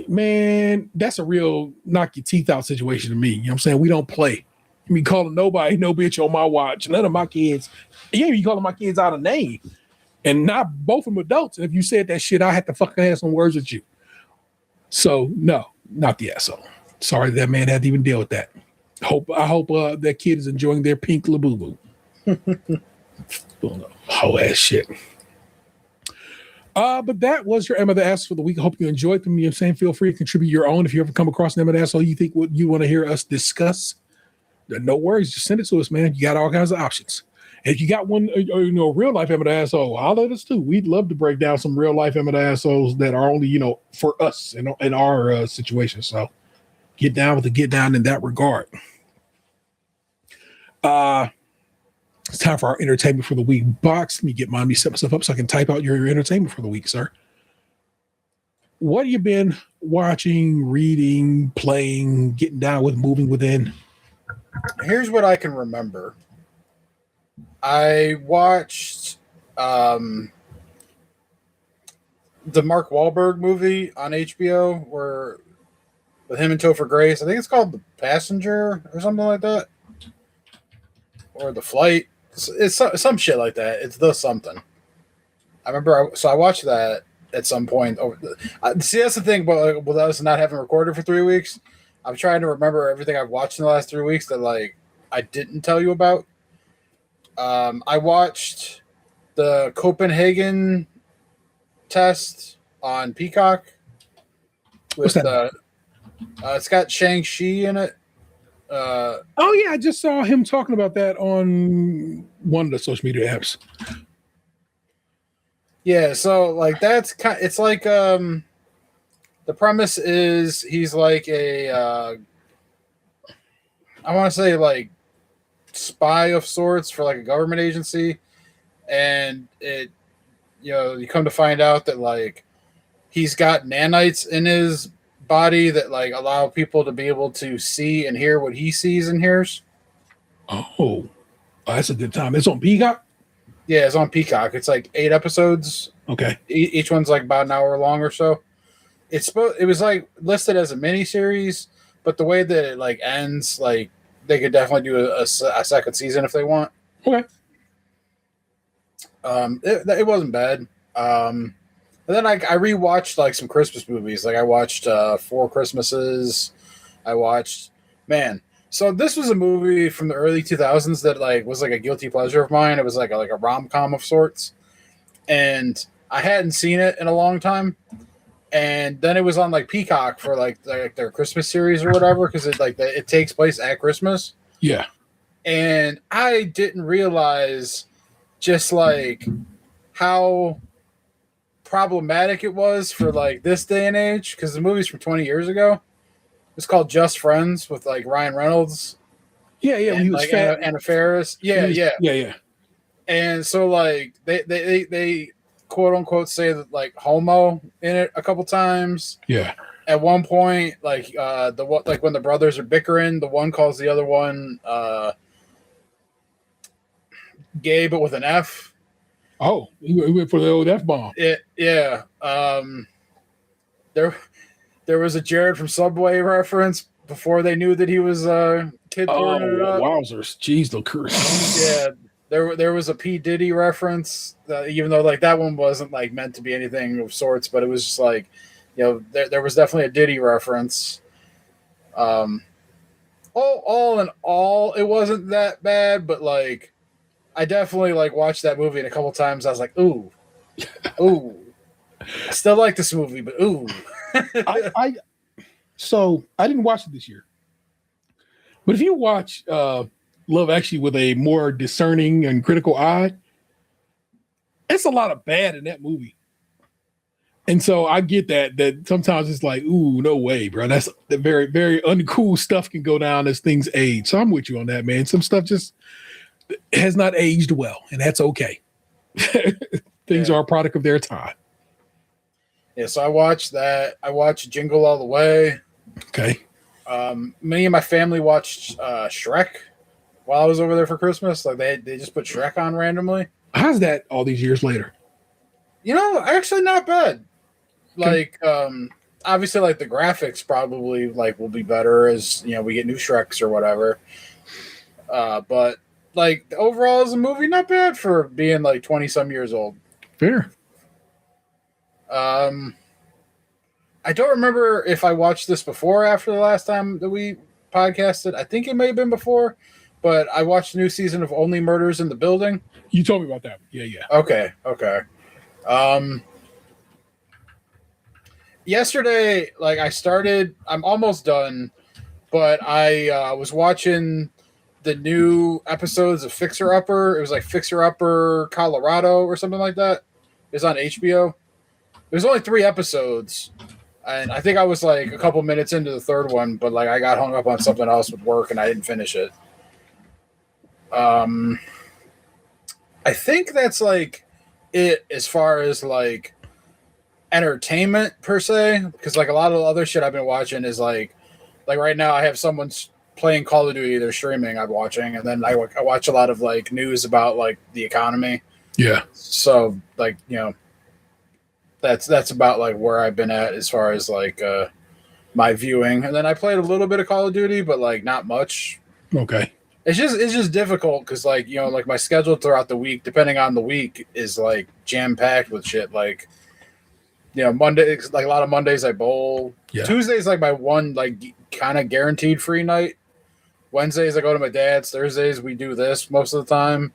Man, that's a real knock your teeth out situation to me. You know what I'm saying? We don't play. I mean, calling nobody no bitch on my watch. None of my kids. Yeah, you calling my kids out of name. And not both of them adults. And if you said that shit, I had to fucking have some words with you. So, no, not the asshole. Sorry that man had to even deal with that. I hope that kid is enjoying their pink labubu. Whole ass shit. But that was your Emma the Ass for the week. I hope you enjoyed them. You know what I'm saying? Feel free to contribute your own. If you ever come across an Emma the Asshole you think what you want to hear us discuss, no worries. Just send it to us, man. You got all kinds of options. And if you got one, real life Emma the Asshole, holler at us too. We'd love to break down some real life Emma the Assholes that are only, for us in our situation. So get down in that regard. It's time for our entertainment for the week. Box, let me get mine. Let me set myself up so I can type out your entertainment for the week, sir. What have you been watching, reading, playing, getting down with, moving within? Here's what I can remember. I watched the Mark Wahlberg movie on HBO where with him and Topher Grace. I think it's called The Passenger or something like that. Or The Flight. It's some shit like that. It's the something. I remember. I watched that at some point. See, that's the thing about with us not having recorded for 3 weeks. I'm trying to remember everything I've watched in the last 3 weeks that I didn't tell you about. I watched the Copenhagen test on Peacock. What's that? It's got Shang-Chi in it. I just saw him talking about that on one of the social media apps. Yeah, so that's it's like the premise is he's like a I want to say spy of sorts for a government agency, and it you come to find out that he's got nanites in his body that allow people to be able to see and hear what he sees and hears. Oh, that's a good time. It's on Peacock? Yeah, it's on Peacock. It's 8 episodes. Okay. Each one's about an hour long or so. It was listed as a mini series, but the way that it ends, they could definitely do a second season if they want. Okay. It wasn't bad. And then I rewatched some Christmas movies. I watched Four Christmases. I watched So this was a movie from the early 2000s that was a guilty pleasure of mine. It was a rom-com of sorts, and I hadn't seen it in a long time. And then it was on Peacock for their Christmas series or whatever because it takes place at Christmas. Yeah, and I didn't realize just how problematic it was for like this day and age, because the movie's from 20 years ago. It's called Just Friends with like Ryan Reynolds. Yeah, and, when he was like fat. Anna Faris. Yeah. And so like they quote unquote say that like homo in it a couple times. Yeah. At one point, like when the brothers are bickering, the one calls the other one gay, but with an F. Oh, he went for the old F-bomb. Yeah. There was a Jared from Subway reference before they knew that he was kid porn it up. Wowzers. Jeez, the curse. Yeah. There was a P. Diddy reference, even though like that one wasn't like meant to be anything of sorts, but it was just like, you know, there was definitely a Diddy reference. All in all, it wasn't that bad, but like I definitely like watched that movie, and a couple times I was like, ooh. I still like this movie, but ooh. So I didn't watch it this year. But if you watch Love Actually with a more discerning and critical eye, it's a lot of bad in that movie. And so I get that sometimes it's like, ooh, no way, bro. That's the very, very uncool stuff can go down as things age. So I'm with you on that, man. Some stuff just has not aged well, and that's okay. Things are a product of their time. Yeah, so I watched that. I watched Jingle All the Way. Okay. Me and my family watched Shrek while I was over there for Christmas. Like they just put Shrek on randomly. How's that all these years later? You know, actually not bad. Like, obviously, like the graphics probably like will be better as you know we get new Shreks or whatever. But like overall, as a movie, not bad for being like 20 some years old. Fair. I don't remember if I watched this before or after the last time that we podcasted. I think it may have been before, but I watched a new season of Only Murders in the Building. You told me about that. Yeah. Okay. Yesterday, like I'm almost done, but I was watching the new episodes of Fixer Upper. It was like Fixer Upper Colorado or something like that. It's on HBO. There's only 3 episodes, and I think I was like a couple minutes into the third one, but like I got hung up on something else with work and I didn't finish it. I think that's like it as far as like entertainment per se, because like a lot of the other shit I've been watching is like right now I have someone's playing Call of Duty, they're streaming, I'm watching, and then I watch a lot of like news about like the economy. Yeah. So like, you know, that's about like where I've been at as far as like my viewing. And then I played a little bit of Call of Duty, but like not much. Okay. It's just difficult because like, you know, like my schedule throughout the week, depending on the week, is like jam packed with shit. Like, you know, Mondays, like a lot of Mondays I bowl. Yeah. Tuesdays like my one like kind of guaranteed free night. Wednesdays I go to my dad's. Thursdays we do this most of the time,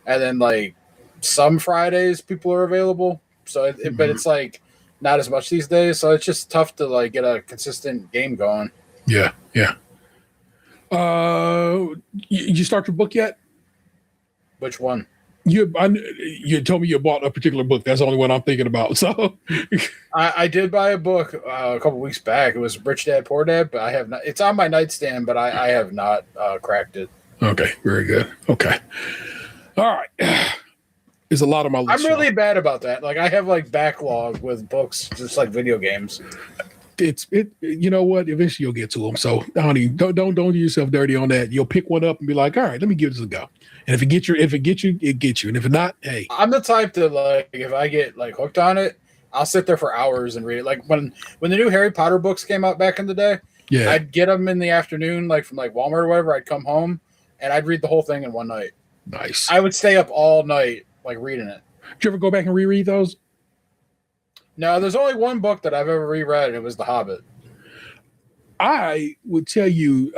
and then like some Fridays people are available. So, but it's like not as much these days. So it's just tough to like get a consistent game going. Yeah. You start your book yet? Which one? You told me you bought a particular book. That's the only one I'm thinking about. So I did buy a book a couple weeks back. It was Rich Dad Poor Dad, but I have not. It's on my nightstand, but I have not cracked it. Okay, very good. Okay, all right. There's a lot of my list. I'm really bad about that. Like I have like backlog with books, just like video games. You know what? Eventually you'll get to them. So honey, don't do yourself dirty on that. You'll pick one up and be like, all right, let me give this a go. And if it gets you, it gets you. And if not, hey. I'm the type to like if I get like hooked on it, I'll sit there for hours and read it. Like when the new Harry Potter books came out back in the day, yeah, I'd get them in the afternoon, like from like Walmart or whatever. I'd come home and I'd read the whole thing in one night. Nice. I would stay up all night like reading it. Did you ever go back and reread those? No, there's only one book that I've ever reread, and it was The Hobbit. I would tell you,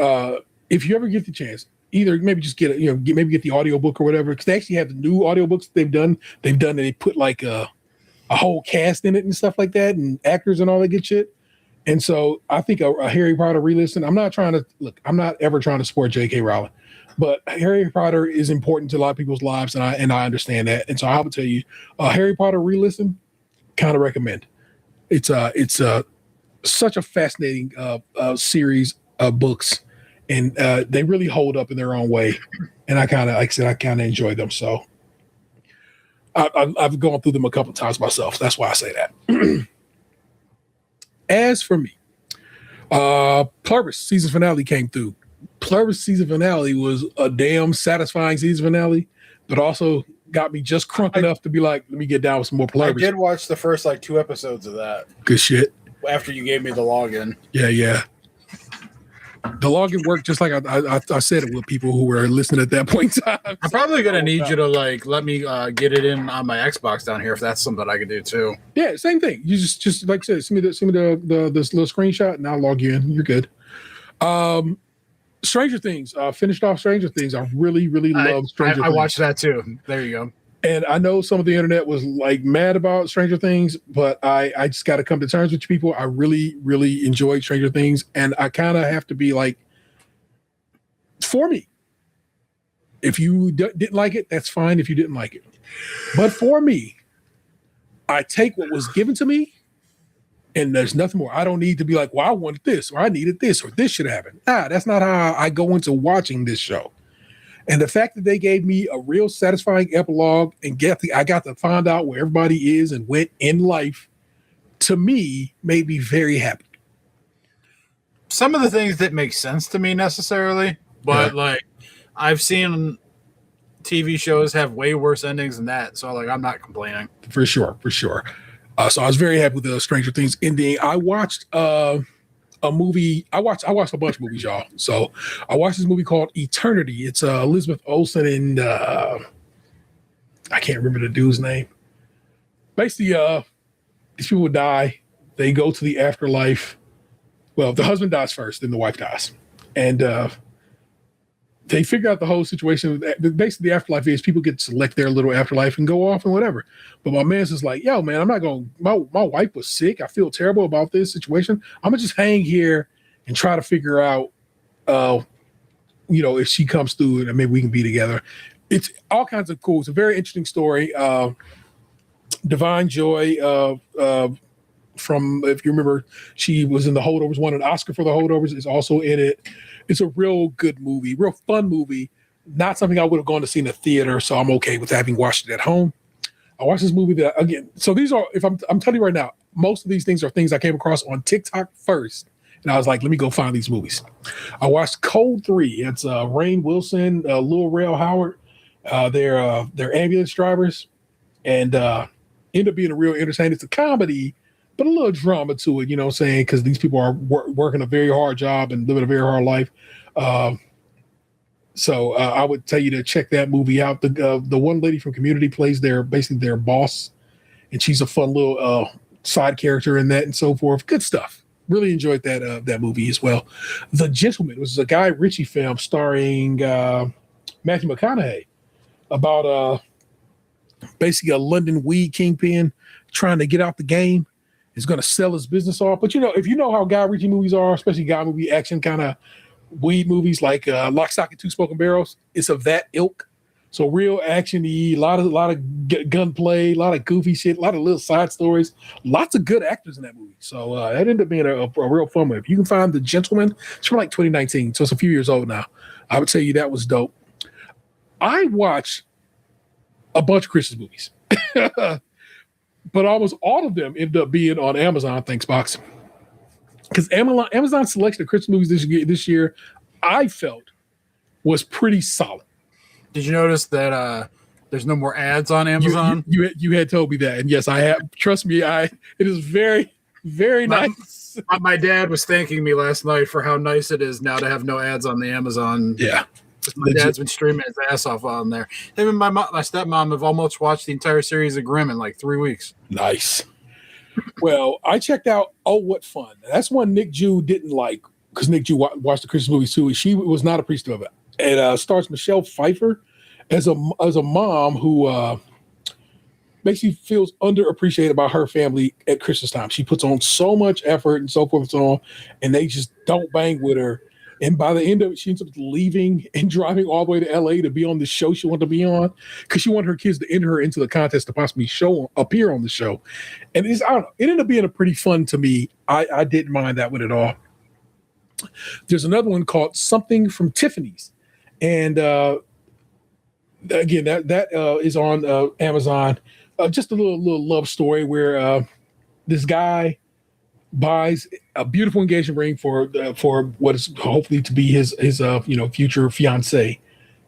if you ever get the chance, either maybe just get the audiobook or whatever, because they actually have the new audiobooks they've done, and they put like a whole cast in it and stuff like that, and actors and all that good shit. And so I think a Harry Potter re-listen. I'm not ever trying to support J.K. Rowling, but Harry Potter is important to a lot of people's lives, and I understand that. And so I would tell you, Harry Potter re-listen, kind of recommend. It's such a fascinating series of books, and they really hold up in their own way. And I kind of enjoy them. So I've gone through them a couple of times myself. That's why I say that. As for me, Pluribus season finale came through. Pluribus season finale was a damn satisfying season finale, but also got me just crunk enough to be like, let me get down with some more Pluribus. I did watch the first 2 episodes of that. Good shit. After you gave me the login. Yeah. The login worked just like I said it with people who were listening at that point in time. I'm probably gonna need you to let me get it in on my Xbox down here if that's something I could do too. Yeah, same thing. You just like I said, send me this little screenshot and I'll log you in. You're good. Stranger Things. Finished off Stranger Things. I really love Stranger Things. I watched that too. There you go. And I know some of the internet was mad about Stranger Things, but I just got to come to terms with you people. I really enjoyed Stranger Things, and I kind of have to be like, for me, if you didn't like it, that's fine if you didn't like it. But for me, I take what was given to me, and there's nothing more. I don't need to be like, well, I wanted this, or I needed this, or this should happen. That's not how I go into watching this show. And the fact that they gave me a real satisfying epilogue and I got to find out where everybody is and went in life, to me, made me very happy. Some of the things that make sense to me necessarily, but I've seen TV shows have way worse endings than that. So I'm not complaining. For sure. So I was very happy with the Stranger Things ending. I watched a movie. I watched a bunch of movies, y'all. So I watched this movie called Eternity. It's Elizabeth Olsen and I can't remember the dude's name. Basically, these people die. They go to the afterlife. Well, the husband dies first, then the wife dies, and they figure out the whole situation. Basically, the afterlife is people get to select their little afterlife and go off and whatever. But my man's just like, yo, man, I'm not going to, my wife was sick. I feel terrible about this situation. I'm going to just hang here and try to figure out, if she comes through and maybe we can be together. It's all kinds of cool. It's a very interesting story. Divine Joy from, if you remember, she was in The Holdovers, won an Oscar for The Holdovers, is also in it. It's a real good movie, real fun movie. Not something I would have gone to see in the theater, so I'm okay with having watched it at home. I watched this movie that, again, so these are, if I'm telling you right now, most of these things are things I came across on TikTok first, and I was like, let me go find these movies. I watched Code 3. It's Rainn Wilson, Lil Rel Howard. They're ambulance drivers, and end up being a real entertaining. It's a comedy, but a little drama to it, you know what I'm saying? Because these people are working a very hard job and living a very hard life. So I would tell you to check that movie out. The one lady from Community plays basically their boss, and she's a fun little side character in that and so forth. Good stuff. Really enjoyed that movie as well. The Gentleman was a Guy Ritchie film starring Matthew McConaughey about basically a London weed kingpin trying to get out the game. Is going to sell his business off. But, if you know how Guy Ritchie movies are, especially Guy movie action kind of weed movies like Lock, Stock, and Two Smoking Barrels, it's of that ilk. So real action-y, a lot of gunplay, a lot of goofy shit, a lot of little side stories, lots of good actors in that movie. So that ended up being a real fun one. If you can find The Gentleman, it's from 2019, so it's a few years old now. I would tell you that was dope. I watched a bunch of Christmas movies. But almost all of them ended up being on Amazon, thanks, Box. Because Amazon's selection of Christmas movies this year, I felt, was pretty solid. Did you notice that there's no more ads on Amazon? You had told me that, and yes, I have. Trust me, it is very, very nice. My dad was thanking me last night for how nice it is now to have no ads on the Amazon. Yeah. My dad's been streaming his ass off on there. Him and my stepmom have almost watched the entire series of Grimm in 3 weeks. Nice. Well, I checked out Oh What Fun. That's one Nick Jew didn't like because Nick Jew watched the Christmas movies too. She was not appreciative of it. It stars Michelle Pfeiffer as a mom who makes you feels underappreciated by her family at Christmas time. She puts on so much effort and so forth and so on, and they just don't bang with her. And by the end of it, she ends up leaving and driving all the way to LA to be on the show she wanted to be on because she wanted her kids to enter her into the contest to possibly appear on the show. And I don't know, it ended up being a pretty fun to me. I didn't mind that one at all. There's another one called Something from Tiffany's. And again, that is on Amazon. Just a little love story where this guy buys a beautiful engagement ring for what is hopefully to be his future fiance,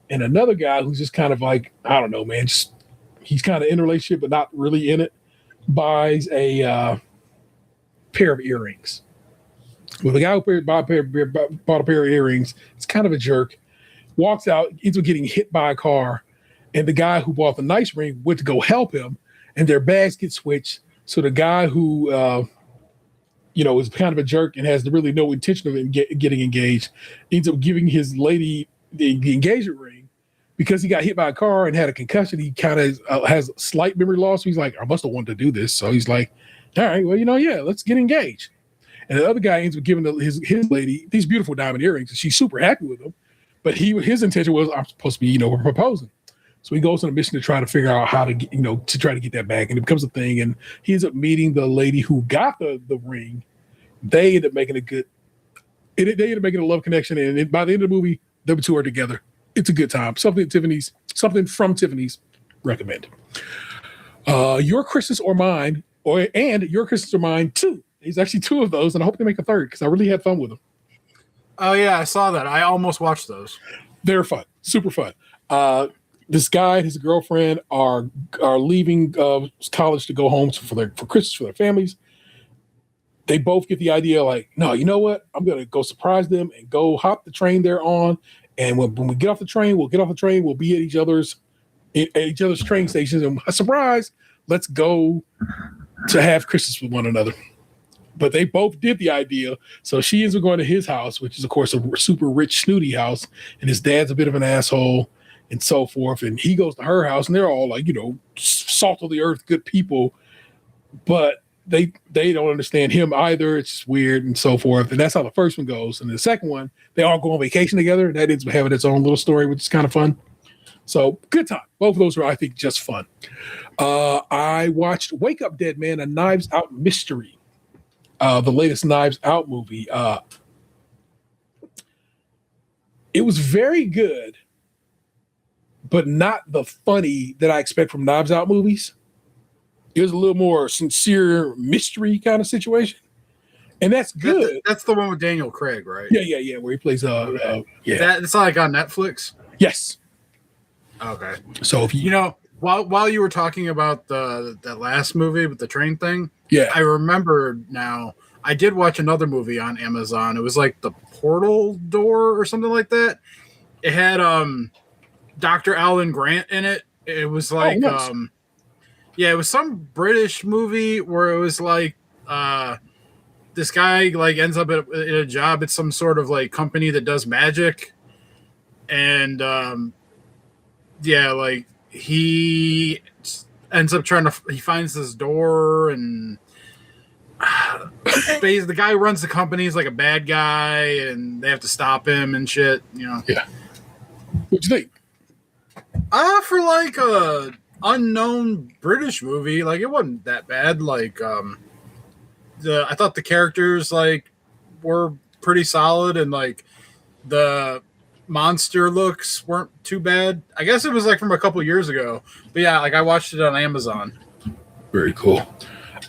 and another guy who's just kind of like, I don't know, man, just he's kind of in a relationship but not really in it, buys a pair of earrings. Well, the guy who bought a pair of earrings, it's kind of a jerk, walks out, ends up getting hit by a car, and the guy who bought the nice ring went to go help him, and their bags get switched. So the guy who is kind of a jerk and has really no intention of getting engaged, ends up giving his lady the engagement ring because he got hit by a car and had a concussion. He kind of has slight memory loss. So he's like, I must have wanted to do this. So he's like, all right, well, let's get engaged. And the other guy ends up giving his lady these beautiful diamond earrings. And she's super happy with them. But his intention was, I'm supposed to be, we're proposing. So he goes on a mission to try to figure out how to get, to try to get that back. And it becomes a thing. And he ends up meeting the lady who got the ring. They end up making a love connection. And by the end of the movie, the two are together. It's a good time. Something from Tiffany's. Recommend. Your Christmas or Mine, and Your Christmas or Mine 2. There's actually 2 of those, and I hope they make a third because I really had fun with them. Oh yeah, I saw that. I almost watched those. They're fun, super fun. This guy and his girlfriend are leaving college to go home for Christmas for their families. They both get the idea, like, no, you know what? I'm gonna go surprise them and go hop the train they're on. And when we get off the train, we'll be at each other's train stations, and surprise, let's go to have Christmas with one another. But they both did the idea. So she ends up going to his house, which is, of course, a super rich, snooty house. And his dad's a bit of an asshole and so forth. And he goes to her house, and they're all like, salt of the earth, good people. But they don't understand him either. It's just weird and so forth. And that's how the first one goes. And the second one, they all go on vacation together. That ends up having its own little story, which is kind of fun. So good time. Both of those were, I think, just fun. I watched Wake Up Dead Man, a Knives Out mystery. The latest Knives Out movie. It was very good, but not the funny that I expect from Knives Out movies. It was a little more sincere mystery kind of situation. And that's good. That's the one with Daniel Craig, right? Yeah. Where he plays It's like on Netflix? Yes. Okay. So if while you were talking about that last movie with the train thing, I remember now. I did watch another movie on Amazon. It was like The Portal Door or something like that. It had Dr. Alan Grant in it. It was like it was some British movie where it was like this guy like ends up at a job at some sort of like company that does magic, and like he ends up he finds this door, and the guy who runs the company is like a bad guy, and they have to stop him and shit. Yeah. What'd you think? For like a unknown British movie, like it wasn't that bad. Like I thought the characters like were pretty solid, and like the monster looks weren't too bad. I guess it was like from a couple years ago, but yeah, like I watched it on Amazon. Very cool.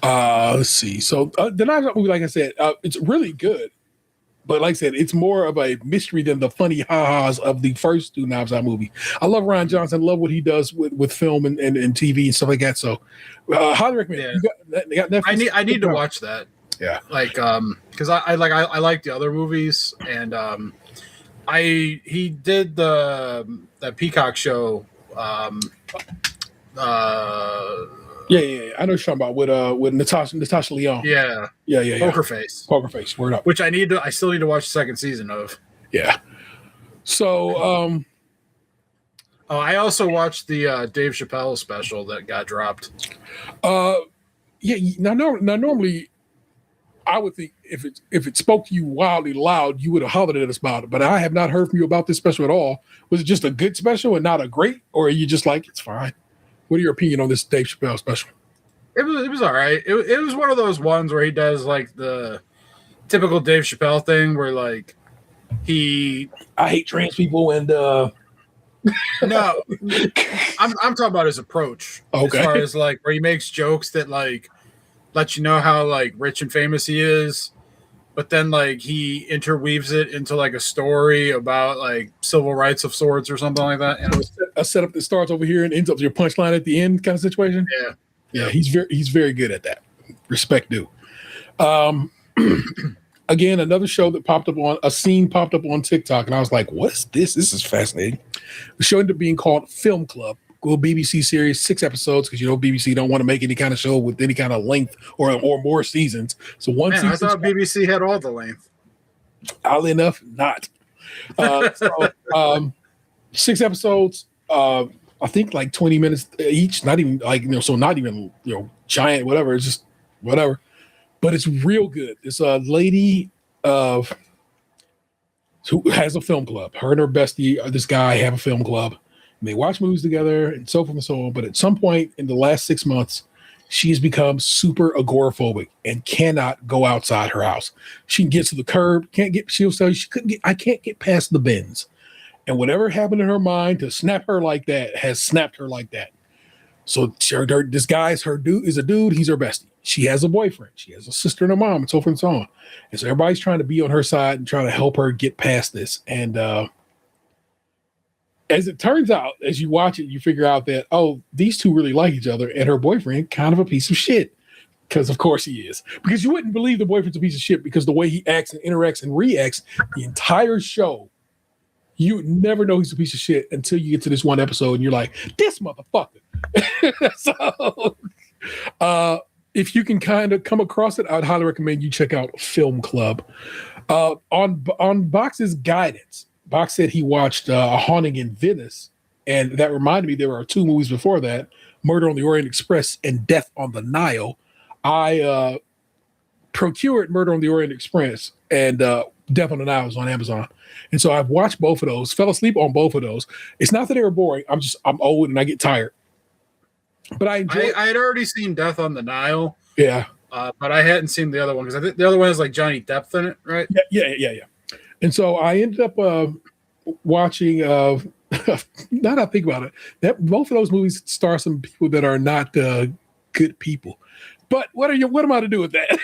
Let's see. So the Knives Out movie, like I said, it's really good, but like I said, it's more of a mystery than the funny ha-has of the first 2 Knives Out movie. I love Rian Johnson. Love what he does with film and TV and stuff like that. So highly recommend. Yeah. You got Netflix? I need to watch that. Yeah, like because I like the other movies, and he did that Peacock show. Yeah. I know what you're talking about with Natasha Lyonne. Yeah. Poker Face. Word up. Which I still need to watch the second season of. Yeah. So Oh, I also watched the Dave Chappelle special that got dropped. Yeah. Now normally, I would think if it spoke to you wildly loud, you would have hollered at us about it. But I have not heard from you about this special at all. Was it just a good special and not a great, or are you just like it's fine? What are your opinion on this Dave Chappelle special? It was all right. It was one of those ones where he does like the typical Dave Chappelle thing, where like I hate trans people and no, I'm talking about his approach. Okay. As far as like where he makes jokes that like let you know how like rich and famous he is, but then like he interweaves it into like a story about like civil rights of sorts or something like that. You know? A setup that starts over here and ends up with your punchline at the end kind of situation. Yeah, he's very good at that. Respect due. Again, another show that popped up on TikTok, and I was like, "What is this? This is fascinating." The show ended up being called Film Club. Little BBC series, 6 episodes, because BBC don't want to make any kind of show with any kind of length or more seasons. So season. I thought BBC had all the length. Oddly enough, not. 6 episodes. I think like 20 minutes each. Not even like so not even giant whatever. It's just whatever. But it's real good. It's a lady who has a film club. Her and her bestie, this guy, have a film club. And they watch movies together and so forth and so on. But at some point in the last 6 months, she has become super agoraphobic and cannot go outside her house. She can get to the curb, she'll tell you I can't get past the bins. And whatever happened in her mind to snap her like that has snapped her like that. So this guy is a dude, he's her bestie. She has a boyfriend. She has a sister and a mom and so forth and so on. And so everybody's trying to be on her side and trying to help her get past this. And as it turns out, as you watch it, you figure out that, these two really like each other, and her boyfriend kind of a piece of shit. Because of course he is. Because you wouldn't believe the boyfriend's a piece of shit because the way he acts and interacts and reacts the entire show, you would never know he's a piece of shit until you get to this one episode and you're like, this motherfucker. So if you can kind of come across it, I'd highly recommend you check out Film Club. On Box's guidance, Box said he watched A Haunting in Venice, and that reminded me there were 2 movies before that, Murder on the Orient Express and Death on the Nile. I procured Murder on the Orient Express, and Death on the Nile is on Amazon. And so I've watched both of those, fell asleep on both of those. It's not that they were boring. I'm old and I get tired. But I had already seen Death on the Nile. Yeah. But I hadn't seen the other one because I think the other one has like Johnny Depp in it, right? Yeah. And so I ended up watching. Now that I think about it, that both of those movies star some people that are not good people. But what am I to do with that?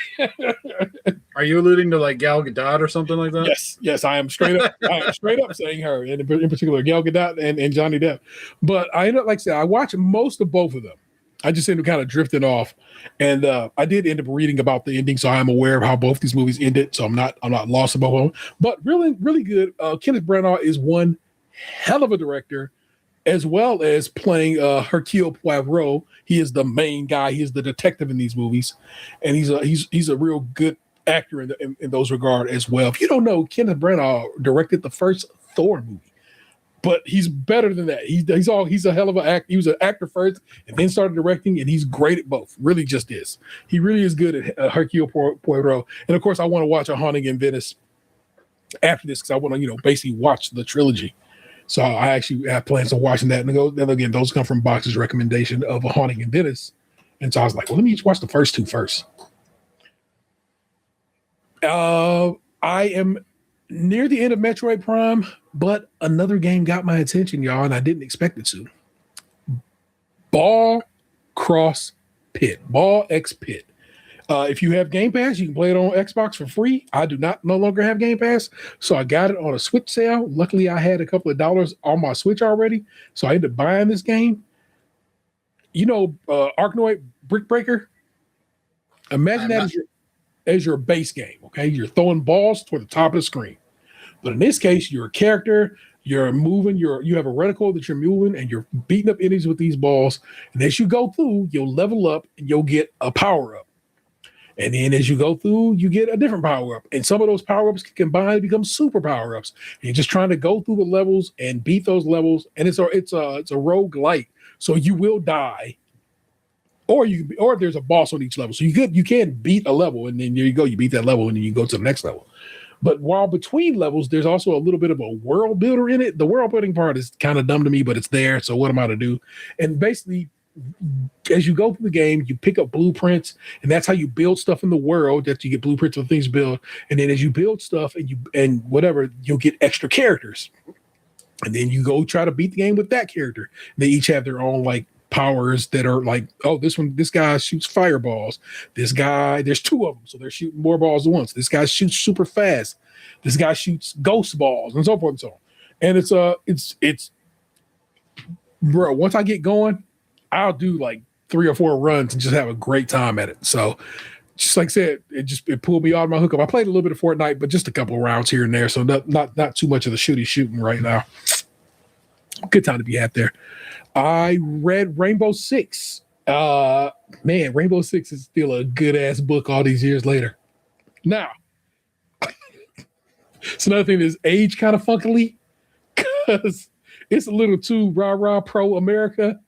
Are you alluding to like Gal Gadot or something like that? Yes, I am straight up. I am straight up saying her, and in particular Gal Gadot and Johnny Depp. But I ended up, like I said, I watched most of both of them. I just ended up kind of drifting off, and I did end up reading about the ending, so I'm aware of how both these movies ended. So I'm not lost about them. But really, really good. Kenneth Branagh is one hell of a director, as well as playing Hercule Poirot. He is the main guy. He is the detective in these movies, and he's a real good actor in those regard as well. If you don't know, Kenneth Branagh directed the first Thor movie, but he's better than that. He's a hell of an actor. He was an actor first, and then started directing, and he's great at both. Really, just is. He really is good at Hercule Poirot. And of course, I want to watch A Haunting in Venice after this because I want to, basically watch the trilogy. So I actually have plans on watching that. And then again, those come from Box's recommendation of A Haunting in Venice. And so I was like, well, let me just watch the first 2 first. I am near the end of Metroid Prime, but another game got my attention, y'all, and I didn't expect it to. Ball X Pit. If you have Game Pass, you can play it on Xbox for free. I do no longer have Game Pass, so I got it on a Switch sale. Luckily, I had a couple of dollars on my Switch already, so I ended up buying this game. Arkanoid Brick Breaker? Imagine that as your base game, okay? You're throwing balls toward the top of the screen. But in this case, you're a character, you're moving, you have a reticle that you're moving, and you're beating up enemies with these balls. And as you go through, you'll level up and you'll get a power-up. And then as you go through, you get a different power up. And some of those power ups can combine to become super power ups. You're just trying to go through the levels and beat those levels. And it's a roguelike. So you will die. Or there's a boss on each level. So you can beat a level, and then there you go. You beat that level, and then you go to the next level. But while between levels, there's also a little bit of a world builder in it. The world building part is kind of dumb to me, but it's there. So what am I to do? And basically, as you go through the game, you pick up blueprints, and that's how you build stuff in the world. That you get blueprints of things to build, and then as you build stuff and whatever, you'll get extra characters, and then you go try to beat the game with that character. They each have their own like powers that are like, oh, this guy shoots fireballs. This guy, there's two of them, so they're shooting more balls at once. This guy shoots super fast. This guy shoots ghost balls, and so forth and so on. And it's bro. Once I get going, I'll do like 3 or 4 runs and just have a great time at it. So, just like I said, it pulled me out of my hookup. I played a little bit of Fortnite, but just a couple of rounds here and there. So not too much of the shooting right now. Good time to be out there. I read Rainbow Six. Man, Rainbow Six is still a good ass book all these years later. Now, it's another thing that's aged kind of funkily because it's a little too rah-rah pro-America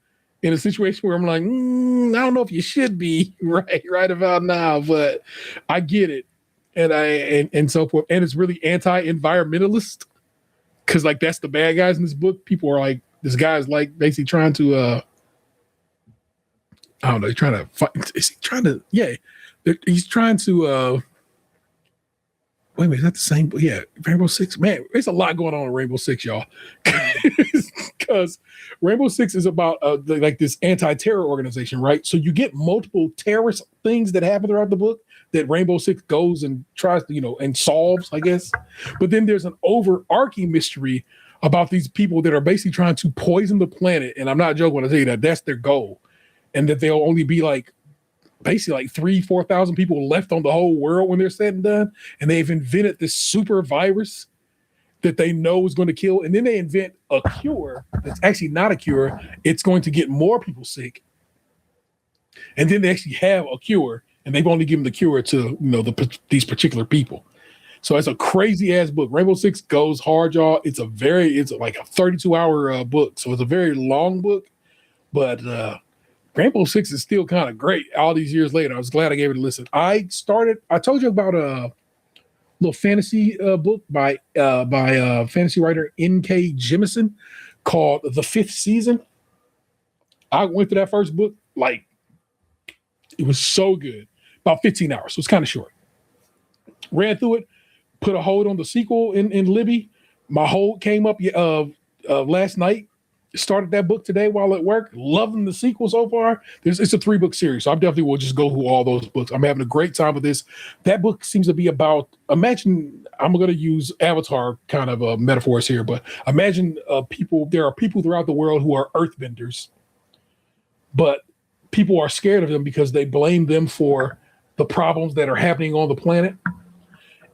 in a situation where I'm like, I don't know if you should be right about now, but I get it. And so forth. And it's really anti-environmentalist because like that's the bad guys in this book. People are like, this guy's like basically trying to, I don't know, he's trying to fight. Is he trying to, yeah, he's trying to, wait a minute, is that the same? Yeah, Rainbow Six. Man, there's a lot going on in Rainbow Six, y'all. Because Rainbow Six is about like this anti-terror organization, right? So you get multiple terrorist things that happen throughout the book that Rainbow Six goes and tries to, and solves, I guess. But then there's an overarching mystery about these people that are basically trying to poison the planet. And I'm not joking when I tell you that that's their goal. And that they'll only be like, basically like 3,000-4,000 people left on the whole world when they're said and done. And they've invented this super virus that they know is going to kill. And then they invent a cure that's actually not a cure. It's going to get more people sick. And then they actually have a cure, and they've only given the cure to, these particular people. So it's a crazy ass book. Rainbow Six goes hard, y'all. It's like a 32-hour book. So it's a very long book, but Rainbow Six is still kind of great all these years later. I was glad I gave it a listen. I told you about a little fantasy book by fantasy writer N.K. Jemisin called The Fifth Season. I went through that first book, like, it was so good. About 15 hours, so it's kind of short. Ran through it, put a hold on the sequel in Libby. My hold came up last night. Started that book today while at work. Loving the sequel so far. It's a 3-book series, so I definitely will just go through all those books. I'm having a great time with this. That book seems to be about, imagine, I'm going to use Avatar kind of metaphors here, but imagine there are people throughout the world who are earthbenders, but people are scared of them because they blame them for the problems that are happening on the planet.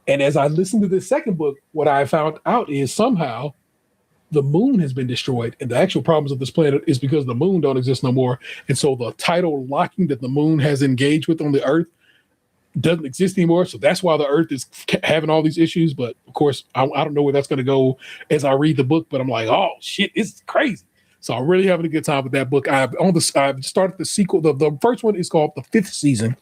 And as I listened to this second book, what I found out is somehow the moon has been destroyed, and the actual problems of this planet is because the moon don't exist no more. And so the tidal locking that the moon has engaged with on the earth doesn't exist anymore. So that's why the earth is having all these issues. But of course, I don't know where that's going to go as I read the book, but I'm like, oh shit, it's crazy. So I'm really having a good time with that book. I've started the sequel. The first one is called The Fifth Season.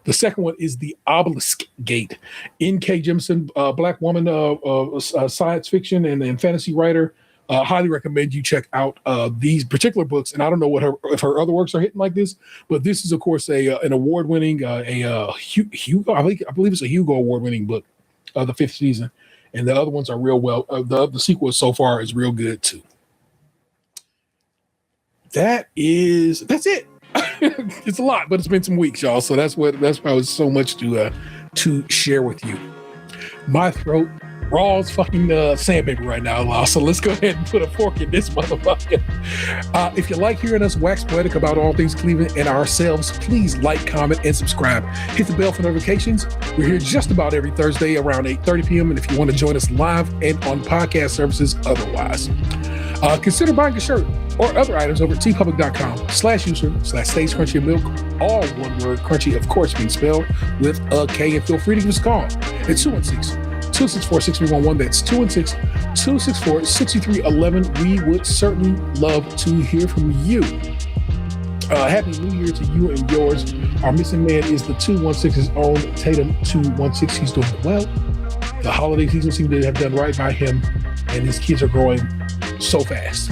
The second one is The Obelisk Gate. N.K. Jemisin, black woman, science fiction and fantasy writer. Highly recommend you check out these particular books. And I don't know if her other works are hitting like this, but this is, of course, an award-winning, Hugo. I believe it's a Hugo award-winning book, The Fifth Season. And the other ones are real well. The sequel so far is real good too. That's it. It's a lot, but it's been some weeks, y'all. So that's why it was so much to share with you. My throat raw as fucking sandpaper right now, so let's go ahead and put a fork in this motherfucker. If you like hearing us wax poetic about all things Cleveland and ourselves, please like, comment, and subscribe. Hit the bell for notifications. We're here just about every Thursday around 8:30 p.m. And if you want to join us live and on podcast services otherwise, consider buying a shirt or other items over at tpublic.com/user/StaysCrunchyMilk. All one word, crunchy, of course, being spelled with a K. And feel free to give us a call at 216-264-6311. That's 216-264-6311. We would certainly love to hear from you. Happy New Year to you and yours. Our missing man is the 216's own Tatum 216. He's doing well. The holiday season seemed to have done right by him, and his kids are growing so fast.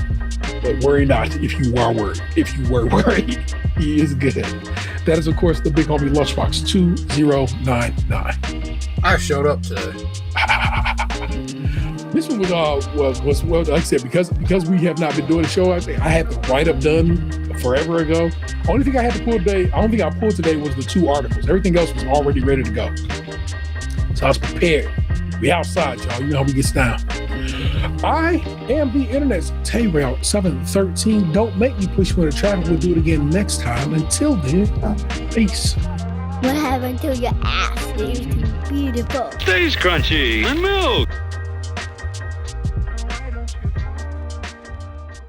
But worry not if you are worried. If you were worried, he is good. That is, of course, the big homie Lunchbox 2099. I showed up today. This one was well, like I said, because we have not been doing the show. I had the write-up done forever ago. Only thing I had to pull today, I don't think I pulled today was the 2 articles. Everything else was already ready to go. So I was prepared. We outside, y'all. You know how we get down. I am the internet's Tay-Rail 713. Don't make me push you into traffic. We'll do it again next time. Until then, peace. What happened to your ass? It used to be beautiful. Stays crunchy and milk.